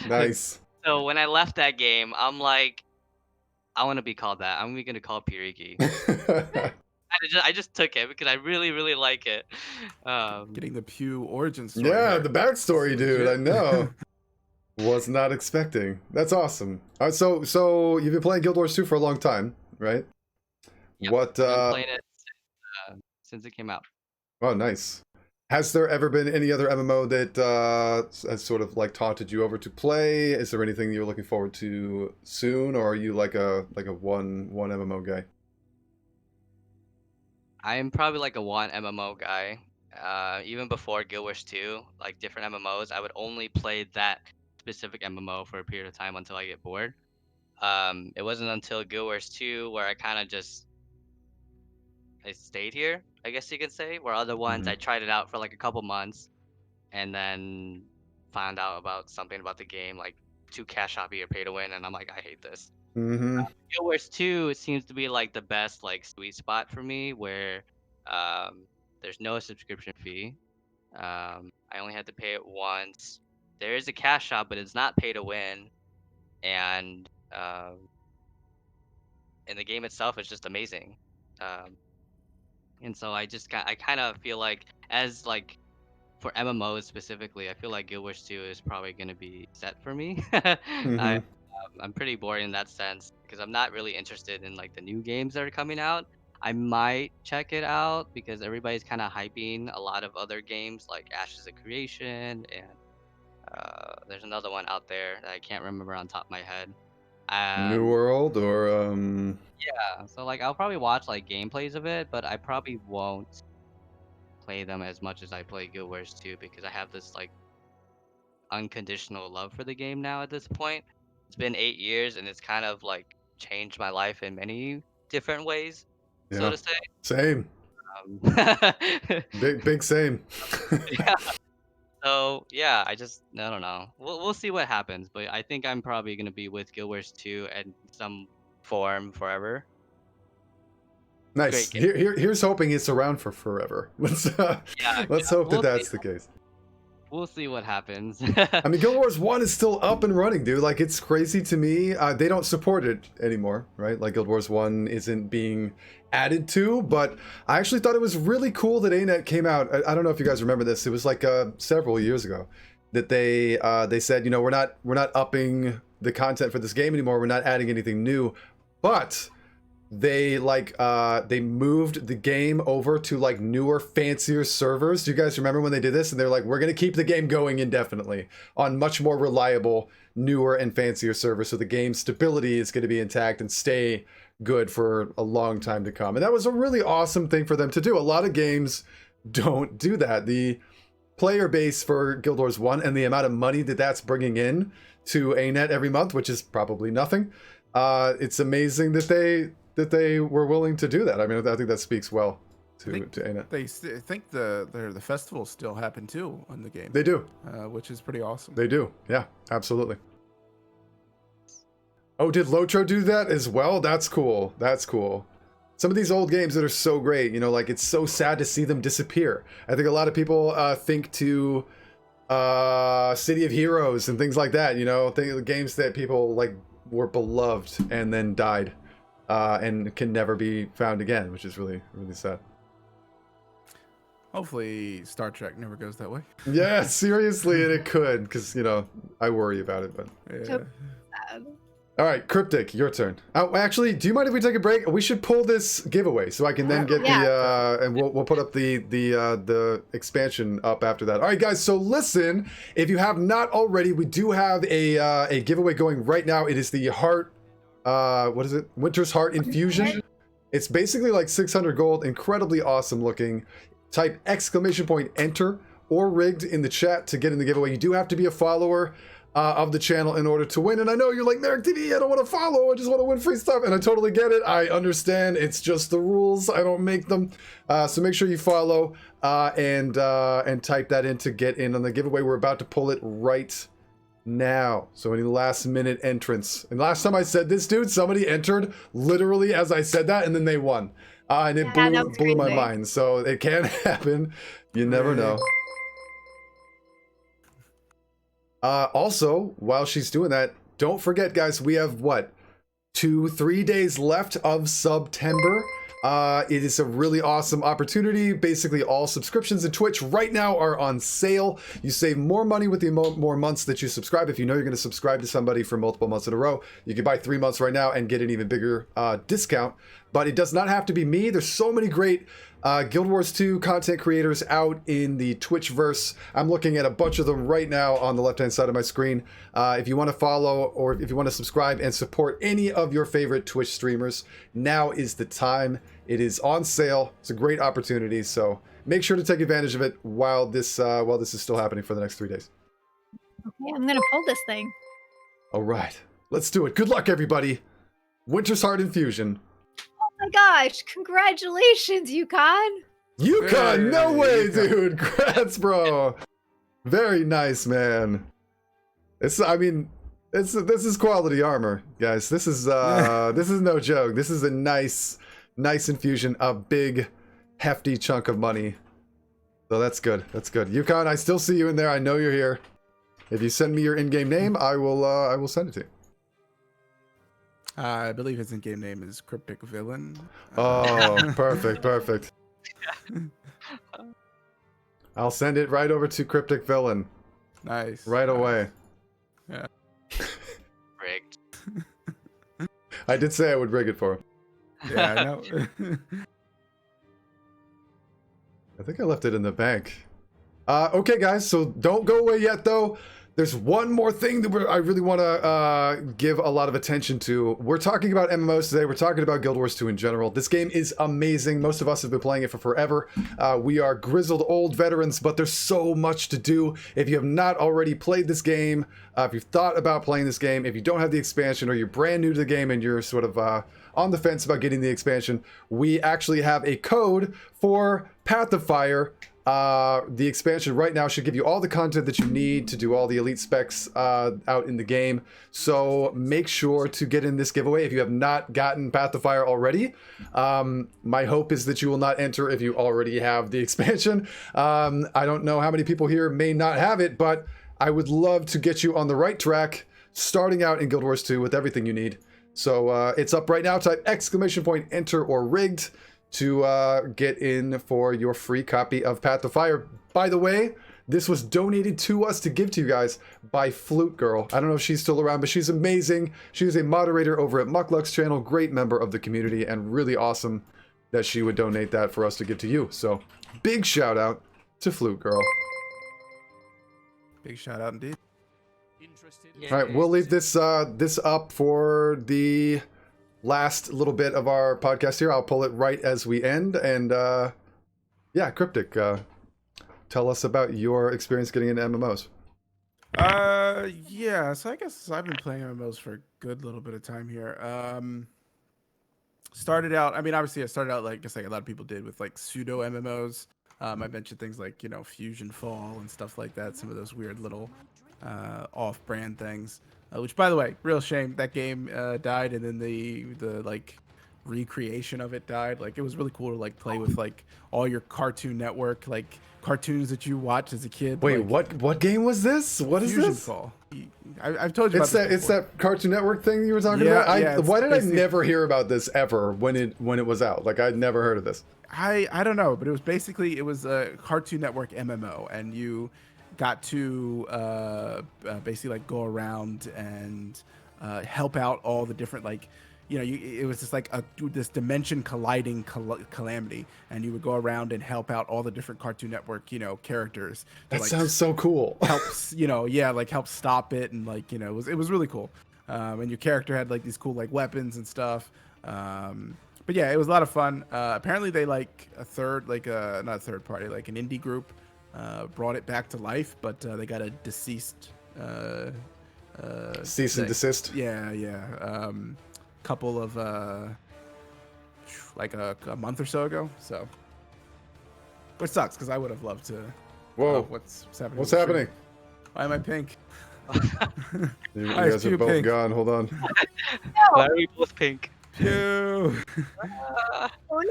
Nice. So when I left that game, I'm like, I want to be called that. I'm gonna call Pirigi. I just took it because I really, really like it. Getting the Pew origin story. Yeah, here. the backstory, It's dude. I legit. know. Was not expecting. That's awesome. So you've been playing Guild Wars 2 for a long time, right? Yep, What? I've been playing it since it came out. Oh, nice. Has there ever been any other MMO that has sort of like taunted you over to play? Is there anything you're looking forward to soon, or are you like a one MMO guy? I'm probably like a one MMO guy. Even before Guild Wars 2, like different MMOs, I would only play that specific MMO for a period of time until I get bored. It wasn't until Guild Wars 2 where I stayed here, I guess you could say. Where other ones Mhm. I tried it out for like a couple months and then found out about something about the game, like too cash shoppy or pay to win, and I'm like, I hate this. Mm-hmm. Guild Wars 2 seems to be like the best like sweet spot for me where there's no subscription fee. I only had to pay it once. There is a cash shop, but it's not pay to win, and and the game itself is just amazing. Um, and so I kind of feel like as like for MMOs specifically, I feel like Guild Wars 2 is probably gonna be set for me. Mm-hmm. I'm pretty bored in that sense because I'm not really interested in like the new games that are coming out. I might check it out because everybody's kind of hyping a lot of other games like Ashes of Creation and there's another one out there that I can't remember on top of my head. New Um, World or yeah, so like I'll probably watch like gameplays of it, but I probably won't play them as much as I play Guild Wars 2 because I have this like unconditional love for the game now at this point. It's been 8 years and it's kind of like changed my life in many different ways, so yeah, to say. same. Um, Big same. yeah. So yeah, I don't know. We'll see what happens, but I think I'm probably gonna be with Guild Wars 2 in some form forever. Nice. Great game. Here's hoping it's around for forever. Yeah, Let's hope that we'll see. that's the case. We'll see what happens. I mean, Guild Wars 1 is still up and running, dude. Like, it's crazy to me. They don't support it anymore, right? Like, Guild Wars 1 isn't being added to, but I actually thought it was really cool that ANET came out. I don't know if you guys remember this. It was like several years ago that they said, you know, we're not upping the content for this game anymore. We're not adding anything new, but they they moved the game over to like newer, fancier servers. Do you guys remember when they did this? And they're like, we're gonna keep the game going indefinitely on much more reliable, newer and fancier servers, so the game's stability is going to be intact and stay good for a long time to come. And that was a really awesome thing for them to do. A lot of games don't do that. The player base for Guild Wars 1 and the amount of money that that's bringing in to ANET every month, which is probably nothing. It's amazing that they were willing to do that. I mean, I think that speaks well to ANET. I think the festivals still happen too on the game. They do. Which is pretty awesome. They do. Yeah, absolutely. Oh, did Lotro do that as well? That's cool. That's cool. Some of these old games that are so great, you know, like it's so sad to see them disappear. I think a lot of people think to City of Heroes and things like that, you know, the games that people like were beloved and then died. And can never be found again, which is really, really sad. Hopefully Star Trek never goes that way. Yeah, seriously, and it could, because, you know, I worry about it, but... Yeah. So sad. All right, Cryptic, your turn. Actually, do you mind if we take a break? We should pull this giveaway so I can then get the... and we'll put up the expansion up after that. All right, guys, so listen, if you have not already, we do have a giveaway going right now. It is the Heart... what is it? Winter's Heart Infusion. It's basically like 600 gold, incredibly awesome looking. Type !enter or rigged in the chat to get in the giveaway. You do have to be a follower of the channel in order to win. And I know you're like, Merrick TV, I don't want to follow, I just want to win free stuff. And I totally get it. I understand. It's just the rules. I don't make them. So make sure you follow and type that in to get in on the giveaway. We're about to pull it right now. So any last minute entrants. And last time I said this, dude, somebody entered literally as I said that and then they won. And it blew my mind. So it can happen. You never know. Also, while she's doing that, don't forget, guys, we have what, 2-3 days left of September. It is a really awesome opportunity. Basically, all subscriptions in Twitch right now are on sale. You save more money with the more months that you subscribe. If you know you're going to subscribe to somebody for multiple months in a row, you can buy 3 months right now and get an even bigger discount. But it does not have to be me. There's so many great Guild Wars 2 content creators out in the Twitchverse. I'm looking at a bunch of them right now on the left-hand side of my screen. If you want to follow or if you want to subscribe and support any of your favorite Twitch streamers, now is the time. It is on sale. It's a great opportunity, so make sure to take advantage of it while this is still happening for the next 3 days. Okay, I'm gonna pull this thing. All right, let's do it. Good luck, everybody. Winter's Heart Infusion. Oh my gosh! Congratulations, Yukon! Yukon, no way, Yukon. dude. Congrats, bro. Very nice, man. This is quality armor, guys. This is no joke. This is a nice infusion, a big, hefty chunk of money. So that's good. That's good. Yukon, I still see you in there. I know you're here. If you send me your in-game name, I will send it to you. I believe his in-game name is Cryptic Villain. Oh, perfect. I'll send it right over to Cryptic Villain Nice. right nice. away. Yeah. Rigged. I did say I would rig it for him. Yeah, I know. I think I left it in the bank. Okay, guys, so don't go away yet, though. There's one more thing that I really want to give a lot of attention to. We're talking about MMOs today. We're talking about Guild Wars 2 in general. This game is amazing. Most of us have been playing it for forever. We are grizzled old veterans, but there's so much to do. If you have not already played this game, if you've thought about playing this game, if you don't have the expansion or you're brand new to the game and you're sort of on the fence about getting the expansion, we actually have a code for Path of Fire. The expansion right now should give you all the content that you need to do all the elite specs out in the game. So make sure to get in this giveaway if you have not gotten Path of Fire already. My hope is that you will not enter if you already have the expansion. I don't know how many people here may not have it, but I would love to get you on the right track, starting out in Guild Wars 2 with everything you need. So it's up right now. Type ! Enter or rigged to get in for your free copy of Path of Fire. By the way, this was donated to us to give to you guys by Flute Girl. I don't know if she's still around, but she's amazing. She is a moderator over at Muckluck's channel, great member of the community, and really awesome that she would donate that for us to give to you. So big shout out to Flute Girl. Big shout out indeed. All right, we'll leave this this up for the last little bit of our podcast here. I'll pull it right as we end. And yeah, Cryptic, tell us about your experience getting into MMOs. Yeah, so I guess I've been playing MMOs for a good little bit of time here. Started out, I mean, obviously I started out like just like a lot of people did with like pseudo MMOs. I mentioned things like, you know, Fusion Fall and stuff like that, some of those weird little off-brand things. Which, by the way, real shame that game died, and then the like recreation of it died. Like, it was really cool to like play with like all your Cartoon Network like cartoons that you watched as a kid. Wait, like, what game was this? What is Fusion this? Fall. I've told you It's about that this before. it's that Cartoon Network thing you were talking Yeah, about. yeah, it's Why did I basically- never hear about this ever when it was out? Like, I'd never heard of this. I don't know, but it was a Cartoon Network MMO, and you got to basically like go around and help out all the different, like, you know, it was just like this dimension colliding calamity, and you would go around and help out all the different Cartoon Network, you know, characters. To, That like, sounds so cool. helps, you know, yeah, like help stop it, and like, you know, it was really cool. And your character had like these cool like weapons and stuff. But yeah, it was a lot of fun. Apparently they like not a third party, like an indie group brought it back to life, but they got a deceased Cease and thing. desist. Yeah. Couple of like a month or so ago. So, which sucks because I would have loved to. Whoa. What's happening? What's with the stream? happening? Why am I pink? You Why is guys are Pew both pink? gone. Hold on. Why are we both pink? Pew. Oh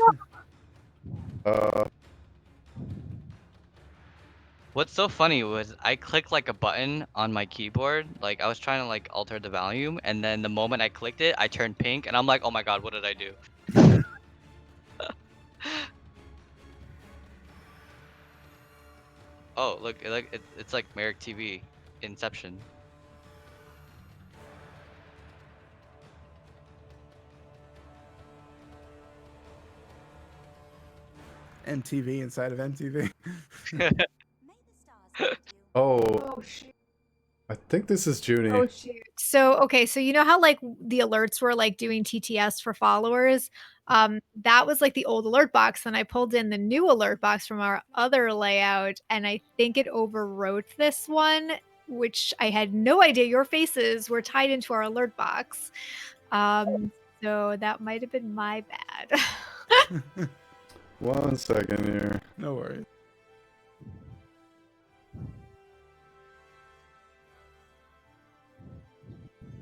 no! What's so funny was I clicked like a button on my keyboard, like I was trying to like alter the volume, and then the moment I clicked it, I turned pink, and I'm like, oh my god, what did I do? Oh, look, it's like Merrick TV, Inception. MTV inside of MTV. Oh, Oh shoot. I think this is Junie. Oh shoot. So okay, so you know how like the alerts were like doing TTS for followers? That was like the old alert box, and I pulled in the new alert box from our other layout, and I think it overwrote this one, which I had no idea your faces were tied into our alert box. So that might have been my bad. 1 second here. No worries.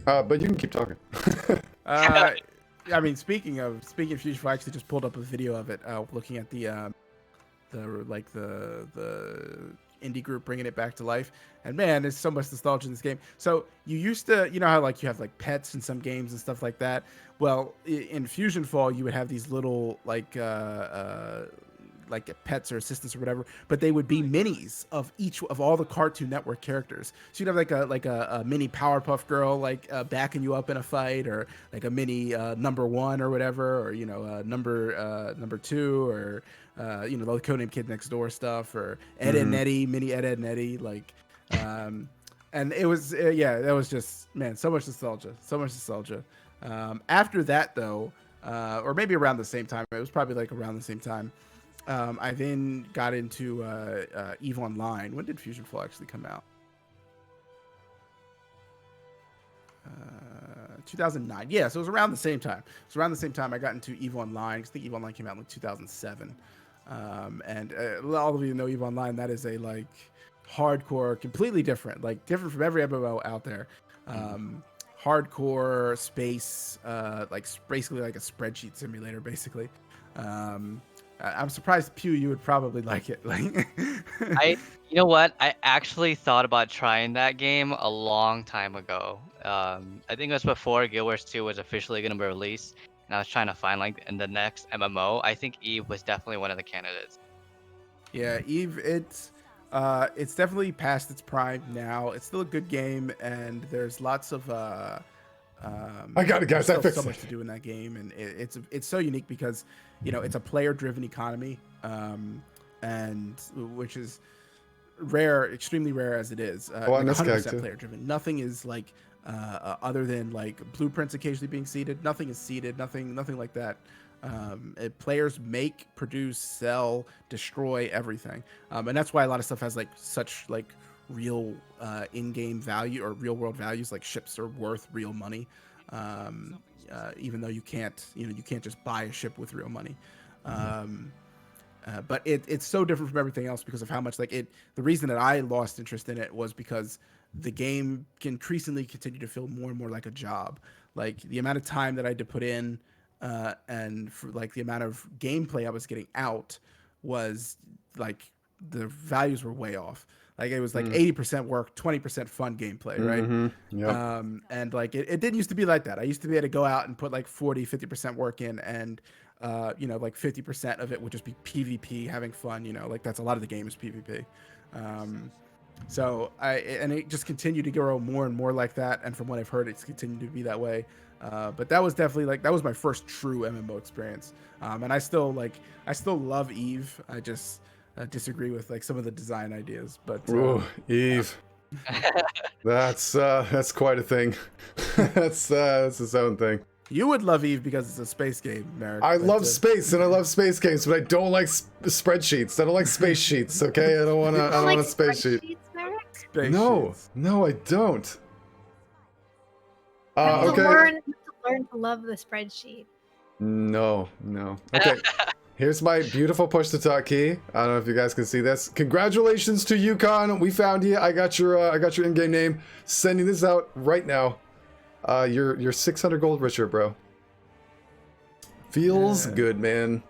But you can keep talking. I mean, speaking of Fusion, I actually just pulled up a video of it, looking at the indie group bringing it back to life. And man, there's so much nostalgia in this game. So you used to, you know how like you have like pets in some games and stuff like that. Well, in Fusion Fall, you would have these little like pets or assistants or whatever, but they would be minis of each of all the Cartoon Network characters. So you'd have like a mini Powerpuff Girl like backing you up in a fight, or like a mini number one or whatever, or you know number two, or you know the Codename Kid Next Door stuff, or Ed and Eddie, mini Ed and Eddie, like. And it was yeah, that was just, man, so much nostalgia, so much nostalgia. After that though, or maybe around the same time, it was probably like around the same time. I then got into EVE Online. When did Fusion Fall actually come out? 2009. Yeah, so it was around the same time. So around the same time I got into EVE Online. I think EVE Online came out in like 2007. And all of you know EVE Online. That is a like hardcore, completely different, like different from every MMO out there. Hardcore space, like basically like a spreadsheet simulator, basically. I'm surprised, Pew, you would probably like it. Like, You know what? I actually thought about trying that game a long time ago. I think it was before Guild Wars 2 was officially going to be released, and I was trying to find like in the next MMO. I think Eve was definitely one of the candidates. yeah, Eve, it's definitely past its prime now. It's still a good game, and there's lots of I got it, guys. I still fixed so much it. to do in that game, and it's so unique because you know it's a player-driven economy, and which is rare, extremely rare as it is. Oh, Like and this guy 100% too. player-driven. Nothing is like other than like blueprints occasionally being seeded. Nothing is seeded. Nothing like that. Players make, produce, sell, destroy everything, and that's why a lot of stuff has like such like real in-game value or real-world values. Like ships are worth real money, even though you can't just buy a ship with real money. But it's so different from everything else because of how much like it. The reason that I lost interest in it was because the game increasingly continued to feel more and more like a job. Like the amount of time that I had to put in, and for like the amount of gameplay I was getting out was like the values were way off. Like it was like 80% work, 20% fun gameplay, right? Yep. And like it didn't used to be like that. I used to be able to go out and put like 50% work in, and you know, like 50% of it would just be PvP, having fun, you know, like that's a lot of the game is PvP. So and it just continued to grow more and more like that. And from what I've heard, it's continued to be that way. But that was definitely like, that was my first true MMO experience. And I still love Eve. I just disagree with like some of the design ideas, but Ooh, Eve. That's quite a thing. That's its own thing. you would love Eve because it's a space game, Merrick. I but, love space and I love space games, but I don't like spreadsheets. I don't like space sheets. Okay, I don't want to. I don't like want a space sheet. spreadsheets, Merrick? space No, sheets. no, I don't. You have to Okay. learn to love the spreadsheet. No. Okay. Here's my beautiful push to talk key. I don't know if you guys can see this. Congratulations to Yukon. We found you. I got your in-game name. Sending this out right now. You're 600 gold richer, bro. Feels Yeah. good, man.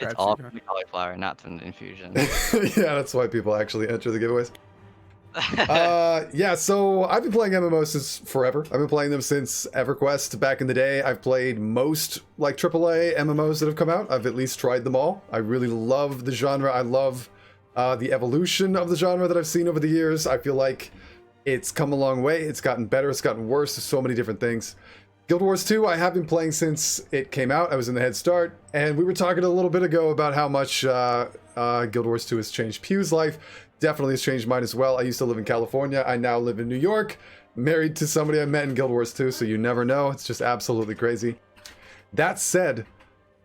It's Crab all soup, from the cauliflower, not from the infusion. Yeah, that's why people actually enter the giveaways. Yeah, so I've been playing MMOs since forever. I've been playing them since EverQuest back in the day. I've played most like AAA MMOs that have come out. I've at least tried them all. I really love the genre. I love the evolution of the genre that I've seen over the years. I feel like it's come a long way. It's gotten better. It's gotten worse. There's so many different things. Guild Wars 2, I have been playing since it came out. I was in the head start, and we were talking a little bit ago about how much Guild Wars 2 has changed Pew's life. Definitely has changed mine as well. I used to live in California. I now live in New York, married to somebody I met in Guild Wars 2, so you never know. It's just absolutely crazy. That said,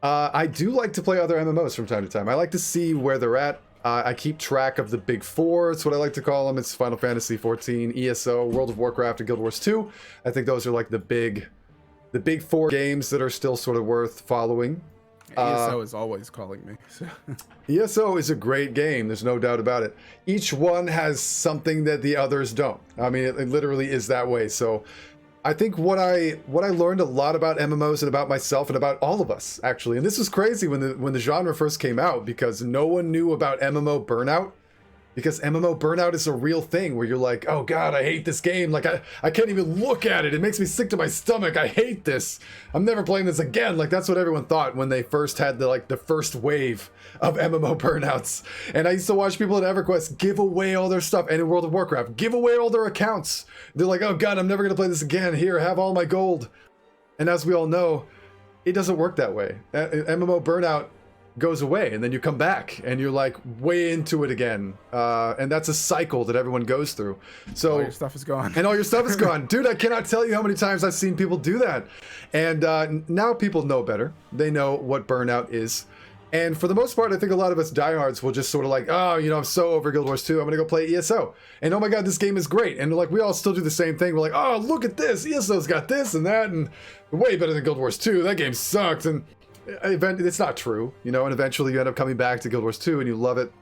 I do like to play other MMOs from time to time. I like to see where they're at. I keep track of the big four. It's what I like to call them. It's Final Fantasy XIV, ESO, World of Warcraft, and Guild Wars 2. I think those are like the big four games that are still sort of worth following. ESO is always calling me. So. ESO is a great game. There's no doubt about it. Each one has something that the others don't. I mean, it literally is that way. So I think what I learned a lot about MMOs and about myself and about all of us, actually, and this was crazy when the genre first came out, because no one knew about MMO burnout. Because MMO burnout is a real thing where you're like, oh god, I hate this game. Like, I can't even look at it. It makes me sick to my stomach. I hate this. I'm never playing this again. Like, that's what everyone thought when they first had the first wave of MMO burnouts. And I used to watch people at EverQuest give away all their stuff, and in World of Warcraft, give away all their accounts. They're like, oh god, I'm never going to play this again. Here, have all my gold. And as we all know, it doesn't work that way. MMO burnout goes away, and then you come back and you're like way into it again, and that's a cycle that everyone goes through. So all your stuff is gone. And all your stuff is gone. Dude, I cannot tell you how many times I've seen people do that. And now people know better. They know what burnout is. And for the most part, I think a lot of us diehards will just sort of like, oh, you know, I'm so over Guild Wars 2, I'm gonna go play ESO. And oh my god, this game is great. And like, we all still do the same thing. We're like, oh, look at this, ESO's got this and that, and way better than Guild Wars 2. That game sucks. And it's not true, you know, and eventually you end up coming back to Guild Wars 2 and you love it.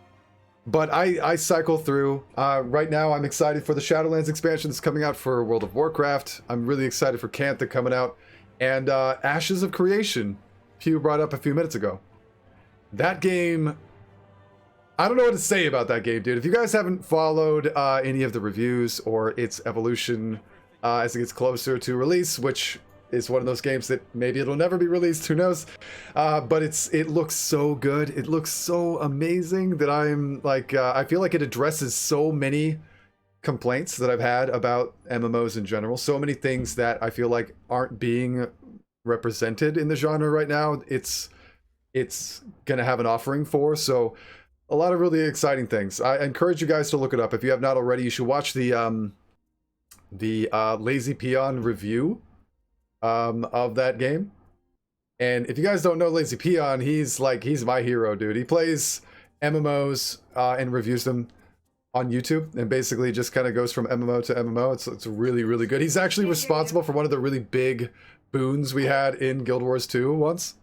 But I cycle through. Right now, I'm excited for the Shadowlands expansion that's coming out for World of Warcraft. I'm really excited for Cantha coming out. And Ashes of Creation, Pew brought up a few minutes ago. That game, I don't know what to say about that game, dude. If you guys haven't followed any of the reviews or its evolution as it gets closer to release, which is one of those games that maybe it'll never be released, who knows, but it looks so good, it looks so amazing that I'm like, I feel like it addresses so many complaints that I've had about MMOs in general, so many things that I feel like aren't being represented in the genre right now. It's gonna have an offering for, so a lot of really exciting things. I encourage you guys to look it up. If you have not already, you should watch the Lazy Peon review of that game. And if you guys don't know Lazy Peon, he's my hero, dude. He plays MMOs and reviews them on YouTube, and basically just kind of goes from MMO to MMO. It's really, really good. He's actually responsible for one of the really big boons we had in Guild Wars 2 once.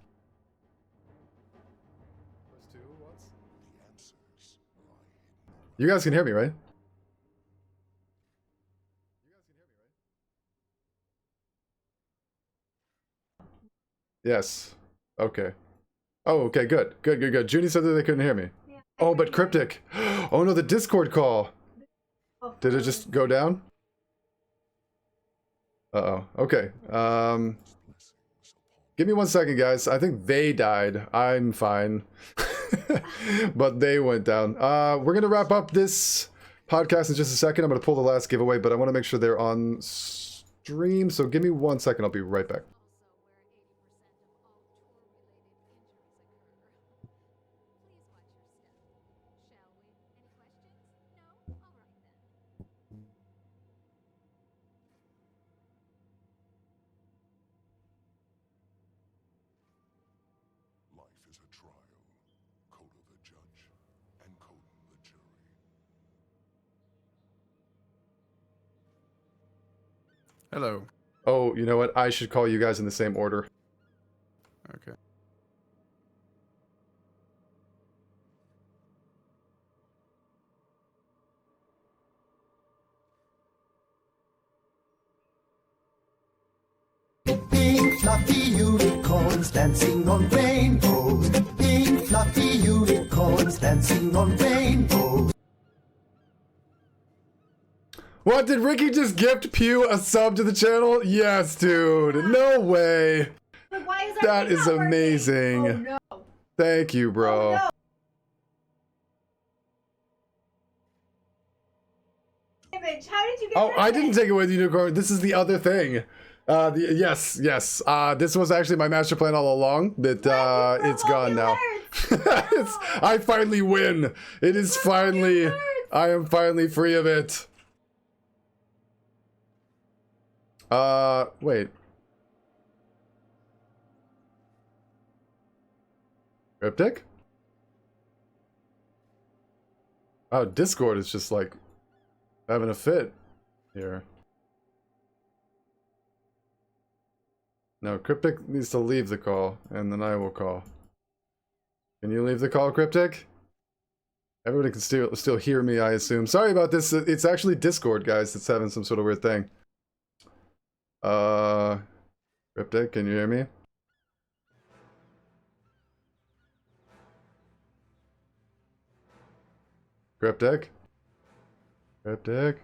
You guys can hear me, right? Yes. Okay. Oh, okay, good. Good. Junie said that they couldn't hear me. Yeah, Oh, but Cryptic. Oh no, the Discord call. Did it just go down? Uh-oh. Okay. Give me 1 second, guys. I think they died. I'm fine. But they went down. We're gonna wrap up this podcast in just a second. I'm gonna pull the last giveaway, but I want to make sure they're on stream. So give me 1 second. I'll be right back. Life is a trial. Coda the judge, and Coden the jury. Hello. Oh, you know what? I should call you guys in the same order. Okay. Pink fluffy unicorns dancing on rainbows. Pink fluffy unicorns dancing on rainbows. What, did Ricky just gift Pew a sub to the channel? Yes, dude. No way. But why is That thing is not working? amazing. Oh no. Thank you, bro. Oh, no. Image, how did you get Oh, rid I of didn't it? take it with unicorn. This is the other thing. Yes. This was actually my master plan all along. That it's gone now. I finally win. It is finally. I am finally free of it. Wait. Cryptic? Oh, Discord is just like having a fit here. No, Cryptic needs to leave the call, and then I will call. Can you leave the call, Cryptic? Everybody can still hear me, I assume. Sorry about this. It's actually Discord, guys. It's having some sort of weird thing. Cryptic, can you hear me? Cryptic? Cryptic?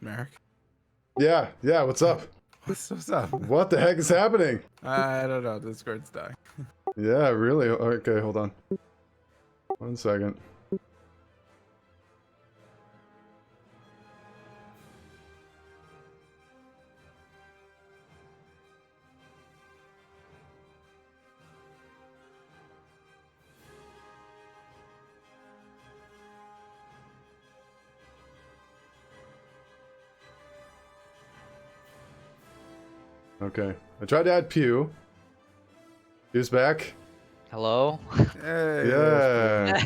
Merrick. Yeah, what's up? What's up? What the heck is happening? I don't know. Discord's dying. Yeah, really? Okay, hold on. 1 second. Okay. I tried to add Pew. Pew's back. Hello? Hey, Yeah.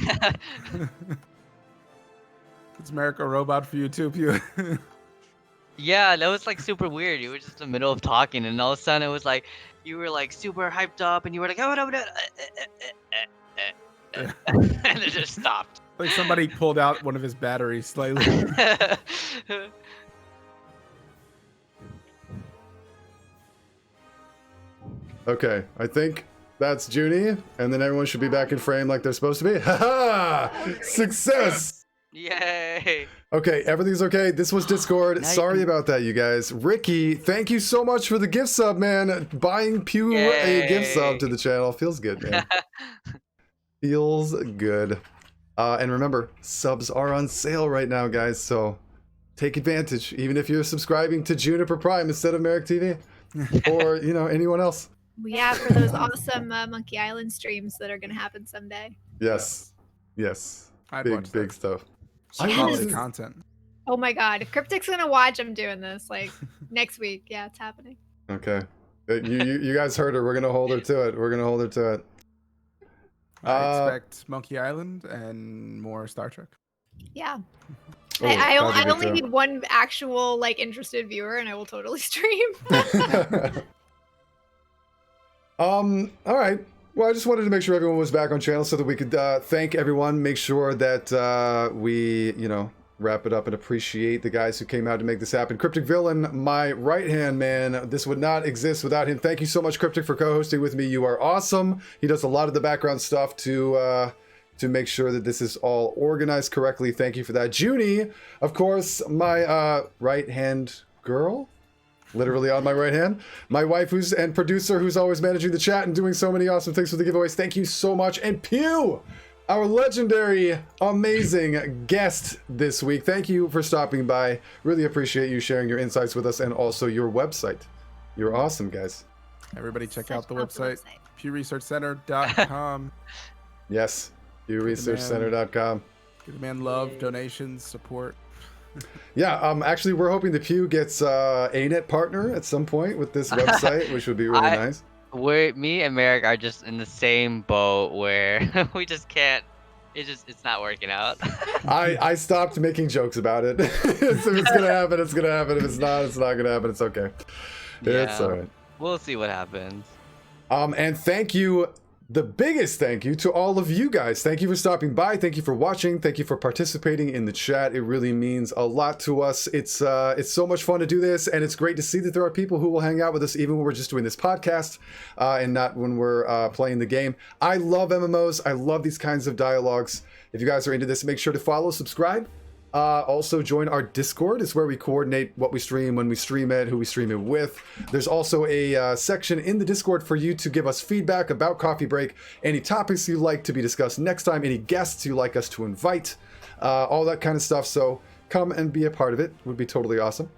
Is Merrick a robot for you too, Pew? Yeah, that was like super weird. You were just in the middle of talking, and all of a sudden it was like you were like super hyped up, and you were like, oh, no, and it just stopped. Like somebody pulled out one of his batteries slightly. Okay, I think that's Junie, and then everyone should be back in frame like they're supposed to be. Haha! Success! Yay! Okay, everything's okay. This was Discord. Now you Sorry can- about that, you guys. Ricky, thank you so much for the gift sub, man. Buying Pew a gift sub to the channel feels good, man. Feels good. And remember, subs are on sale right now, guys, so take advantage, even if you're subscribing to Juniper Prime instead of Merrick TV, or, you know, anyone else. Yeah, for those awesome Monkey Island streams that are going to happen someday. Yes. I'd Big watch that. stuff. Quality just- content. Oh my god, if Cryptic's going to watch, I'm doing this like next week. Yeah, it's happening. Okay. You guys heard her. We're gonna hold her to it. I expect Monkey Island and more Star Trek. Yeah. Oh, I that'd be only good need one actual like interested viewer and I will totally stream. too. All right. Well, I just wanted to make sure everyone was back on channel so that we could thank everyone, make sure that we, you know, wrap it up and appreciate the guys who came out to make this happen. Cryptic Villain, my right-hand man. This would not exist without him. Thank you so much, Cryptic, for co-hosting with me. You are awesome. He does a lot of the background stuff to make sure that this is all organized correctly. Thank you for that. Junie, of course, my right-hand girl. Literally on my right hand. My wife and producer who's always managing the chat and doing so many awesome things for the giveaways. Thank you so much. And Pew, our legendary, amazing guest this week. Thank you for stopping by. Really appreciate you sharing your insights with us and also your website. You're awesome, guys. Everybody check Such out the a awesome website, pewresearchcenter.com. Yes, pewresearchcenter.com. Give the man love, donations, support. Yeah, actually, we're hoping the Pew gets a net partner at some point with this website, which would be really nice. Me and Merrick are just in the same boat where we just can't. It's not working out. I stopped making jokes about it. If it's gonna happen, it's gonna happen. If it's not gonna happen. It's okay. It's all right. We'll see what happens. And thank you, the biggest thank you to all of you guys. Thank you for stopping by. Thank you for watching. Thank you for participating in the chat. It really means a lot to us. It's so much fun to do this, and it's great to see that there are people who will hang out with us even when we're just doing this podcast and not when we're playing the game. I love MMOs. I love these kinds of dialogues. If you guys are into this, make sure to follow, subscribe. Also join our Discord. It's where we coordinate what we stream, when we stream it, who we stream it with. There's also a section in the Discord for you to give us feedback about Coffee Break, any topics you'd like to be discussed next time, any guests you'd like us to invite, all that kind of stuff. So come and be a part of it. Would be totally awesome.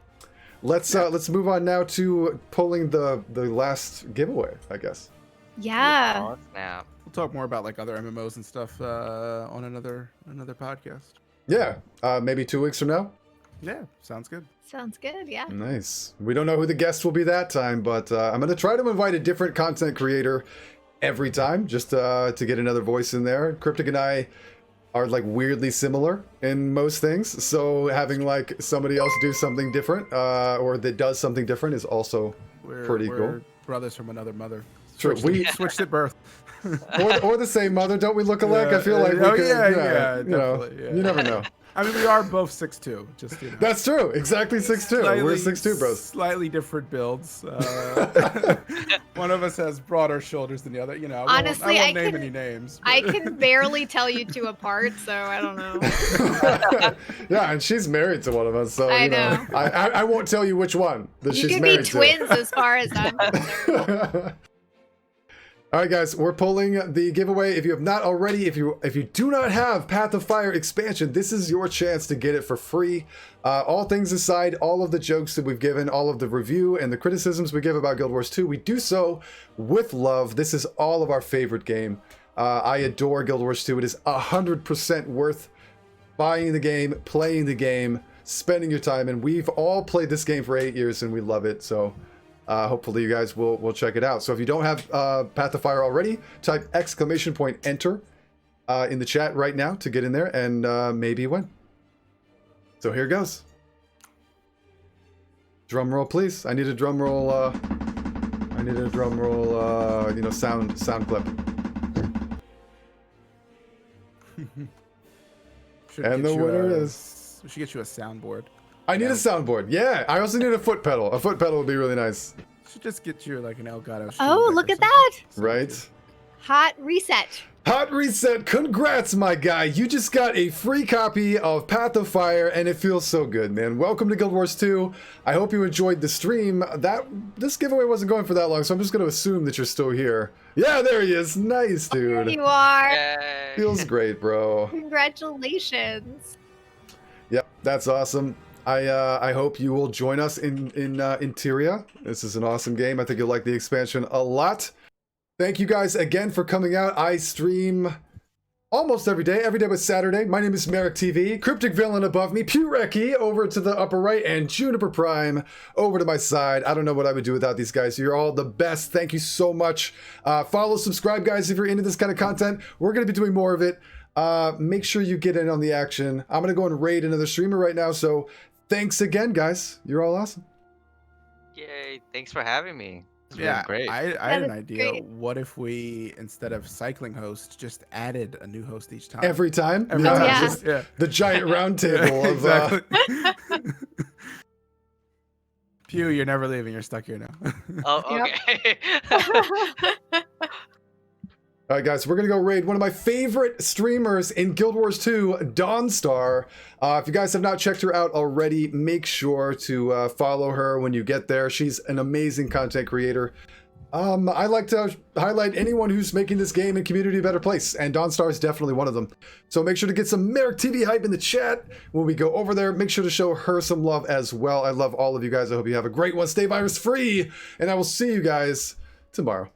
Let's move on now to pulling the last giveaway, I guess. Yeah. Oh, snap. We'll talk more about like other MMOs and stuff on another podcast. Yeah, maybe 2 weeks from now. Yeah, sounds good. Sounds good. Yeah. Nice. We don't know who the guest will be that time, but I'm going to try to invite a different content creator every time, just to get another voice in there. Cryptic and I are like weirdly similar in most things, so having like somebody else do something different or that does something different is also pretty cool. We're brothers from another mother. Sure, we Switched at birth. or the same mother. Don't we look alike? Yeah, I feel like we could, yeah, you know, definitely, yeah. you never know. I mean, we are both 6'2", just you know. That's true. Exactly 6'2". We're 6'2", bros. Slightly different builds. One of us has broader shoulders than the other. You know, Honestly, I won't name any names. I can barely tell you two apart, so I don't know. Yeah, and she's married to one of us, so I you know. know. I won't tell you which one that You she's could be married to. twins as far as I'm concerned. All right, guys, we're pulling the giveaway. If you have not already, if you do not have Path of Fire expansion, this is your chance to get it for free. All things aside, all of the jokes that we've given, all of the review and the criticisms we give about Guild Wars 2, we do so with love. This is all of our favorite game. I adore Guild Wars 2. It is 100% worth buying the game, playing the game, spending your time, and we've all played this game for 8 years and we love it. So hopefully you guys will check it out. So if you don't have Path of Fire already, type !enter in the chat right now to get in there and maybe win. So here goes. Drum roll, please. I need a drum roll. I need a drum roll. You know, sound clip. And the winner is. We should get you a soundboard. I need a soundboard. Yeah, I also need a foot pedal. A foot pedal would be really nice. Should just get you like an Elgato. Oh, look at that. Right? Hot reset. Hot reset. Congrats, my guy. You just got a free copy of Path of Fire, and it feels so good, man. Welcome to Guild Wars 2. I hope you enjoyed the stream. This giveaway wasn't going for that long, so I'm just going to assume that you're still here. Yeah, there he is. Nice, There dude. you are. Yay. Feels great, bro. Congratulations. Yep, that's awesome. I hope you will join us in Interior. This is an awesome game. I think you'll like the expansion a lot. Thank you guys again for coming out. I stream almost every day but Saturday. My name is Merrick TV. Cryptic Villain above me, Pewrecky over to the upper right, and Juniper Prime over to my side. I don't know what I would do without these guys. You're all the best. Thank you so much. Follow, subscribe, guys, if you're into this kind of content. We're going to be doing more of it. Make sure you get in on the action. I'm going to go and raid another streamer right now, so thanks again, guys. You're all awesome. Yay! Thanks for having me. It's Yeah, been great. I had an that's idea. great. What if we, instead of cycling host, just added a new host each time? Every time. Every Oh, time, yeah. just- yeah. The giant round table of exactly. Pew, you're never leaving. You're stuck here now. Oh, okay. All right, guys, we're going to go raid one of my favorite streamers in Guild Wars 2, Dawnstar. If you guys have not checked her out already, make sure to follow her when you get there. She's an amazing content creator. I like to highlight anyone who's making this game and community a better place, and Dawnstar is definitely one of them. So make sure to get some Merrick TV hype in the chat when we go over there. Make sure to show her some love as well. I love all of you guys. I hope you have a great one. Stay virus free, and I will see you guys tomorrow.